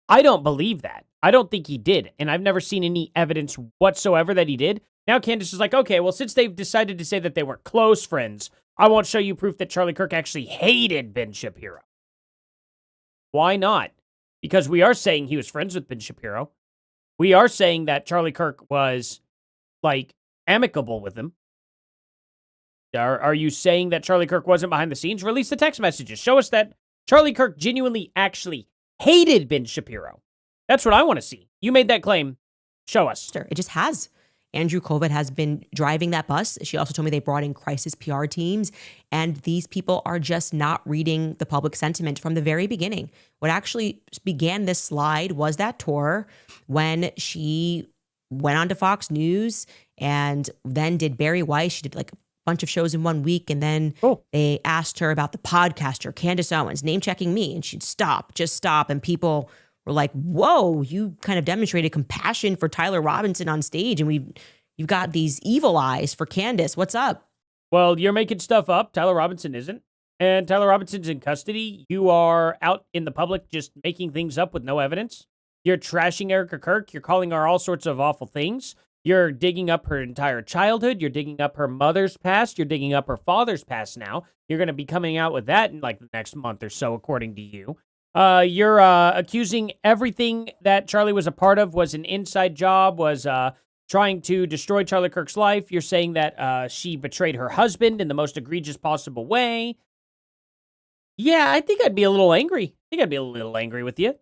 I don't believe that. I don't think he did, and I've never seen any evidence whatsoever that he did. Now Candace is like, okay, well, since they've decided to say that they weren't close friends, I won't show you proof that Charlie Kirk actually hated Ben Shapiro. Why not? Because we are saying he was friends with Ben Shapiro. We are saying that Charlie Kirk was, like, amicable with him. Are you saying that Charlie Kirk wasn't behind the scenes? Release the text messages. Show us that Charlie Kirk genuinely actually hated Ben Shapiro. That's what I want to see. You made that claim. Show us. It just has. Andrew Colvett has been driving that bus. She also told me they brought in crisis PR teams, and these people are just not reading the public sentiment from the very beginning. What actually began this slide was that tour when she went on to Fox News and then did Barry Weiss. She did like a bunch of shows in 1 week, and then they asked her about the podcaster Candace Owens name checking me, and she'd just stop, and people were like, whoa, you kind of demonstrated compassion for Tyler Robinson on stage, and you've got these evil eyes for Candace. What's up? Well, you're making stuff up. Tyler Robinson isn't. And Tyler Robinson's in custody. You are out in the public just making things up with no evidence. You're trashing Erica Kirk. You're calling her all sorts of awful things. You're digging up her entire childhood. You're digging up her mother's past. You're digging up her father's past now. You're going to be coming out with that in like the next month or so, according to you. You're accusing everything that Charlie was a part of was an inside job, was trying to destroy Charlie Kirk's life. You're saying that she betrayed her husband in the most egregious possible way. Yeah, I think I'd be a little angry. With you.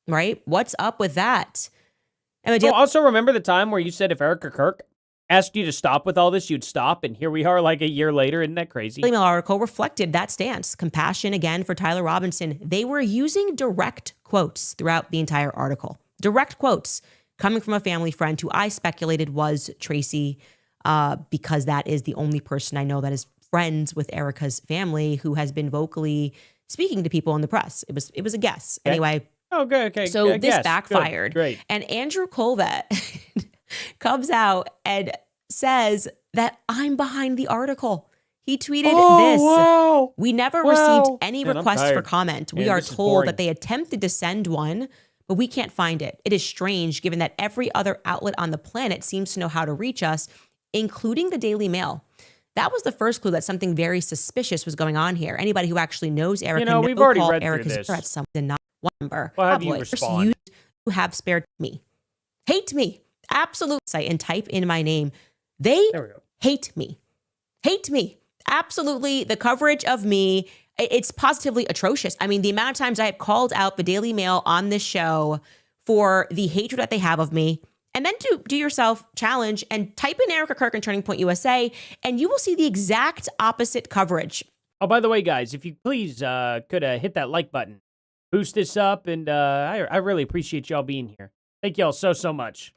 Right? What's up with that? Also remember the time where you said if Erica Kirk asked you to stop with all this, you'd stop, and here we are like a year later. Isn't that crazy? The email article reflected that stance. Compassion, again, for Tyler Robinson. They were using direct quotes throughout the entire article. Direct quotes coming from a family friend who I speculated was Tracy, because that is the only person I know that is friends with Erica's family who has been vocally speaking to people in the press. It was a guess. Okay. Anyway. Okay. So this guess. backfired. Good. Great. And Andrew Colvett comes out and says that I'm behind the article. He tweeted this. Wow. We never received any Man, I'm requests for tired. comment. We Man, are this is told boring. that they attempted to send one, but we can't find it. It is strange given that every other outlet on the planet seems to know how to reach us, including the Daily Mail. That was the first clue that something very suspicious was going on here. Anybody who actually knows Erica, we've already call read through Erica's this. at something not one number. Well, have you Publish. respond? You have spared me. Hate me. Absolute site and type in my name. They There we go. hate me. Hate me. Absolutely. The coverage of me, it's positively atrocious. I mean, the amount of times I have called out the Daily Mail on this show for the hatred that they have of me. And then do yourself challenge and type in Erica Kirk and Turning Point USA, and you will see the exact opposite coverage. Oh, by the way, guys, if you please could hit that like button, boost this up, and I really appreciate y'all being here. Thank y'all so much.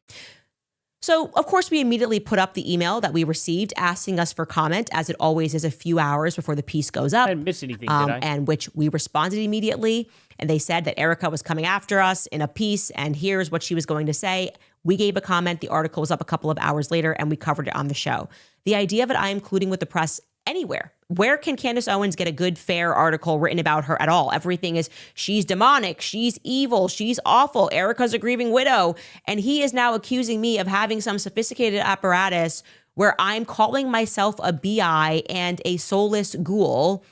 So, of course, we immediately put up the email that we received asking us for comment, as it always is a few hours before the piece goes up. I didn't miss anything, did I? And which we responded immediately. And they said that Erica was coming after us in a piece, and here's what she was going to say. We gave a comment. The article was up a couple of hours later, and we covered it on the show. The idea of it, I'm including with the press anywhere. Where can Candace Owens get a good, fair article written about her at all? Everything is, she's demonic, she's evil, she's awful, Erica's a grieving widow. And he is now accusing me of having some sophisticated apparatus where I'm calling myself a BI and a soulless ghoul.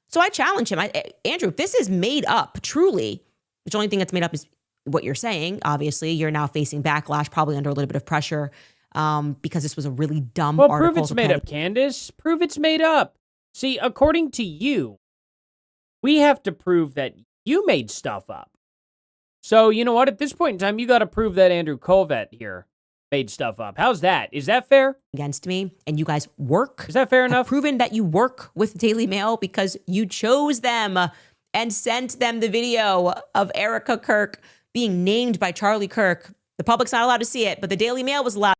So I challenge him. Andrew, if this is made up, truly, the only thing that's made up is what you're saying. Obviously, you're now facing backlash, probably under a little bit of pressure, because this was a really dumb article. Well, prove it's made up, Candace. Prove it's made up. See, according to you, we have to prove that you made stuff up. So, you know what? At this point in time, you got to prove that Andrew Colvett here made stuff up. How's that? Is that fair? Against me, and you guys work. Is that fair enough? Proven that you work with Daily Mail because you chose them and sent them the video of Erica Kirk being named by Charlie Kirk. The public's not allowed to see it, but the Daily Mail was allowed.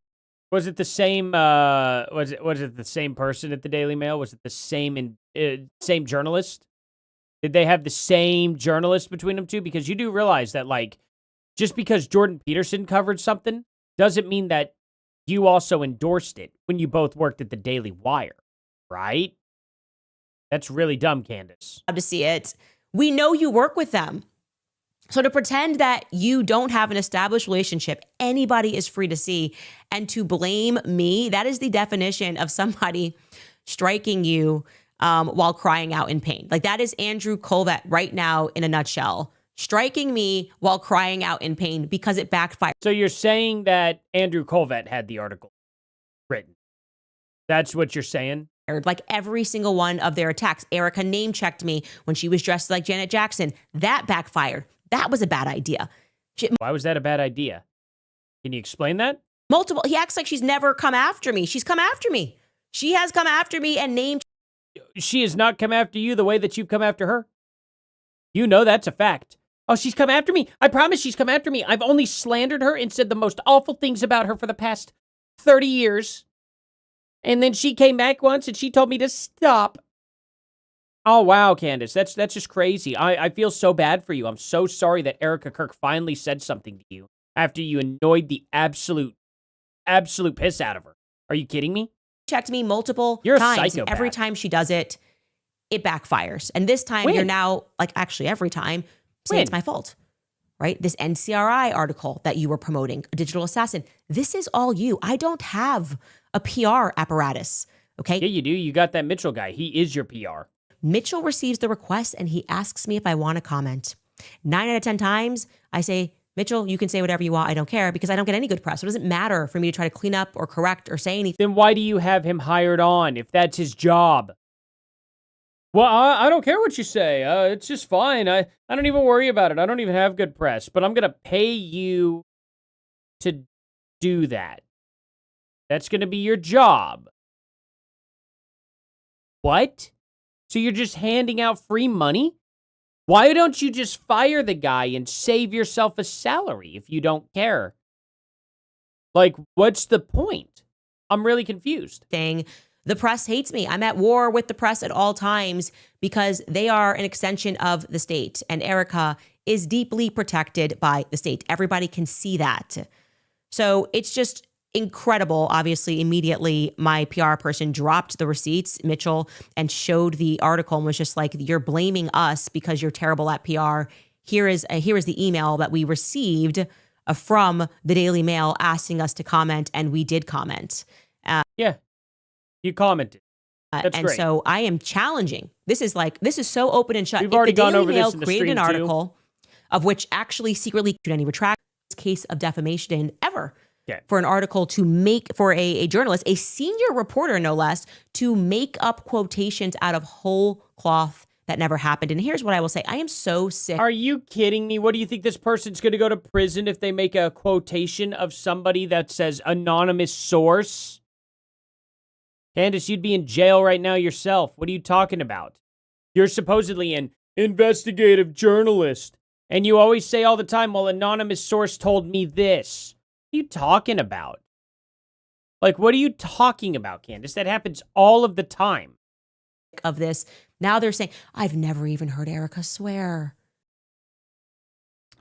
Was it the same? Was it the same person at the Daily Mail? Was it the same same journalist? Did they have the same journalist between them two? Because you do realize that, like, just because Jordan Peterson covered something doesn't mean that you also endorsed it when you both worked at the Daily Wire, right? That's really dumb, Candace. To see it. We know you work with them. So to pretend that you don't have an established relationship, anybody is free to see, and to blame me, that is the definition of somebody striking you while crying out in pain. Like, that is Andrew Colvett right now in a nutshell, striking me while crying out in pain because it backfired. So you're saying that Andrew Colvett had the article written. That's what you're saying? Like every single one of their attacks. Erica name checked me when she was dressed like Janet Jackson. That backfired. That was a bad idea. Why was that a bad idea? Can you explain that? Multiple. He acts like she's never come after me. She's come after me. She has come after me and named. She has not come after you the way that you've come after her. You know that's a fact. Oh, she's come after me. I promise she's come after me. I've only slandered her and said the most awful things about her for the past 30 years. And then she came back once and she told me to stop. Oh, wow, Candace. That's just crazy. I feel so bad for you. I'm so sorry that Erica Kirk finally said something to you after you annoyed the absolute piss out of her. Are you kidding me? Checked me multiple You're a times. And psychopath. every time she does it, it backfires. And this time When? you're now, like actually every time, saying it's When? my fault. Right? This NCRI article that you were promoting, a digital assassin. This is all you. I don't have a PR apparatus. Okay. Yeah, you do. You got that Mitchell guy. He is your PR. Mitchell receives the request and he asks me if I want to comment. 9 out of 10 times, I say, Mitchell, you can say whatever you want. I don't care because I don't get any good press. So it doesn't matter for me to try to clean up or correct or say anything. Then why do you have him hired on if that's his job? Well, I don't care what you say. It's just fine. I don't even worry about it. I don't even have good press, but I'm going to pay you to do that. That's going to be your job. What? So you're just handing out free money? Why don't you just fire the guy and save yourself a salary if you don't care? Like, what's the point? I'm really confused. The press hates me. I'm at war with the press at all times because they are an extension of the state. And Erica is deeply protected by the state. Everybody can see that. So it's just incredible. Obviously, immediately my PR person dropped the receipts, Mitchell, and showed the article and was just like, you're blaming us because you're terrible at PR. Here is the email that we received from the Daily Mail asking us to comment, and we did comment. Yeah, you commented. That's and great. so I am challenging. This is so open and shut. We've already gone over this in the created stream, an too. article of which actually secretly should any retract case of defamation ever. Okay. For an article to make, for a journalist, a senior reporter no less, to make up quotations out of whole cloth that never happened. And here's what I will say. I am so sick. Are you kidding me? What do you think this person's going to go to prison if they make a quotation of somebody that says anonymous source? Candace, you'd be in jail right now yourself. What are you talking about? You're supposedly an investigative journalist. And you always say all the time, well, anonymous source told me this. What are you talking about? Like, what are you talking about, Candace? That happens all of the time. Of this. Now they're saying, I've never even heard Erica swear.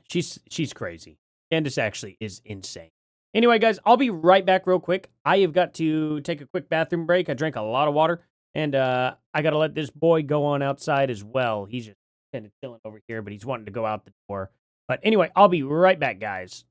She's crazy. Candace actually is insane. Anyway, guys, I'll be right back real quick. I have got to take a quick bathroom break. I drank a lot of water, and I got to let this boy go on outside as well. He's just kind of chilling over here, but he's wanting to go out the door. But anyway, I'll be right back, guys.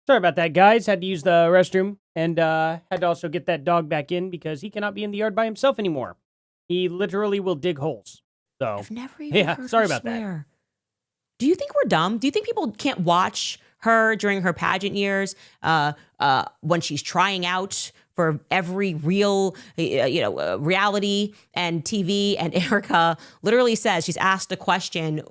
Sorry about that, guys. Had to use the restroom and had to also get that dog back in because he cannot be in the yard by himself anymore. He literally will dig holes. So, I've never even heard sorry her about that. swear. Do you think we're dumb? Do you think people can't watch her during her pageant years when she's trying out for every real, reality and TV? And Erica literally says, she's asked a question,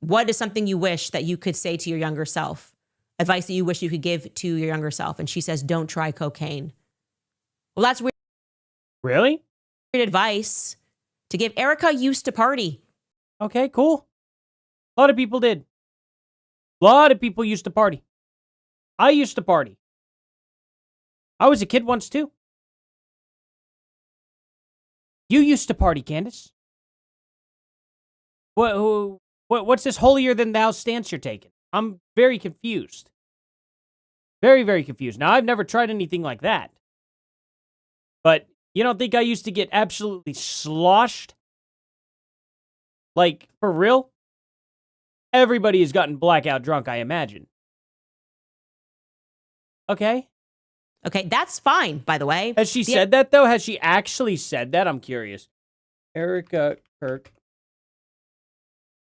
what is something you wish that you could say to your younger self? Advice that you wish you could give to your younger self. And she says, don't try cocaine. Well, that's weird. Really? Advice to give. Erica used to party. Okay, cool. A lot of people did. A lot of people used to party. I used to party. I was a kid once too. You used to party, Candace. What's this holier than thou stance you're taking? I'm very confused. Very, very confused. Now, I've never tried anything like that. But you don't think I used to get absolutely sloshed? Like, for real? Everybody has gotten blackout drunk, I imagine. Okay. Okay, that's fine, by the way. Has she said that, though? Has she actually said that? I'm curious. Erica Kirk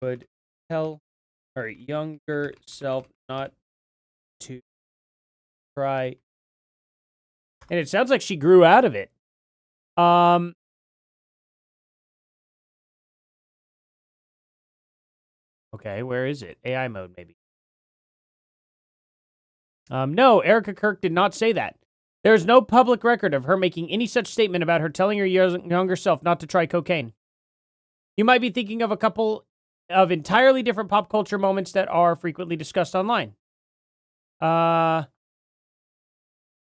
would tell her younger self not to try. And it sounds like she grew out of it. Okay, where is it? AI mode, maybe. No, Erica Kirk did not say that. There is no public record of her making any such statement about her telling her younger self not to try cocaine. You might be thinking of a couple of entirely different pop culture moments that are frequently discussed online.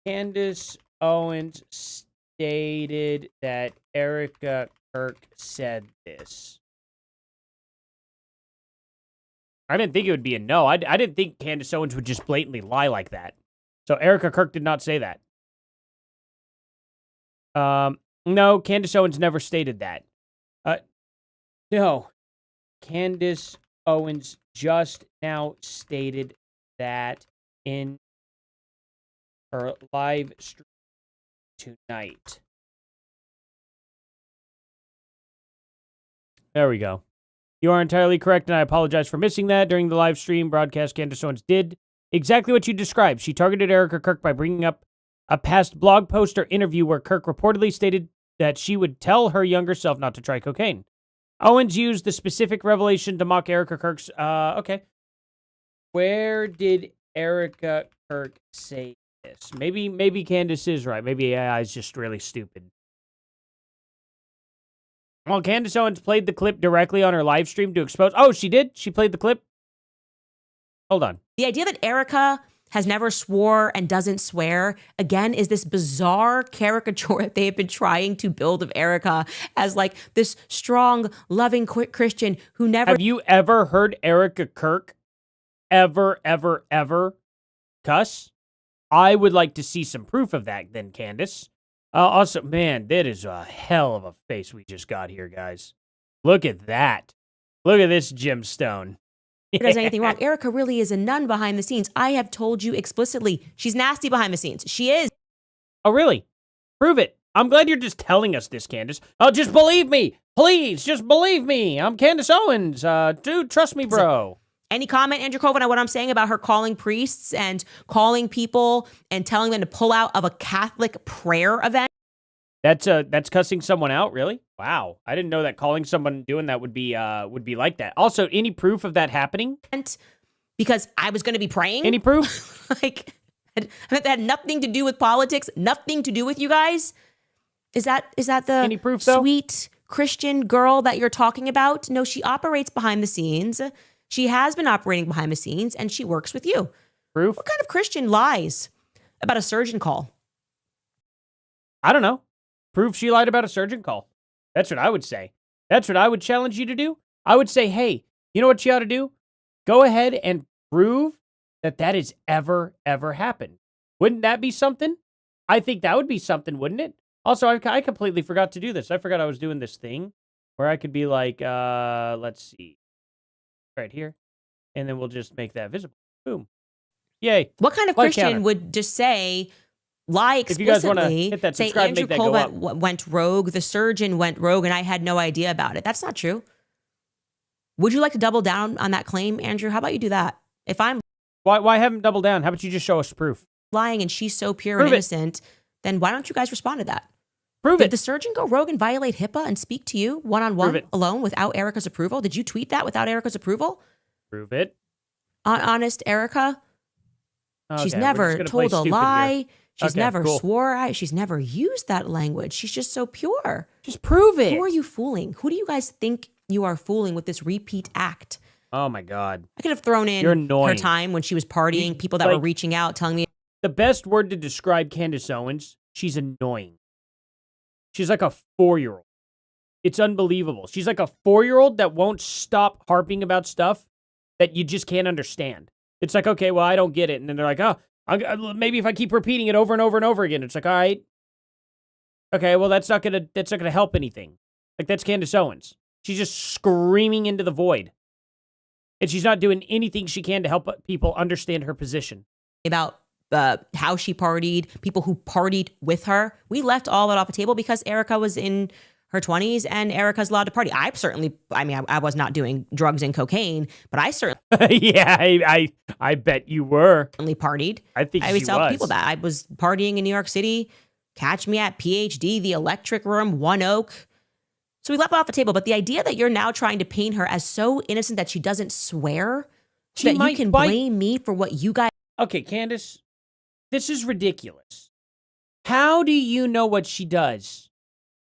Candace Owens stated that Erica Kirk said this. I didn't think it would be a no. I didn't think Candace Owens would just blatantly lie like that. So Erica Kirk did not say that. No, Candace Owens never stated that. No, Candace Owens just now stated that in her live stream tonight. There we go. You are entirely correct, and I apologize for missing that. During the live stream broadcast, Candace Owens did exactly what you described. She targeted Erica Kirk by bringing up a past blog post or interview where Kirk reportedly stated that she would tell her younger self not to try cocaine. Owens used the specific revelation to mock Erica Kirk's... okay. Where did Erica Kirk say this? Maybe Candace is right. Maybe AI is just really stupid. Well, Candace Owens played the clip directly on her live stream to expose... Oh, she did? She played the clip? Hold on. The idea that Erica has never swore and doesn't swear, again, is this bizarre caricature that they have been trying to build of Erica as like this strong, loving Christian who never... Have you ever heard Erica Kirk ever cuss? I would like to see some proof of that then, Candace. Also, man, that is a hell of a face we just got here, guys. Look at that. Look at this gemstone. does anything wrong. Erica really is a nun behind the scenes. I have told you explicitly, she's nasty behind the scenes. She is. Oh, really? Prove it. I'm glad you're just telling us this, Candace. Oh, just believe me. Please, just believe me. I'm Candace Owens. Dude, trust me, bro. Any comment, Andrew Colvin, on what I'm saying about her calling priests and calling people and telling them to pull out of a Catholic prayer event? That's cussing someone out, really? Wow, I didn't know that calling someone doing that would be like that. Also, any proof of that happening? Because I was going to be praying. Any proof? Like that had nothing to do with politics, nothing to do with you guys. Is that the any proof, though? Sweet Christian girl that you're talking about? No, she operates behind the scenes. She has been operating behind the scenes, and she works with you. Proof? What kind of Christian lies about a surgeon call? I don't know. Proof she lied about a surgeon call. That's what I would say. That's what I would challenge you to do. I would say, hey, you know what you ought to do? Go ahead and prove that has ever happened. Wouldn't that be something? I think that would be something, wouldn't it? Also, I completely forgot to do this. I forgot I was doing this thing where I could be like, let's see. Right here. And then we'll just make that visible. Boom. Yay. What kind of Like Christian counter. would just say, lie If you guys wanna explicitly, hit that say subscribe, Andrew make that go Colbert up. went rogue, the surgeon went rogue, and I had no idea about it? That's not true. Would you like to double down on that claim, Andrew? How about you do that? If I'm Why have him double down? How about you just show us proof? lying and she's so pure Prove and it. innocent, then why don't you guys respond to that? Prove Did it. the surgeon go rogue and violate HIPAA and speak to you one-on-one Prove it. alone without Erica's approval? Did you tweet that without Erica's approval? Prove it. Honest Erica? She's Okay, we're never just gonna play told a stupid lie. here. She's Okay, never cool. swore. She's never used that language. She's just so pure. Just prove it. Who are you fooling? Who do you guys think you are fooling with this repeat act? Oh my God. I could have thrown in You're her annoying. time when she was partying, You- people that were like- reaching out, telling me The best word to describe Candace Owens, she's annoying. She's like a 4-year-old. It's unbelievable. She's like a 4-year-old that won't stop harping about stuff that you just can't understand. It's like, okay, well, I don't get it. And then they're like, oh, maybe if I keep repeating it over and over and over again, it's like, all right. Okay, well, that's not gonna help anything. Like, that's Candace Owens. She's just screaming into the void. And she's not doing anything she can to help people understand her position. about how she partied, people who partied with her. We left all that off the table because Erica was in her 20s and Erica's allowed to party. I was not doing drugs and cocaine, but I certainly Yeah, I bet you were. partied. I think I she always tell was. people that. I was partying in New York City. Catch me at PhD, the Electric Room, One Oak. So we left it off the table. But the idea that you're now trying to paint her as so innocent that she doesn't swear, so She that you might can bite- blame me for what you guys Okay, Candace, this is ridiculous. How do you know what she does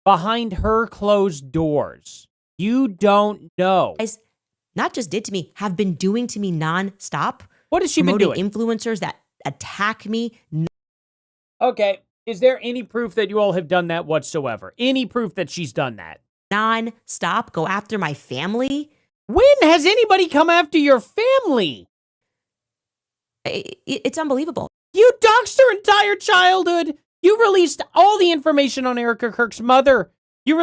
behind her closed doors? You don't know. not just did to me, have been doing to me nonstop. What has she been Promoting doing? influencers that attack me Okay, is there any proof that you all have done that whatsoever? Any proof that she's done that? nonstop, go after my family. When has anybody come after your family? It's unbelievable. You doxed her entire childhood. You released all the information on Erica Kirk's mother. You're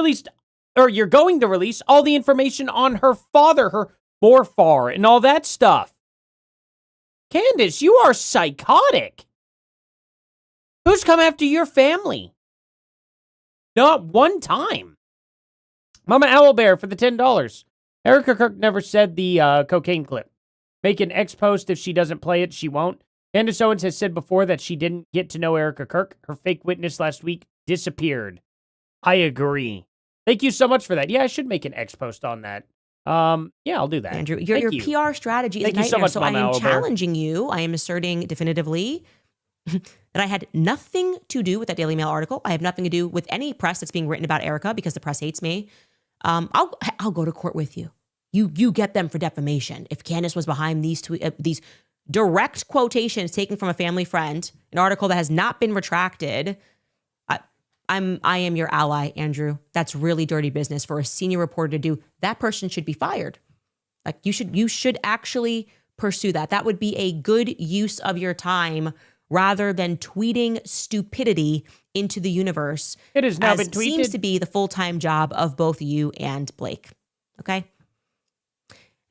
going to release all the information on her father, her morphar, and all that stuff. Candace, you are psychotic. Who's come after your family? Not one time. Mama Owlbear for the $10. Erica Kirk never said the cocaine clip. Make an X post if she doesn't play it, she won't. Candace Owens has said before that she didn't get to know Erica Kirk. Her fake witness last week disappeared. I agree. Thank you so much for that. Yeah, I should make an X post on that. Yeah, I'll do that. Andrew, your Thank you. PR strategy is Thank a you nightmare. so much, So I Mama am Owlbear. challenging you. I am asserting definitively that I had nothing to do with that Daily Mail article. I have nothing to do with any press that's being written about Erica because the press hates me. I'll go to court with you. You get them for defamation. If Candace was behind these direct quotations taken from a family friend, an article that has not been retracted, I am your ally, Andrew. That's really dirty business for a senior reporter to do. That person should be fired. Like you should actually pursue that. That would be a good use of your time rather than tweeting stupidity into the universe. It has now as been tweeted. seems to be the full-time job of both you and Blake. Okay.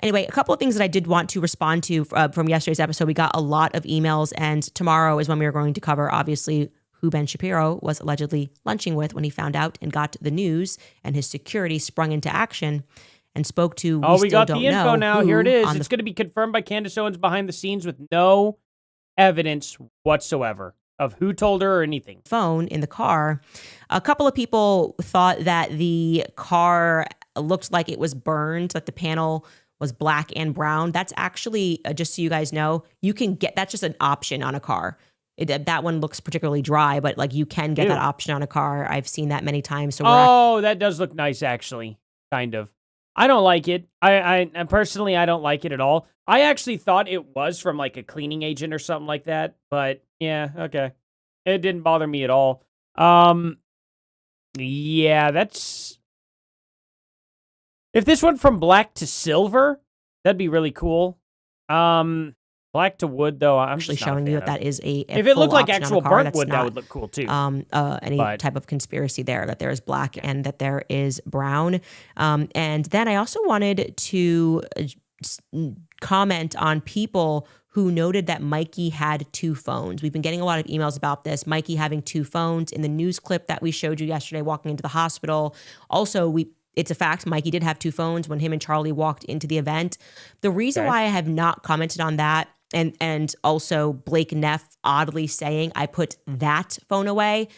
Anyway, a couple of things that I did want to respond to from yesterday's episode. We got a lot of emails, and tomorrow is when we are going to cover, obviously, who Ben Shapiro was allegedly lunching with when he found out and got the news, and his security sprung into action and spoke to. Oh, we still got don't the info know now. who Here it is. on It's the going to be confirmed by Candace Owens behind the scenes with no evidence whatsoever of who told her or anything. phone in the car. A couple of people thought that the car looked like it was burned, that the panel was black and brown. That's actually, just so you guys know, you can get, that's just an option on a car. That one looks particularly dry, but like you can get Ew. that option on a car. I've seen that many times. So we're That does look nice, actually. Kind of. I don't like it. I personally, I don't like it at all. I actually thought it was from like a cleaning agent or something like that. But yeah, okay. It didn't bother me at all. Yeah, that's... If this went from black to silver, that'd be really cool. Black to wood, though, I'm actually just not a showing you fan that of. that is a If it full looked like option on a actual car. burnt That's wood, that not, would look cool too. Any But- type of conspiracy there, that there is black and that there is brown. And then I also wanted to comment on people who noted that Mikey had 2 phones. We've been getting a lot of emails about this. Mikey having 2 phones in the news clip that we showed you yesterday walking into the hospital. Also, it's a fact, Mikey did have 2 phones when him and Charlie walked into the event. The reason why I have not commented on that, and also Blake Neff oddly saying, I put that phone away,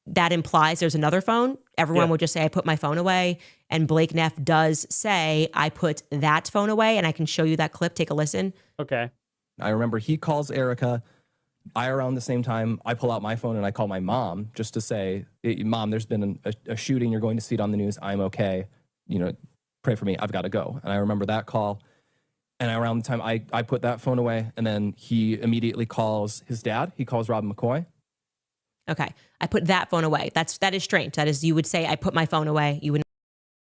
that implies there's another phone. Everyone would just say, I put my phone away. And Blake Neff does say, I put that phone away. And I can show you that clip. Take a listen. Okay. I remember he calls Erica. Around the same time, I pull out my phone and I call my mom just to say, Mom, there's been a shooting. You're going to see it on the news. I'm okay. Pray for me. I've got to go. And I remember that call. And around the time I put that phone away, and then he immediately calls his dad. He calls Rob McCoy. Okay. I put that phone away. That is strange. That is, you would say, I put my phone away. You would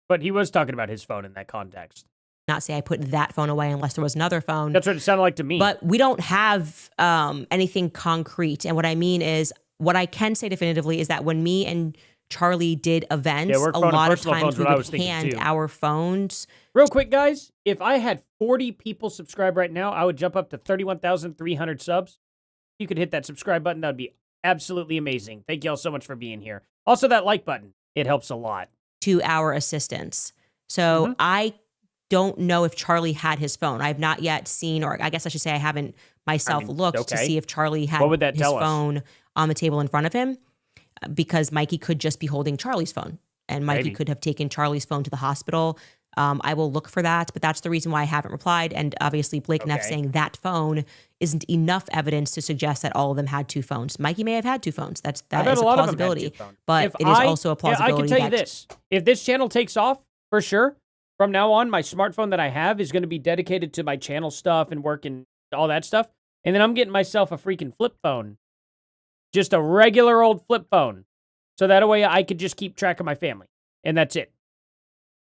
But he was talking about his phone in that context. not say I put that phone away unless there was another phone. That's what it sounded like to me. But we don't have anything concrete. And what I mean is, what I can say definitively is that when me and Charlie did events, work a phone and lot of personal times phones, we what I would was thinking hand too. our phones. Real quick, guys, if I had 40 people subscribe right now, I would jump up to 31,300 subs. You could hit that subscribe button. That would be absolutely amazing. Thank you all so much for being here. Also, that like button. It helps a lot. To our assistants. So I don't know if Charlie had his phone. I've not yet seen, or I guess I should say I haven't myself looked to see if Charlie had What would that his tell us? phone on the table in front of him, because Mikey could just be holding Charlie's phone, and Mikey Maybe. could have taken Charlie's phone to the hospital. I will look for that, but that's the reason why I haven't replied. And obviously Blake Neff saying that phone isn't enough evidence to suggest that all of them had 2 phones. Mikey may have had 2 phones. That bet is a a lot of them had plausibility, 2 phones. but If it is also a I plausibility. can tell you that this. If this channel takes off, for sure, from now on, my smartphone that I have is going to be dedicated to my channel stuff and work and all that stuff. And then I'm getting myself a freaking flip phone. Just a regular old flip phone. So that way I could just keep track of my family. And that's it.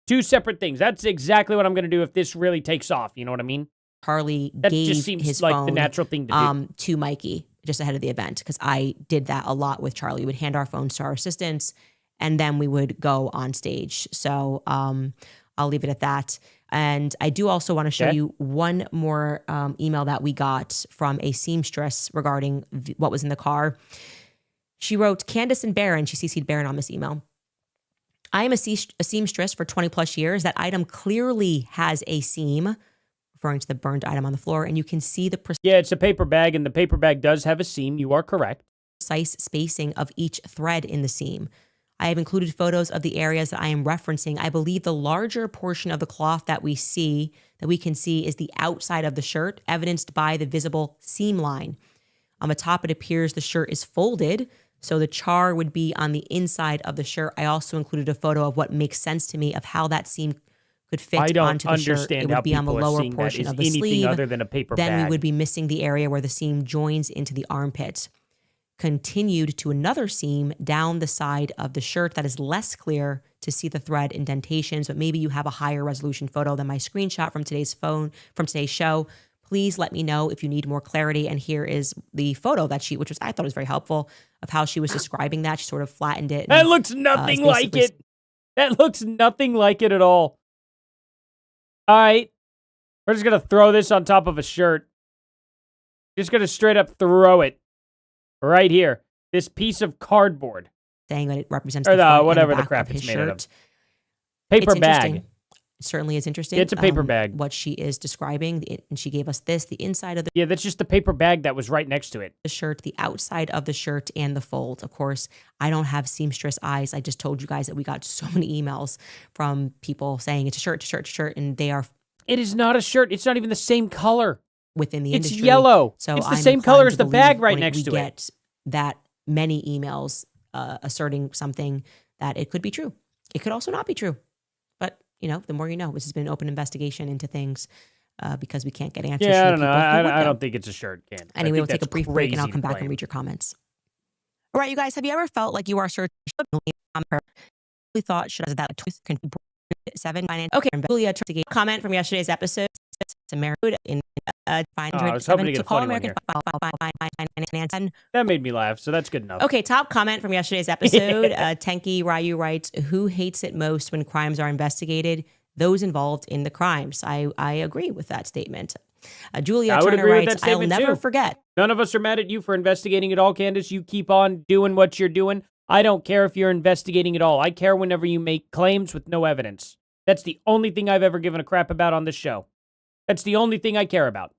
2 separate things. That's exactly what I'm going to do if this really takes off. You know what I mean? Charlie That gave just seems his like phone the natural thing to do. to Mikey just ahead of the event, because I did that a lot with Charlie. We would hand our phones to our assistants, and then we would go on stage. So I'll leave it at that. And I do also want to show you one more email that we got from a seamstress regarding what was in the car. She wrote, Candace and Barron, she CC'd Barron on this email. I am a seamstress for 20 plus years. That item clearly has a seam, referring to the burned item on the floor, and you can see the Yeah, it's a paper bag, and the paper bag does have a seam. You are correct. precise spacing of each thread in the seam. I have included photos of the areas that I am referencing. I believe the larger portion of the cloth that we can see is the outside of the shirt, evidenced by the visible seam line. On the top, it appears the shirt is folded, so the char would be on the inside of the shirt. I also included a photo of what makes sense to me of how that seam could fit I don't onto the shirt. understand It would how be on the people are lower seeing that portion as of the anything sleeve. other than a paper Then bag. we would be missing the area where the seam joins into the armpit. Continued to another seam down the side of the shirt that is less clear to see the thread indentations, but maybe you have a higher resolution photo than my screenshot from today's show. Please let me know if you need more clarity. And here is the photo that which I thought was very helpful, of how she was describing that. She sort of flattened it. That looks nothing like it. That looks nothing like it at all. All right. We're just going to throw this on top of a shirt. Just going to straight up throw it right here. This piece of cardboard. Saying that it represents Or the front and whatever the back crap of it's his made out of. shirt. Paper It's interesting. bag. It certainly is interesting. It's a paper bag. What she is describing, and she gave us this, the inside of the Yeah, that's just the paper bag that was right next to it. shirt, the outside of the shirt, and the fold. Of course, I don't have seamstress eyes. I just told you guys that we got so many emails from people saying it's a shirt, and they are It is not a shirt. It's not even the same color. within the It's industry. yellow. So It's the I'm same color inclined as to the believe bag right when next we to it. get that many emails asserting something, that it could be true. It could also not be true. But, the more you know. This has been an open investigation into things because we can't get answers Yeah, I from don't know. people who would I know. don't think it's a shirt, Candace. I Anyway, think we'll take a that's brief break and I'll crazy come to back and claim. read your comments. All right, you guys, have you ever felt like you are searching? We thought, should I that twist can be 7 finance? Okay, Julia to get a comment from yesterday's episode. It's a married in I was hoping to get a call funny one American finance. That made me laugh, so that's good enough. Okay, top comment from yesterday's episode. Tenki Ryu writes, who hates it most when crimes are investigated? Those involved in the crimes. I agree with that statement. Julia I would Turner agree with writes, that I'll statement, never too. forget. None of us are mad at you for investigating it all, Candace. You keep on doing what you're doing. I don't care if you're investigating it all. I care whenever you make claims with no evidence. That's the only thing I've ever given a crap about on this show. That's the only thing I care about.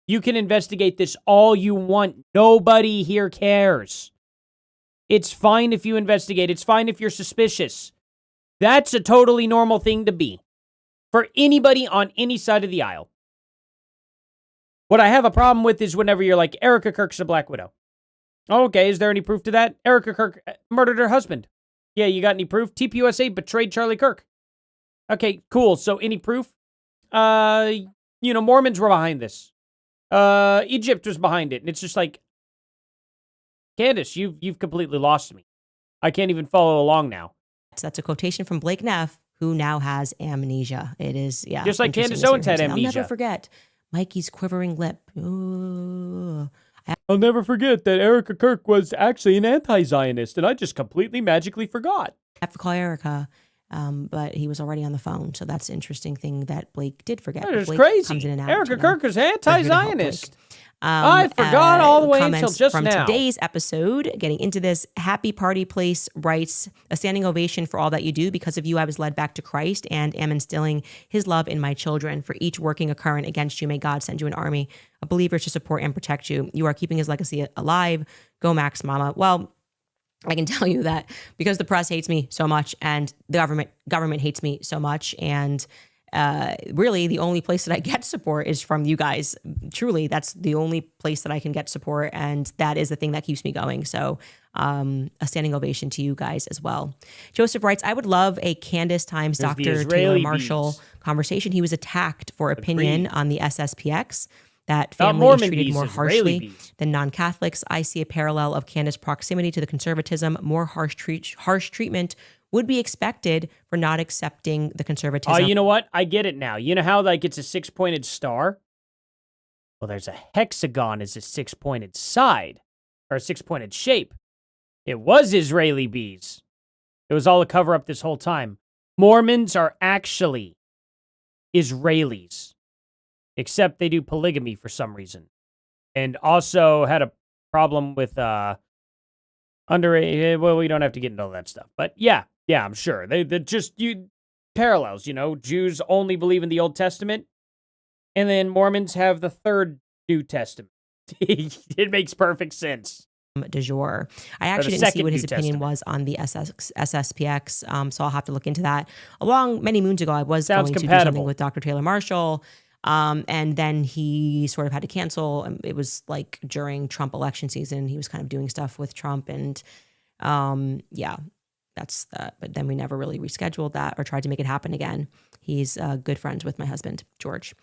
You can investigate this all you want. Nobody here cares. It's fine if you investigate. It's fine if you're suspicious. That's a totally normal thing to be for anybody on any side of the aisle. What I have a problem with is whenever you're like, Erica Kirk's a Black Widow. Okay, is there any proof to that? Erica Kirk murdered her husband. Yeah, you got any proof? TPUSA betrayed Charlie Kirk. Okay, cool. So any proof? Mormons were behind this. Egypt was behind it. And it's just like, Candace, you've completely lost me. I can't even follow along now. So that's a quotation from Blake Neff, who now has amnesia. It is, yeah. Just like interesting Candace to hear Owens him had say, amnesia. I'll never forget Mikey's quivering lip. Ooh. I'll never forget that Erica Kirk was actually an anti-Zionist, and I just completely magically forgot. I have to call Erica, but he was already on the phone. So that's an interesting thing that Blake did forget. That is Blake crazy. comes in and out, Erica Kirk is anti-Zionist. Blake. I forgot all the way until Comments just from now. today's episode. Getting into this, Happy Party Place writes, a standing ovation for all that you do. Because of you, I was led back to Christ and am instilling his love in my children. For each working a current against you, may God send you an army of believers to support and protect you. You are keeping his legacy alive. Go Max, mama. Well, I can tell you that because the press hates me so much and the government hates me so much, and really the only place that I get support is from you guys. Truly, that's the only place that I can get support, and that is the thing that keeps me going. So a standing ovation to you guys as well. Joseph writes, I would love a Candace times There's the Dr. Taylor Israeli Marshall bees. conversation. He was attacked for opinion on the SSPX. That Not family is Mormon treated bees, more Israeli harshly bees. than non-Catholics. I see a parallel of Candace's proximity to the conservatism. More harsh treatment would be expected for not accepting the conservatism. Oh, you know what? I get it now. You know how like it's a 6-pointed star? Well, there's a hexagon as a 6-pointed side or a 6-pointed shape. It was Israeli bees. It was all a cover-up this whole time. Mormons are actually Israelis, except they do polygamy for some reason, and also had a problem with well, we don't have to get into all that stuff, but yeah, I'm sure they just parallels. Jews only believe in the Old Testament, and then Mormons have the third New Testament. It makes perfect sense. Du jour. I actually didn't see what his New opinion Testament. was on the SSPX, so I'll have to look into that. Many moons ago, I was Sounds going to do compatible. something with Dr. Taylor Marshall, and then he sort of had to cancel. It was like during Trump election season. He was kind of doing stuff with Trump, and that's that. But then we never really rescheduled that or tried to make it happen again. He's good friends with my husband, George,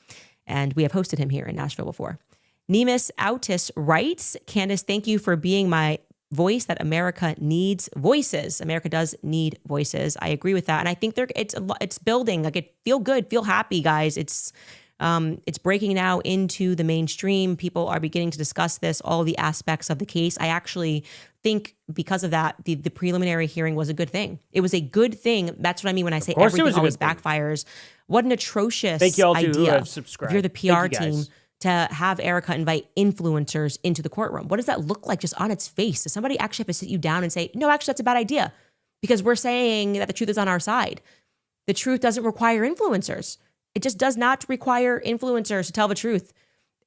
and we have hosted him here in Nashville before. Nemus Autis writes, Candace, thank you for being my voice that America needs voices. America does need voices. I agree with that. And I think it's building, like feel good, feel happy, guys. It's breaking now into the mainstream. People are beginning to discuss this, all the aspects of the case. I actually think because of that, the preliminary hearing was a good thing. It was a good thing. That's what I mean when I say course it everything was a always good thing. backfires. What an atrocious Thank you all who idea. have subscribed. If you're the PR Thank you, guys. team, to have Erica invite influencers into the courtroom. What does that look like just on its face? Does somebody actually have to sit you down and say, no, actually, that's a bad idea? Because we're saying that the truth is on our side. The truth doesn't require influencers. It just does not require influencers to tell the truth.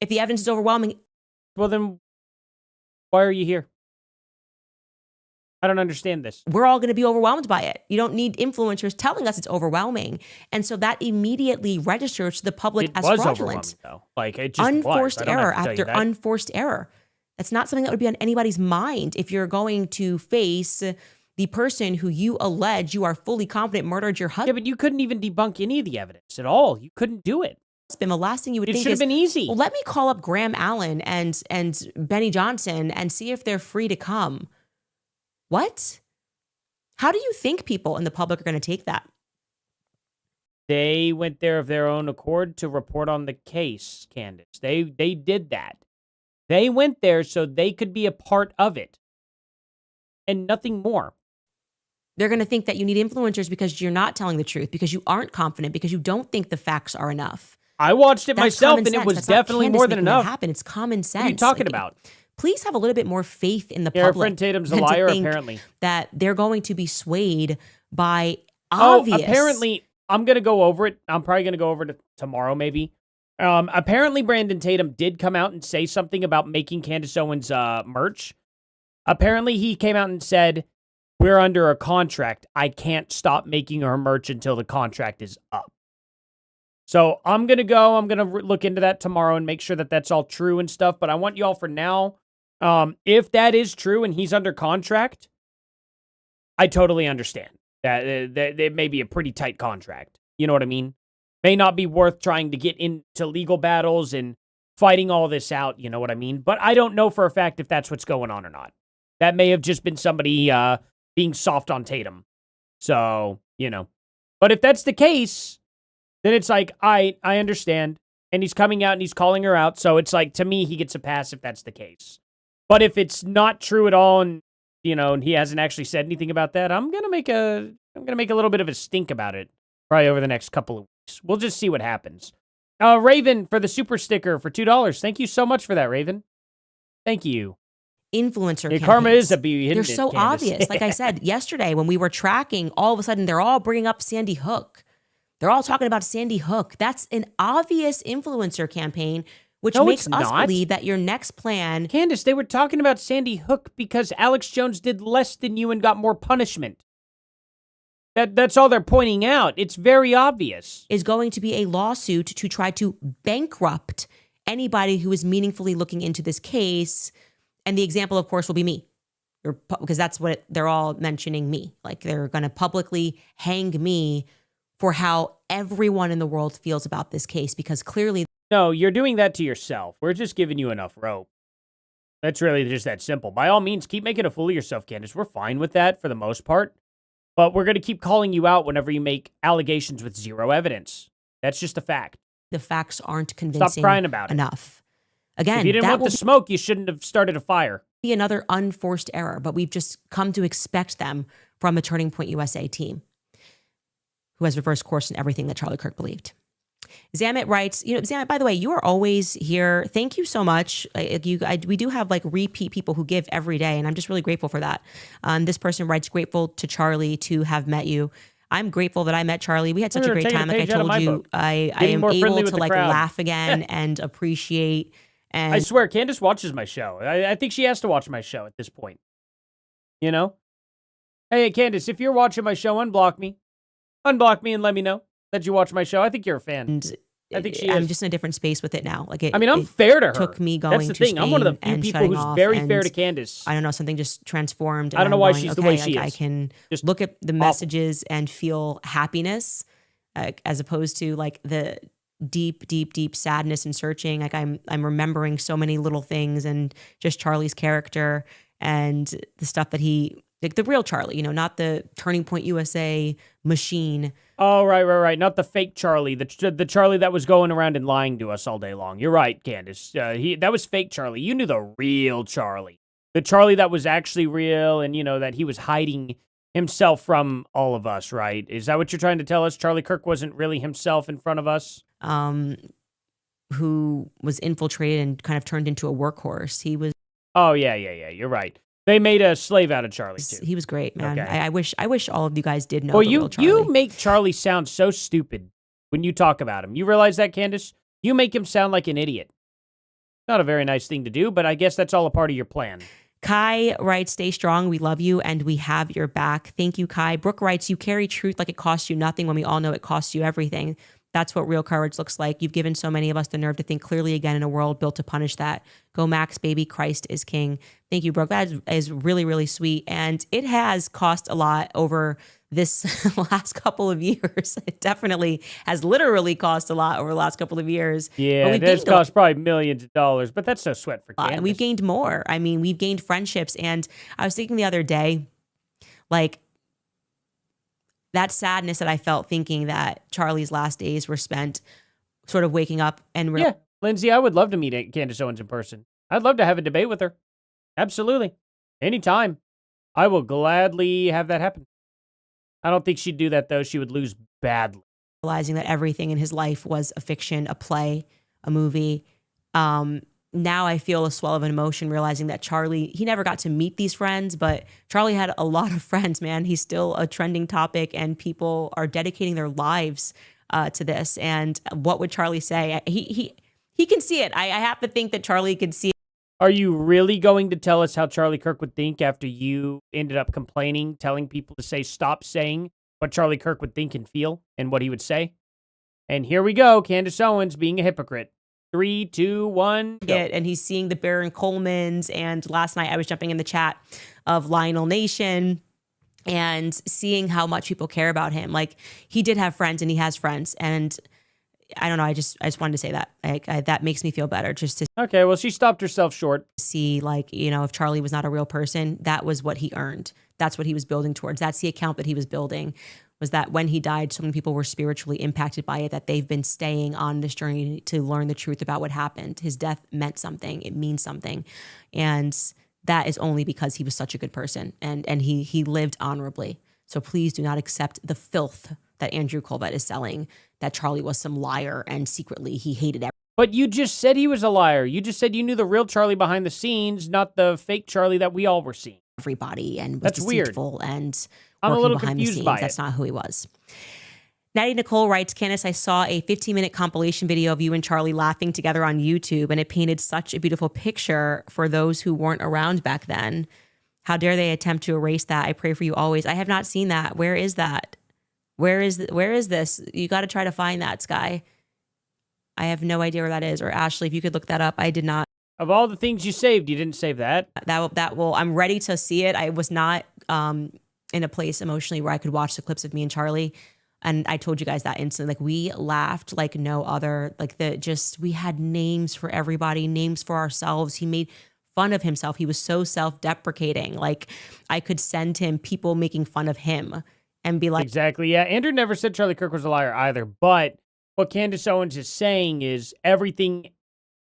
If the evidence is overwhelming. Well, then why are you here? I don't understand this. We're all going to be overwhelmed by it. You don't need influencers telling us it's overwhelming. And so that immediately registers to the public It as was fraudulent. overwhelming, though. Like, it just Unforced was. I don't error have to tell you after that. unforced error. That's not something that would be on anybody's mind if you're going to face the person who you allege you are fully confident murdered your Yeah, husband. but you couldn't even debunk any of the evidence at all. You couldn't do it. The last thing you would It think should have is, been easy. well, let me call up Graham Allen and Benny Johnson and see if they're free to come. What? How do you think people in the public are going to take that? They went there of their own accord to report on the case, Candace. They did that. They went there so they could be a part of it. And nothing more. They're going to think that you need influencers because you're not telling the truth, because you aren't confident, because you don't think the facts are enough. I watched it That's myself, common and it sense. was That's not definitely Candace more than making it enough. happen. It's common sense. What are you talking Like, about? Please have a little bit more faith in the Yeah, our public. friend Tatum's a than to liar, think apparently. that they're going to be swayed by Oh, obvious. apparently, I'm going to go over it. I'm probably going to go over it tomorrow, maybe. Apparently, Brandon Tatum did come out and say something about making Candace Owens merch. Apparently, he came out and said, we're under a contract. I can't stop making her merch until the contract is up. So I'm going to go. I'm going to look into that tomorrow and make sure that that's all true and stuff. But I want you all for now, if that is true and he's under contract, I totally understand that it may be a pretty tight contract. You know what I mean? May not be worth trying to get into legal battles and fighting all this out. You know what I mean? But I don't know for a fact if that's what's going on or not. That may have just been somebody being soft on Tatum. So, you know. But if that's the case, then it's like, I understand. And he's coming out and he's calling her out. So it's like, to me, he gets a pass if that's the case. But if it's not true at all and, you know, and he hasn't actually said anything about that, I'm going to make a little bit of a stink about it probably over the next couple of weeks. We'll just see what happens. Raven for the super sticker for $2. Thank you so much for that, Raven. Thank you. Influencer Yeah, karma campaigns. is a beauty. They're so obvious. Like I said yesterday, when we were tracking, all of a sudden they're all bringing up Sandy Hook. They're all talking about Sandy Hook. That's an obvious influencer campaign, which makes us believe that your next plan. Candace, they were talking about Sandy Hook because Alex Jones did less than you and got more punishment. That's all they're pointing out. It's very obvious. Is going to be a lawsuit to try to bankrupt anybody who is meaningfully looking into this case. And the example, of course, will be me. Because that's what they're all mentioning, me. Like they're going to publicly hang me for how everyone in the world feels about this case, because clearly. No, you're doing that to yourself. We're just giving you enough rope. That's really just that simple. By all means, keep making a fool of yourself, Candace. We're fine with that for the most part. But we're going to keep calling you out whenever you make allegations with zero evidence. That's just a fact. The facts aren't convincing. Stop crying about enough. Again, if you didn't want the smoke, you shouldn't have started a fire. Be another unforced error, but we've just come to expect them from a Turning Point USA team who has reversed course in everything that Charlie Kirk believed. Zamet writes, Zamet, by the way, you are always here. Thank you so much. We do have like repeat people who give every day, and I'm just really grateful for that. This person writes, grateful to Charlie to have met you. I'm grateful that I met Charlie. We had such a great time. Like I told you, I am able to like laugh again and appreciate. And I swear, Candace watches my show. I think she has to watch my show at this point. You know? Hey, Candace, if you're watching my show, unblock me. Unblock me and let me know that you watch my show. I think you're a fan. And I think I'm just in a different space with it now. Like I'm fair to her. Took me going. That's the to thing. I'm one of the few people who's very fair to Candace. I don't know. Something just transformed. I don't know why she's the way she is. I can just look at the messages and feel happiness, as opposed to like the deep sadness and searching. Like I'm remembering so many little things and just Charlie's character and the stuff that he. Like the real Charlie, not the Turning Point USA machine. Oh, right. Not the fake Charlie, the Charlie that was going around and lying to us all day long. You're right, Candace. That was fake Charlie. You knew the real Charlie. The Charlie that was actually real and, that he was hiding himself from all of us, right? Is that what you're trying to tell us? Charlie Kirk wasn't really himself in front of us? Who was infiltrated and kind of turned into a workhorse. He was... Oh, yeah. You're right. They made a slave out of Charlie, too. He was great, man. Okay. I wish all of you guys did know well, the real Charlie. You make Charlie sound so stupid when you talk about him. You realize that, Candace? You make him sound like an idiot. Not a very nice thing to do, but I guess that's all a part of your plan. Kai writes, stay strong. We love you and we have your back. Thank you, Kai. Brooke writes, you carry truth like it costs you nothing when we all know it costs you everything. That's what real courage looks like. You've given so many of us the nerve to think clearly again in a world built to punish that. Go Max, baby. Christ is king. Thank you, Brooke. That is really, really sweet. And it has cost a lot over this last couple of years. It definitely has literally cost a lot over the last couple of years. Yeah, it has cost probably millions of dollars, but that's no sweat for Candace. And we've gained more. I mean, we've gained friendships. And I was thinking the other day, like, that sadness that I felt thinking that Charlie's last days were spent sort of waking up and... Yeah, Lindsay, I would love to meet Candace Owens in person. I'd love to have a debate with her. Absolutely. Anytime. I will gladly have that happen. I don't think she'd do that, though. She would lose badly. realizing that everything in his life was a fiction, a play, a movie. Now I feel a swell of an emotion realizing that Charlie, he never got to meet these friends, but Charlie had a lot of friends, man. He's still a trending topic and people are dedicating their lives to this. And what would Charlie say? He can see it. I have to think that Charlie could see it. Are you really going to tell us how Charlie Kirk would think after you ended up complaining, telling people to say, stop saying what Charlie Kirk would think and feel and what he would say? And here we go. Candace Owens being a hypocrite. 3, 2, 1, go. And he's seeing the Baron Colemans. And last night I was jumping in the chat of Lionel Nation and seeing how much people care about him. Like, he did have friends and he has friends. And I don't know. I just wanted to say that. Like, that makes me feel better just to Okay, well, she stopped herself short. see, like, you know, if Charlie was not a real person, that was what he earned. That's what he was building towards. That's the account that he was building, was that when he died, so many people were spiritually impacted by it, that they've been staying on this journey to learn the truth about what happened. His death meant something. It means something. And that is only because he was such a good person and he lived honorably. So please do not accept the filth that Andrew Colbert is selling, that Charlie was some liar and secretly he hated everyone. But you just said he was a liar. You just said you knew the real Charlie behind the scenes, not the fake Charlie that we all were seeing. Everybody and was That's weird. deceitful and I'm a working little behind the confused scenes. by That's it. not who he was. Natty Nicole writes, Candace, I saw a 15-minute compilation video of you and Charlie laughing together on YouTube, and it painted such a beautiful picture for those who weren't around back then. How dare they attempt to erase that? I pray for you always. I have not seen that. Where is that? Where is this? You got to try to find that, Sky. I have no idea where that is. Or Ashley, if you could look that up. I did not. Of all the things you saved, you didn't save that. That will. I'm ready to see it. I was not in a place emotionally where I could watch the clips of me and Charlie. And I told you guys that instantly. Like, we laughed like no other. Like, we had names for everybody, names for ourselves. He made fun of himself. He was so self-deprecating. Like, I could send him people making fun of him and be like, Exactly, yeah. Andrew never said Charlie Kirk was a liar either. But what Candace Owens is saying is everything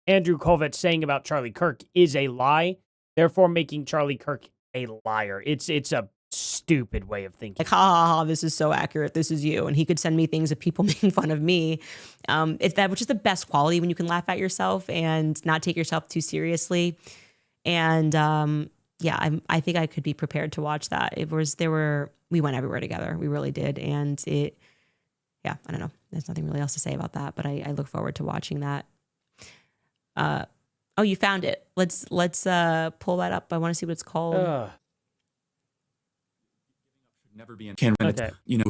Andrew Colvet's saying about Charlie Kirk is a lie, therefore making Charlie Kirk a liar. It's a stupid way of thinking. ha ha ha, this is so accurate. This is you. And he could send me things of people making fun of me. It's that, which is the best quality, when you can laugh at yourself and not take yourself too seriously. And yeah, I think I could be prepared to watch that. We went everywhere together. We really did. And I don't know. There's nothing really else to say about that, but I look forward to watching that. Oh, you found it. Let's pull that up. I want to see what it's called. Never be in Canada. Okay. You know,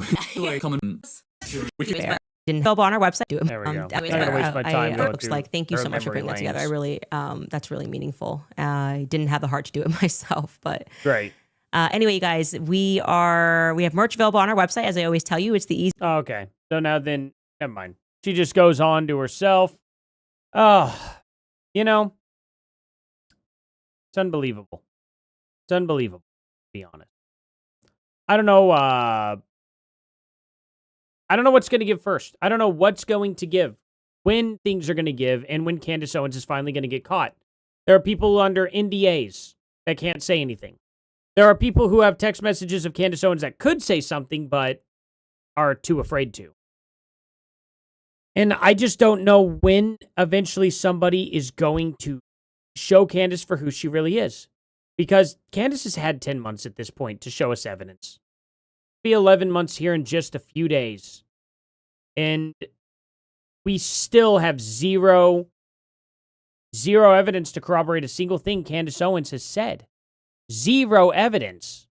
coming. We can Didn't help on our website. Do it. There we go. I'm not gonna waste my time going looks through like, thank you her so much for memory putting that together. I lanes. really, that's really meaningful. I didn't have the heart to do it myself, but Great. anyway, you guys, we have merch available on our website. As I always tell you, it's the easy. Oh, okay. So now then, never mind. She just goes on to herself. Oh, you know, it's unbelievable. It's unbelievable, to be honest. I don't know what's going to give first. I don't know what's going to give, when things are going to give, and when Candace Owens is finally going to get caught. There are people under NDAs that can't say anything. There are people who have text messages of Candace Owens that could say something, but are too afraid to. And I just don't know when eventually somebody is going to show Candace for who she really is. Because Candace has had 10 months at this point to show us evidence. Be 11 months here in just a few days. And we still have zero evidence to corroborate a single thing Candace Owens has said. Zero evidence.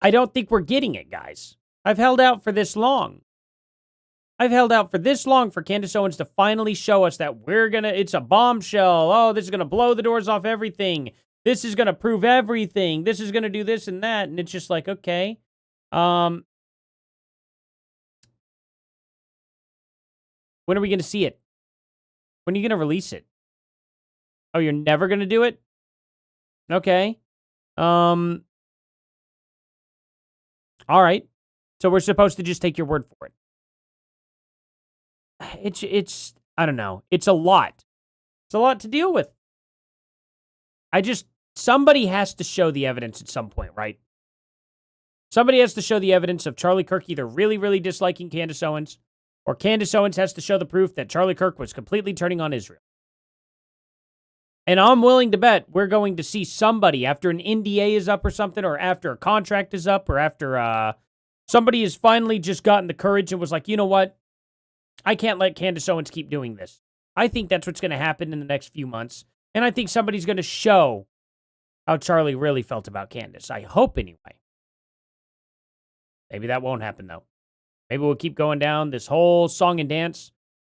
I don't think we're getting it, guys. I've held out for this long. I've held out for this long for Candace Owens to finally show us that it's a bombshell. Oh, this is going to blow the doors off everything. This is going to prove everything. This is going to do this and that. And it's just like, okay. When are we going to see it? When are you going to release it? Oh, you're never going to do it? Okay. All right. So we're supposed to just take your word for it. It's I don't know. It's a lot. It's a lot to deal with. Somebody has to show the evidence at some point, right? Somebody has to show the evidence of Charlie Kirk either really, really disliking Candace Owens, or Candace Owens has to show the proof that Charlie Kirk was completely turning on Israel. And I'm willing to bet we're going to see somebody after an NDA is up or something, or after a contract is up, or after somebody has finally just gotten the courage and was like, you know what? I can't let Candace Owens keep doing this. I think that's what's going to happen in the next few months. And I think somebody's going to show how Charlie really felt about Candace. I hope anyway. Maybe that won't happen, though. Maybe we'll keep going down this whole song and dance.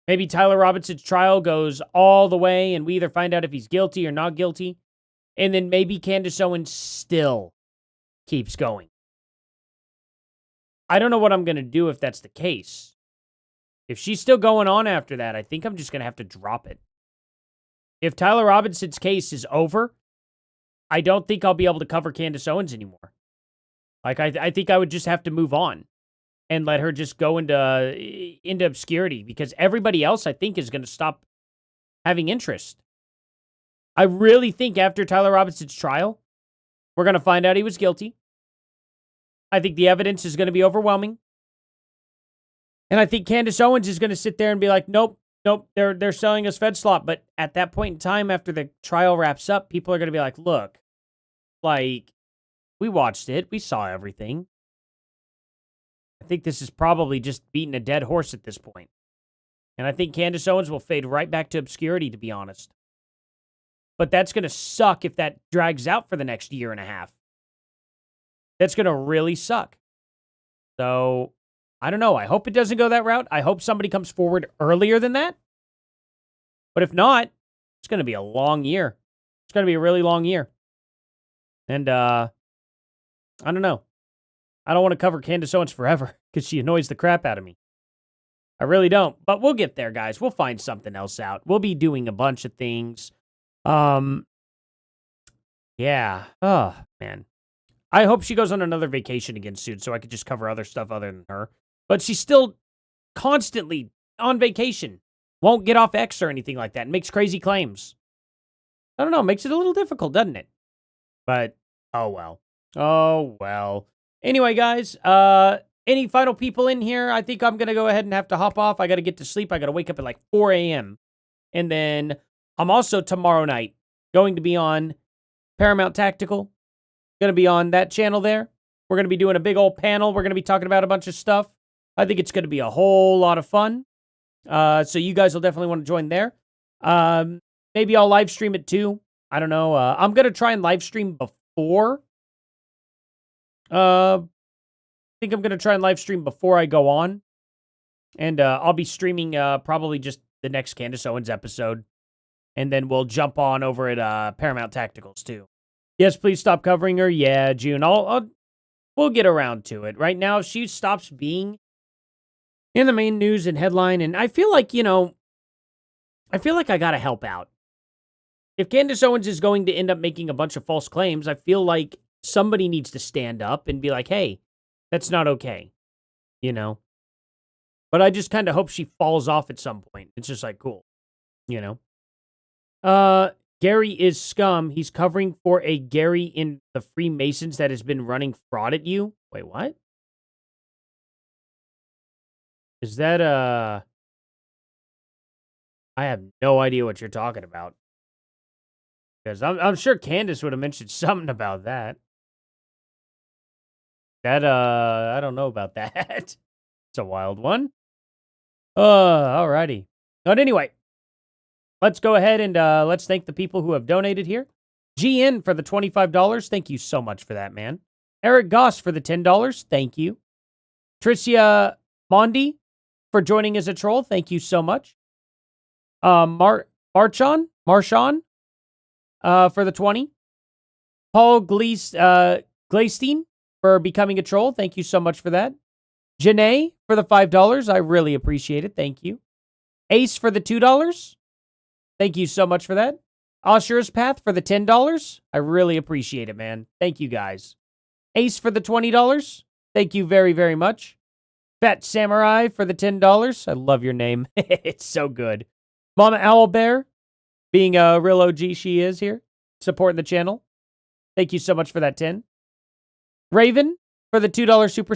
Maybe Tyler Robinson's trial goes all the way and we either find out if he's guilty or not guilty. And then maybe Candace Owens still keeps going. I don't know what I'm going to do if that's the case. If she's still going on after that, I think I'm just going to have to drop it. If Tyler Robinson's case is over, I don't think I'll be able to cover Candace Owens anymore. Like, I think I would just have to move on and let her just go into obscurity, because everybody else, I think, is going to stop having interest. I really think after Tyler Robinson's trial, we're going to find out he was guilty. I think the evidence is going to be overwhelming. And I think Candace Owens is going to sit there and be like, nope, they're selling us Fed slop. But at that point in time, after the trial wraps up, people are going to be like, look, like, we watched it. We saw everything. I think this is probably just beating a dead horse at this point. And I think Candace Owens will fade right back to obscurity, to be honest. But that's going to suck if that drags out for the next year and a half. That's going to really suck. So, I don't know. I hope it doesn't go that route. I hope somebody comes forward earlier than that. But if not, it's going to be a long year. It's going to be a really long year. And, I don't know. I don't want to cover Candace Owens forever because she annoys the crap out of me. I really don't. But we'll get there, guys. We'll find something else out. We'll be doing a bunch of things. Yeah. Oh, man. I hope she goes on another vacation again soon so I could just cover other stuff other than her. But she's still constantly on vacation. Won't get off X or anything like that. And makes crazy claims. I don't know. Makes it a little difficult, doesn't it? But, oh well. Oh well. Anyway, guys, any final people in here? I think I'm going to go ahead and have to hop off. I got to get to sleep. I got to wake up at like 4 a.m. And then I'm also tomorrow night going to be on Paramount Tactical. Going to be on that channel there. We're going to be doing a big old panel. We're going to be talking about a bunch of stuff. I think it's going to be a whole lot of fun. So you guys will definitely want to join there. Maybe I'll live stream it too. I don't know. I'm going to try and live stream before. I think I'm going to try and live stream before I go on. And I'll be streaming probably just the next Candace Owens episode. And then we'll jump on over at Paramount Tacticals too. Yes, please stop covering her. Yeah, June. We'll get around to it. Right now, if she stops being in the main news and headline, and I feel like, I got to help out. If Candace Owens is going to end up making a bunch of false claims, I feel like somebody needs to stand up and be like, hey, that's not okay. But I just kind of hope she falls off at some point. It's just like, cool. Gary is scum. He's covering for a Gary in the Freemasons that has been running fraud at you. Wait, what? Is that, I have no idea what you're talking about. Because I'm sure Candace would have mentioned something about that. I don't know about that. It's a wild one. Alrighty. But anyway, let's go ahead and let's thank the people who have donated here. GN for the $25. Thank you so much for that, man. Eric Goss for the $10. Thank you. Tricia Mondi for joining as a troll. Thank you so much. Marchon for the 20. Paul Gleistein for becoming a troll. Thank you so much for that. Janae for the $5. I really appreciate it. Thank you. Ace for the $2. Thank you so much for that. Osher's Path for the $10. I really appreciate it, man. Thank you, guys. Ace for the $20. Thank you very, very much. Fat Samurai for the $10. I love your name. It's so good. Mama Owlbear, being a real OG she is here, supporting the channel. Thank you so much for that 10. Raven for the $2 super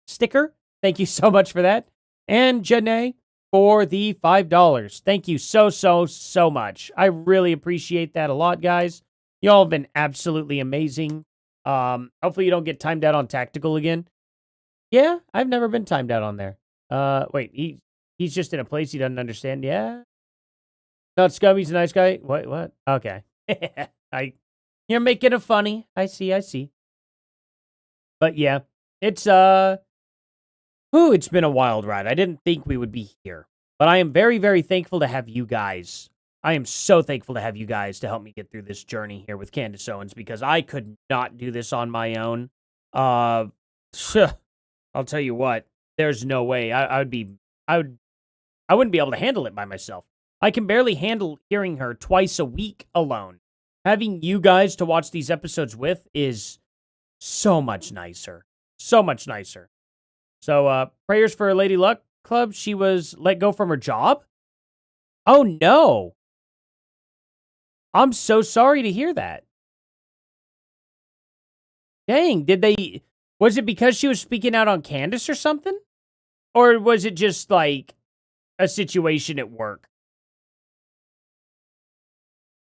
sticker. Thank you so much for that. And Janae for the $5. Thank you so much. I really appreciate that a lot, guys. Y'all have been absolutely amazing. Hopefully you don't get timed out on tactical again. Yeah, I've never been timed out on there. Wait, he's just in a place he doesn't understand. Yeah. Not Scumby's a nice guy. What? Okay. You're making it funny. I see. But yeah, it's it's been a wild ride. I didn't think we would be here. But I am very, very thankful to have you guys. I am so thankful to have you guys to help me get through this journey here with Candace Owens, because I could not do this on my own. I'll tell you what, there's no way. I wouldn't be able to handle it by myself. I can barely handle hearing her twice a week alone. Having you guys to watch these episodes with is so much nicer. So much nicer. So, prayers for Lady Luck Club. She was let go from her job? Oh, no. I'm so sorry to hear that. Dang, was it because she was speaking out on Candace or something? Or was it just like a situation at work?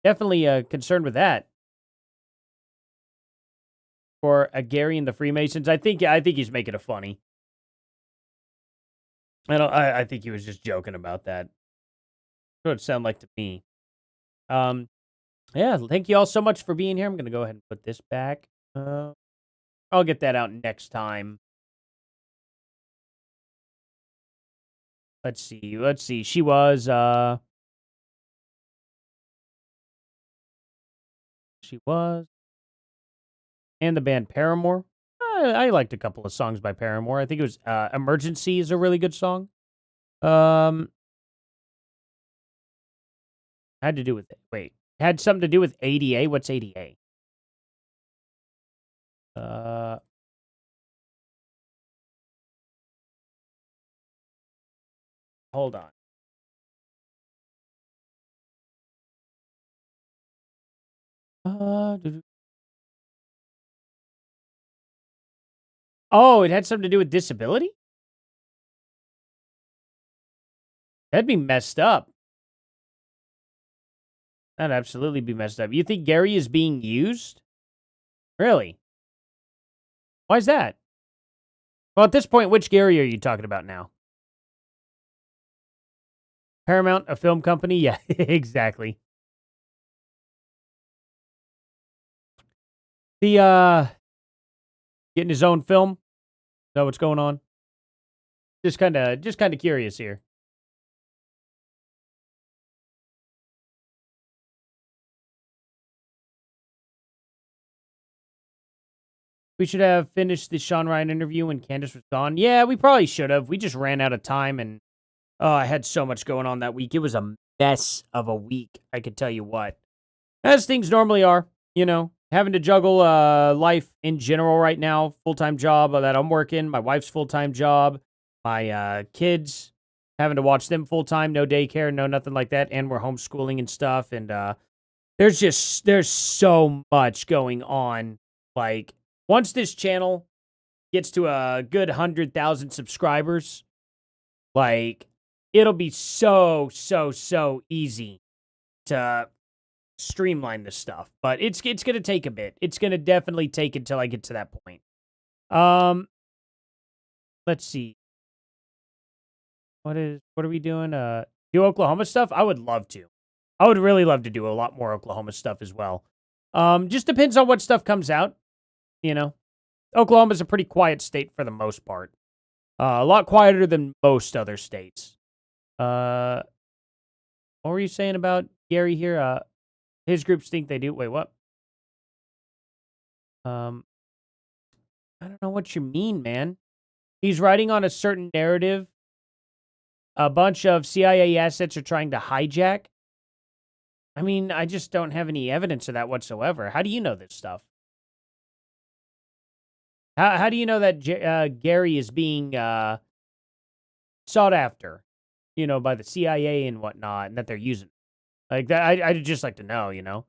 Definitely concerned with that. For Gary and the Freemasons, I think he's making it funny. I think he was just joking about that. That's what it sounded like to me. Yeah, thank you all so much for being here. I'm gonna go ahead and put this back. I'll get that out next time. Let's see. She was and the band Paramore. I liked a couple of songs by Paramore. I think it was Emergency is a really good song. Had to do with had something to do with ADA. What's ADA? Hold on. Oh, it had something to do with disability? That'd be messed up. That'd absolutely be messed up. You think Gary is being used? Really? Why is that? Well, at this point, which Gary are you talking about now? Paramount, a film company? Yeah, exactly. The, getting his own film? Know what's going on? Just kind of curious here. We should have finished the Sean Ryan interview when Candace was gone. Yeah, we probably should have. We just ran out of time, and I had so much going on that week. It was a mess of a week, I could tell you what. As things normally are, having to juggle life in general right now, full-time job that I'm working, my wife's full-time job, my kids, having to watch them full-time, no daycare, no nothing like that, and we're homeschooling and stuff, and there's so much going on. Like, once this channel gets to a good 100,000 subscribers, like, it'll be so easy to streamline this stuff. But it's going to take a bit. It's going to definitely take until I get to that point. Let's see. What are we doing? Do Oklahoma stuff? I would love to. I would really love to do a lot more Oklahoma stuff as well. Just depends on what stuff comes out. Oklahoma's a pretty quiet state for the most part. A lot quieter than most other states. What were you saying about Gary here? His groups think they do. Wait, what? I don't know what you mean, man. He's writing on a certain narrative. A bunch of CIA assets are trying to hijack. I mean, I just don't have any evidence of that whatsoever. How do you know this stuff? How do you know that Gary is being sought after, by the CIA and whatnot, and that they're using like that? I'd just like to know,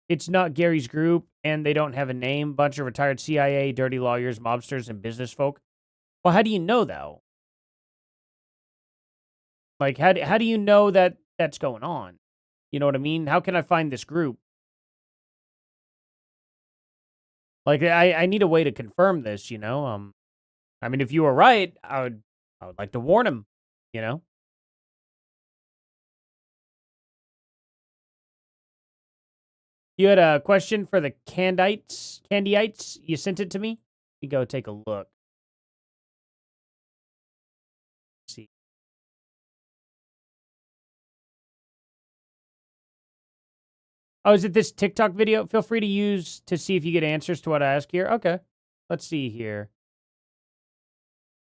it's not Gary's group, and they don't have a name. Bunch of retired CIA, dirty lawyers, mobsters, and business folk. Well, how do you know, though? Like, how do you know that that's going on? You know what I mean? How can I find this group? Like, I need a way to confirm this, you know? I mean, if you were right, I would like to warn him, you know? You had a question for the Candyites? You sent it to me? Let me go take a look. Let's see. Oh, is it this TikTok video? Feel free to use to see if you get answers to what I ask here. Okay. Let's see here.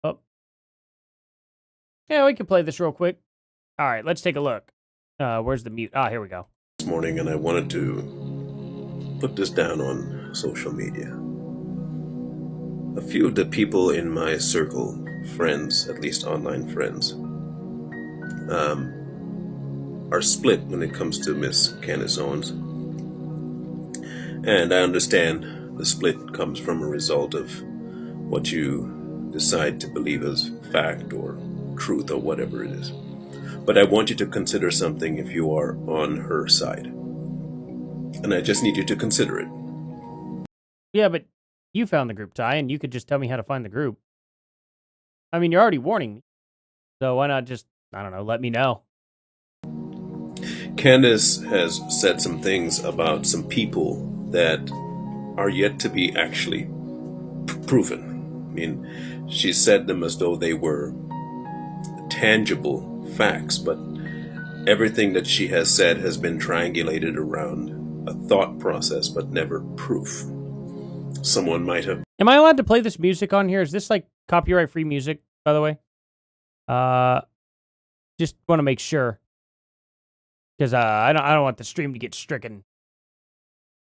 Oh. Yeah, we can play this real quick. All right, let's take a look. Where's the mute? Ah, here we go. This morning, and I wanted to put this down on social media. A few of the people in my circle, friends, at least online friends, are split when it comes to Miss Candace Owens. And I understand the split comes from a result of what you decide to believe as fact or truth or whatever it is. But I want you to consider something if you are on her side. And I just need you to consider it. Yeah, but you found the group, Ty, and you could just tell me how to find the group. I mean, you're already warning me. So why not just, I don't know, let me know. Candace has said some things about some people that are yet to be actually proven. I mean, she said them as though they were tangible facts, but everything that she has said has been triangulated around a thought process, but never proof. Someone might have... Am I allowed to play this music on here? Is this like copyright-free music, by the way? Just want to make sure. Because I don't want the stream to get stricken.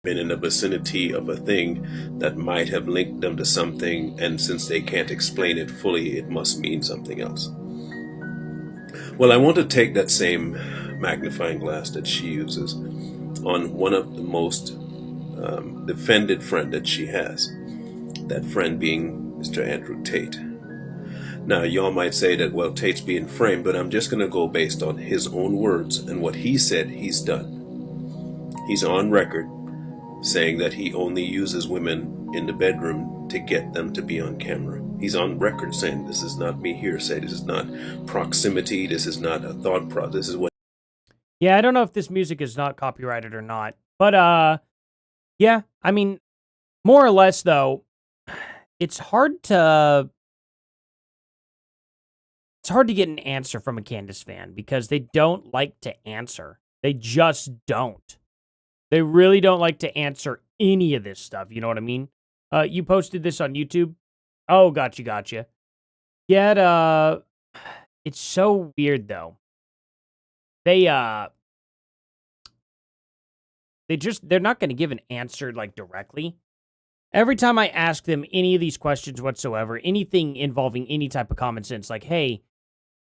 Been in the vicinity of a thing that might have linked them to something, and since they can't explain it fully, it must mean something else. Well, I want to take that same magnifying glass that she uses on one of the most defended friend that she has. That friend being Mr. Andrew Tate. Now, y'all might say that, well, Tate's being framed, but I'm just going to go based on his own words and what he said he's done. He's on record saying that he only uses women in the bedroom to get them to be on camera. He's on record saying this is not me hearsay, this is not proximity, this is not a thought process, this is what... Yeah, I don't know if this music is not copyrighted or not. But, yeah, I mean, more or less, though, it's hard to get an answer from a Candace fan because they don't like to answer. They just don't. They really don't like to answer any of this stuff. You know what I mean? You posted this on YouTube? Oh, gotcha. Yet, it's so weird, though. They're not going to give an answer, like, directly. Every time I ask them any of these questions whatsoever, anything involving any type of common sense, like, hey,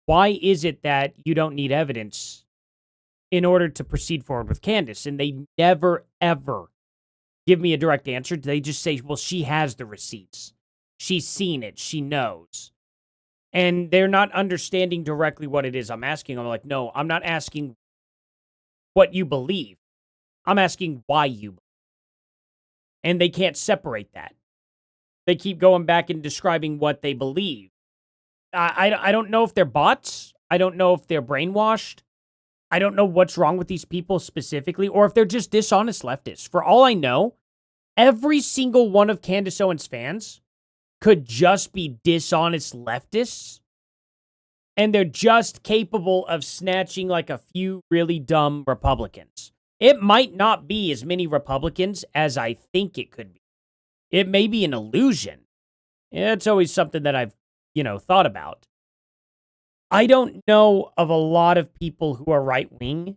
why is it that you don't need evidence in order to proceed forward with Candace? And they never, ever give me a direct answer. They just say, well, she has the receipts. She's seen it. She knows. And they're not understanding directly what it is I'm asking. I'm like, no, I'm not asking what you believe. I'm asking why you believe. And they can't separate that. They keep going back and describing what they believe. I don't know if they're bots. I don't know if they're brainwashed. I don't know what's wrong with these people specifically, or if they're just dishonest leftists. For all I know, every single one of Candace Owens' fans could just be dishonest leftists, and they're just capable of snatching like a few really dumb Republicans. It might not be as many Republicans as I think it could be. It may be an illusion. It's always something that I've, thought about. I don't know of a lot of people who are right-wing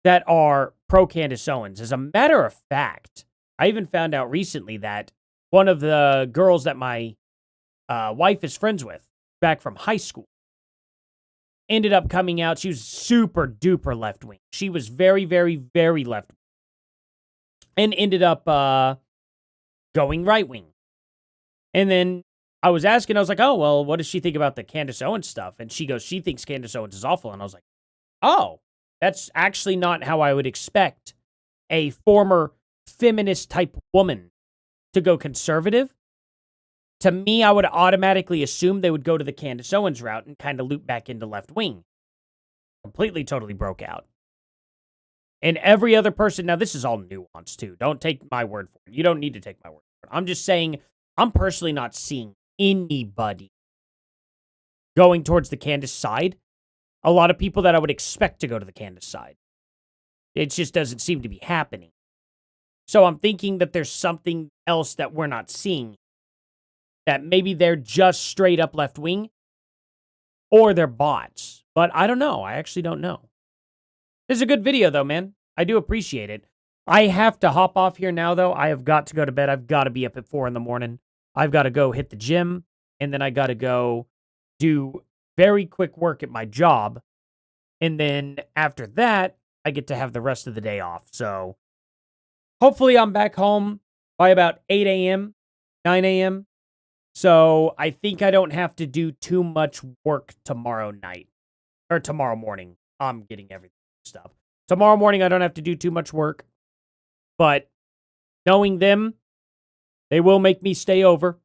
that are pro-Candace Owens. As a matter of fact, I even found out recently that one of the girls that my wife is friends with back from high school ended up coming out. She was super duper left-wing. She was very, very, very left-wing. and ended up going right wing. And then I was asking, I was like, oh, well, what does she think about the Candace Owens stuff? And she goes, she thinks Candace Owens is awful. And I was like, oh, that's actually not how I would expect a former feminist type woman to go conservative. To me, I would automatically assume they would go to the Candace Owens route and kind of loop back into left wing. Completely, totally broke out. And every other person, now this is all nuance too. Don't take my word for it. You don't need to take my word for it. I'm just saying, I'm personally not seeing anybody going towards the Candace side. A lot of people that I would expect to go to the Candace side. It just doesn't seem to be happening. So I'm thinking that there's something else that we're not seeing. That maybe they're just straight up left wing or they're bots. But I don't know. I actually don't know. This is a good video though, man. I do appreciate it. I have to hop off here now though. I have got to go to bed. I've got to be up at 4 a.m. I've got to go hit the gym and then I got to go do very quick work at my job. And then after that, I get to have the rest of the day off. So hopefully I'm back home by about 8 a.m., 9 a.m. So I think I don't have to do too much work tomorrow night or tomorrow morning. I'm getting everything stuff. Tomorrow morning, I don't have to do too much work, but knowing them, they will make me stay over,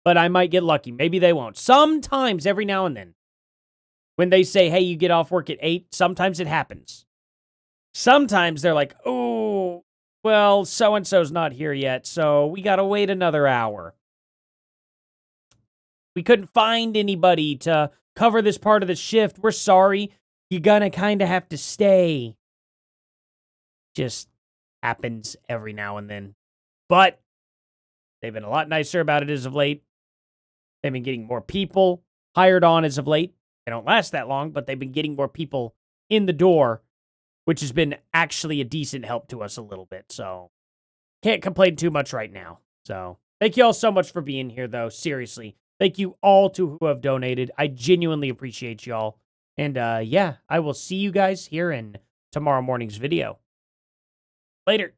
but I might get lucky. Maybe they won't. Sometimes, every now and then, when they say, hey, you get off work at 8, sometimes it happens. Sometimes they're like, oh, well, so-and-so's not here yet, so we got to wait another hour. We couldn't find anybody to cover this part of the shift. We're sorry. You're gonna kind of have to stay. Just happens every now and then. But they've been a lot nicer about it as of late. They've been getting more people hired on as of late. They don't last that long, but they've been getting more people in the door, which has been actually a decent help to us a little bit. So can't complain too much right now. So thank you all so much for being here, though. Seriously. Thank you all to who have donated. I genuinely appreciate y'all. And yeah, I will see you guys here in tomorrow morning's video. Later.